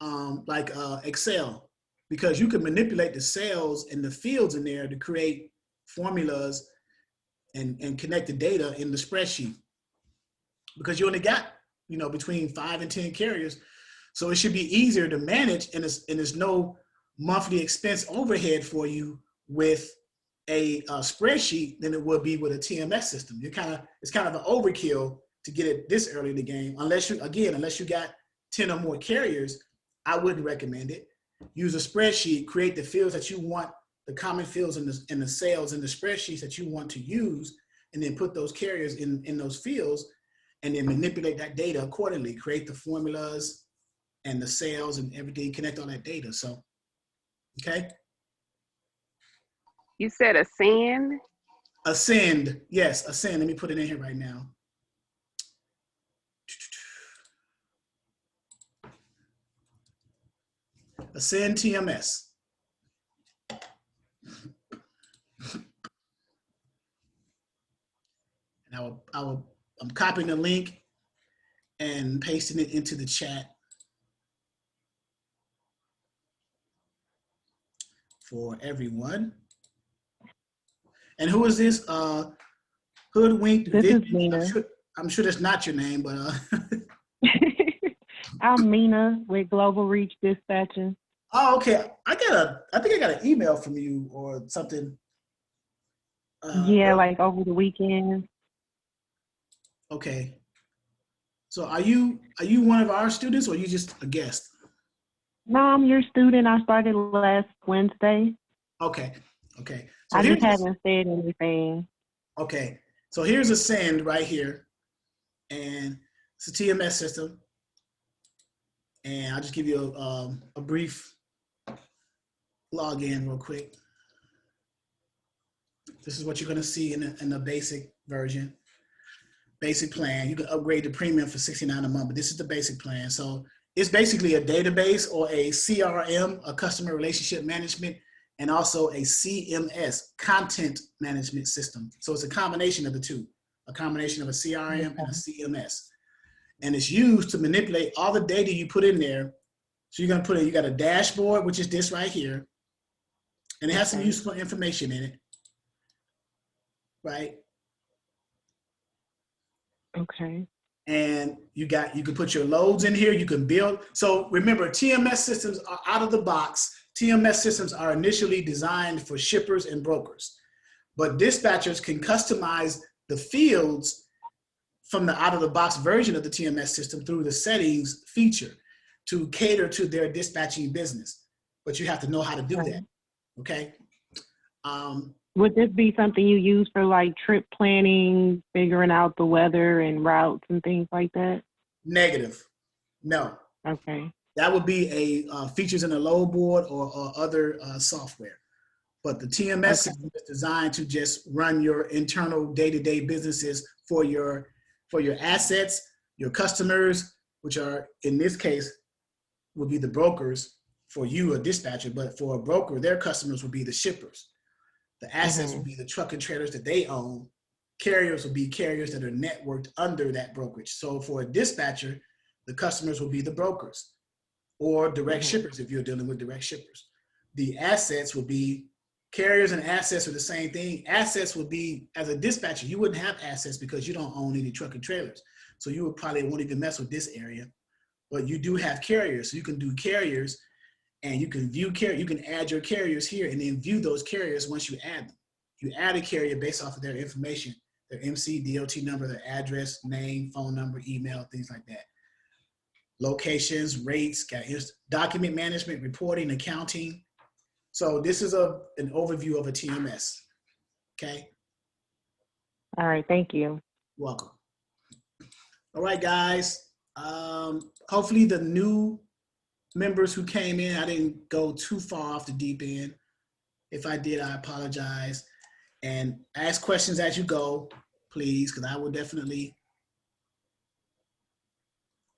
Like Excel, because you can manipulate the cells and the fields in there to create formulas and connect the data in the spreadsheet. Because you only got, between 5 and 10 carriers. So it should be easier to manage, and there's no monthly expense overhead for you with a spreadsheet than it would be with a TMS system. It's kind of an overkill to get it this early in the game. Unless you got 10 or more carriers, I wouldn't recommend it. Use a spreadsheet, create the fields that you want, the common fields and the cells in the spreadsheets that you want to use, and then put those carriers in those fields, and then manipulate that data accordingly, create the formulas and the cells and everything, connect all that data. So, okay. You said Ascend? Ascend, yes, Ascend. Let me put it in here right now. Ascend TMS. And I'm copying the link and pasting it into the chat for everyone. And who is this? Hoodwinked This Vision? is Mina. I'm sure that's not your name, but I'm Mina with Global Reach Dispatching. Oh, okay. I think I got an email from you or something. Yeah, like over the weekend. Okay. So are you one of our students, or are you just a guest? No, I'm your student. I started last Wednesday. Okay. So I just haven't said anything. Okay. So here's Ascend right here, and it's a TMS system. And I'll just give you a brief login real quick. This is what you're going to see in the basic version. Basic plan. You can upgrade the premium for $69 a month, but this is the basic plan. So it's basically a database or a CRM, a customer relationship management, and also a CMS, content management system. So it's a combination of the two, a combination of a CRM and a CMS. And it's used to manipulate all the data you put in there. So you're going to put in, you got a dashboard, which is this right here. And it has some useful information in it, right? Okay. And you can put your loads in here, you can build. So remember, TMS systems are out of the box. TMS systems are initially designed for shippers and brokers. But dispatchers can customize the fields from the out-of-the-box version of the TMS system through the settings feature to cater to their dispatching business. But you have to know how to do that, okay? Would this be something you use for like trip planning, figuring out the weather and routes and things like that? Negative, no. Okay. That would be a features in a load board or other software. But the TMS system is designed to just run your internal day-to-day businesses for your assets, your customers, which are in this case would be the brokers. For you, a dispatcher, but for a broker, their customers would be the shippers. The assets would be the truck and trailers that they own. Carriers will be carriers that are networked under that brokerage. So for a dispatcher, the customers will be the brokers or direct shippers if you're dealing with direct shippers. The assets will be carriers, and assets are the same thing. Assets would be, as a dispatcher, you wouldn't have assets because you don't own any truck and trailers. So you would probably won't even mess with this area. But you do have carriers. So you can do carriers, and you can view you can add your carriers here and then view those carriers once you add them. You add a carrier based off of their information, their MC, DOT number, their address, name, phone number, email, things like that. Locations, rates, document management, reporting, accounting. So this is an overview of a TMS, okay? All right, thank you. Welcome. All right, guys. Hopefully the new members who came in, I didn't go too far off the deep end. If I did, I apologize. And ask questions as you go, please, because I will definitely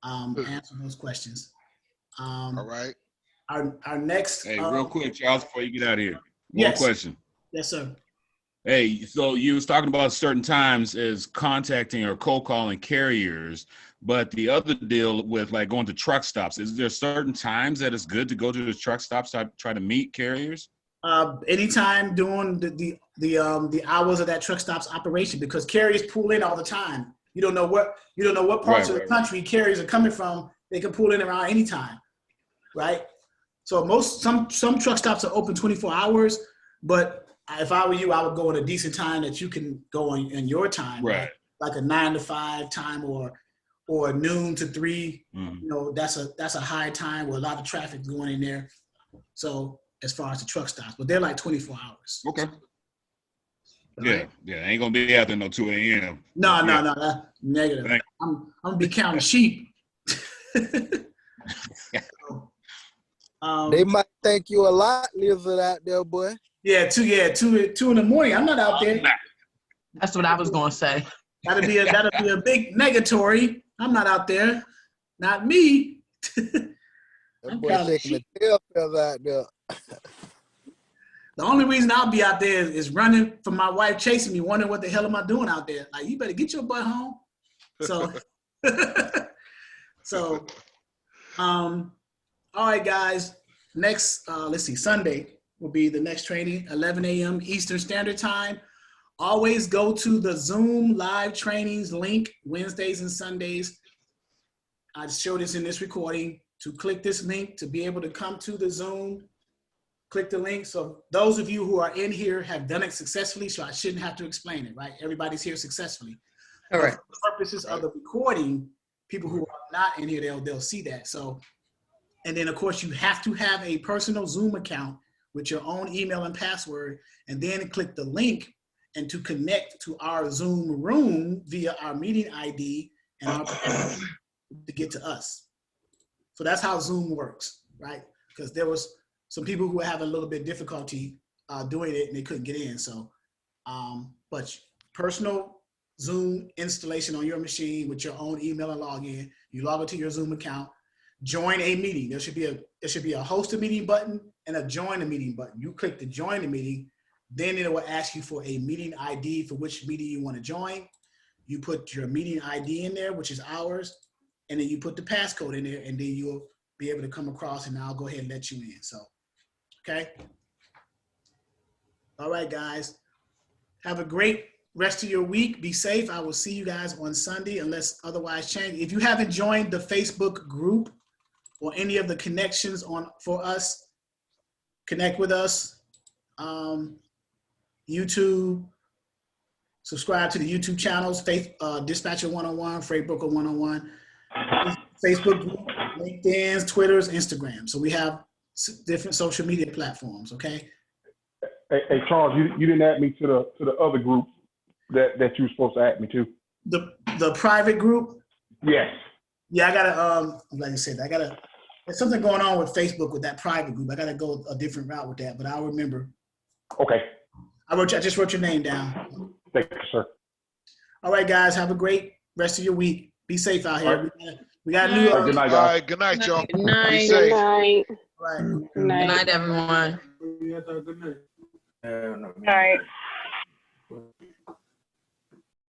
answer those questions. All right. Our next. Hey, real quick, Charles, before you get out of here, one Yes. question. Yes, sir. Hey, so you was talking about certain times as contacting or cold calling carriers, but the other deal with like going to truck stops, is there certain times that it's good to go to the truck stops to try to meet carriers? Anytime during the hours of that truck stop's operation, because carriers pull in all the time. You don't know what parts of the country carriers are coming from. They can pull in around any time, right? So some truck stops are open 24 hours, but if I were you, I would go at a decent time that you can go in your time, right? Like a 9 to 5 time or noon to 3. You know, that's a high time where a lot of traffic going in there. So as far as the truck stops, but they're like 24 hours. Okay. Right? Yeah, ain't gonna be out there no 2 a.m. No, that's negative. I'm gonna be counting sheep. They might think you a lot lizard out there, boy. Yeah, two in the morning. I'm not out there. That's what I was gonna say. That'd be a big negatory. I'm not out there. Not me. That boy shaking the tail feathers out there. The only reason I'll be out there is running from my wife chasing me, wondering what the hell am I doing out there? Like, you better get your butt home. So, all right, guys. Next, let's see, Sunday will be the next training, 11 a.m. Eastern Standard Time. Always go to the Zoom live trainings link Wednesdays and Sundays. I show this in this recording. To click this link to be able to come to the Zoom, click the link. So those of you who are in here have done it successfully, so I shouldn't have to explain it, right? Everybody's here successfully. All right. For the purposes of the recording, people who are not in here, they'll see that. So, and then of course you have to have a personal Zoom account with your own email and password, and then click the link and to connect to our Zoom room via our meeting ID and our to get to us. So that's how Zoom works, right? Because there was some people who were having a little bit of difficulty doing it and they couldn't get in. So, but personal Zoom installation on your machine with your own email and login, you log into your Zoom account, join a meeting. There should be a host a meeting button and a join a meeting button. You click the join the meeting, then it will ask you for a meeting ID for which meeting you want to join. You put your meeting ID in there, which is ours, and then you put the passcode in there, and then you'll be able to come across, and I'll go ahead and let you in. So, okay. All right, guys. Have a great rest of your week. Be safe. I will see you guys on Sunday unless otherwise changed. If you haven't joined the Facebook group or any of the connections for us, connect with us. YouTube. Subscribe to the YouTube channels, Dispatcher 101, Freight Broker 101, Facebook group, LinkedIn, Twitters, Instagram. So we have different social media platforms, okay? Hey Charles, you didn't add me to the other group that you were supposed to add me to. The private group? Yes. Yeah, I gotta, like I said, there's something going on with Facebook with that private group. I gotta go a different route with that, but I'll remember. Okay. I just wrote your name down. Thank you, sir. All right, guys, have a great rest of your week. Be safe out here. Right. We got new. Good night, guys. All right, good night, y'all. Good night. Be safe. Good night. All right. Good night. Good night, everyone. Good night. All right.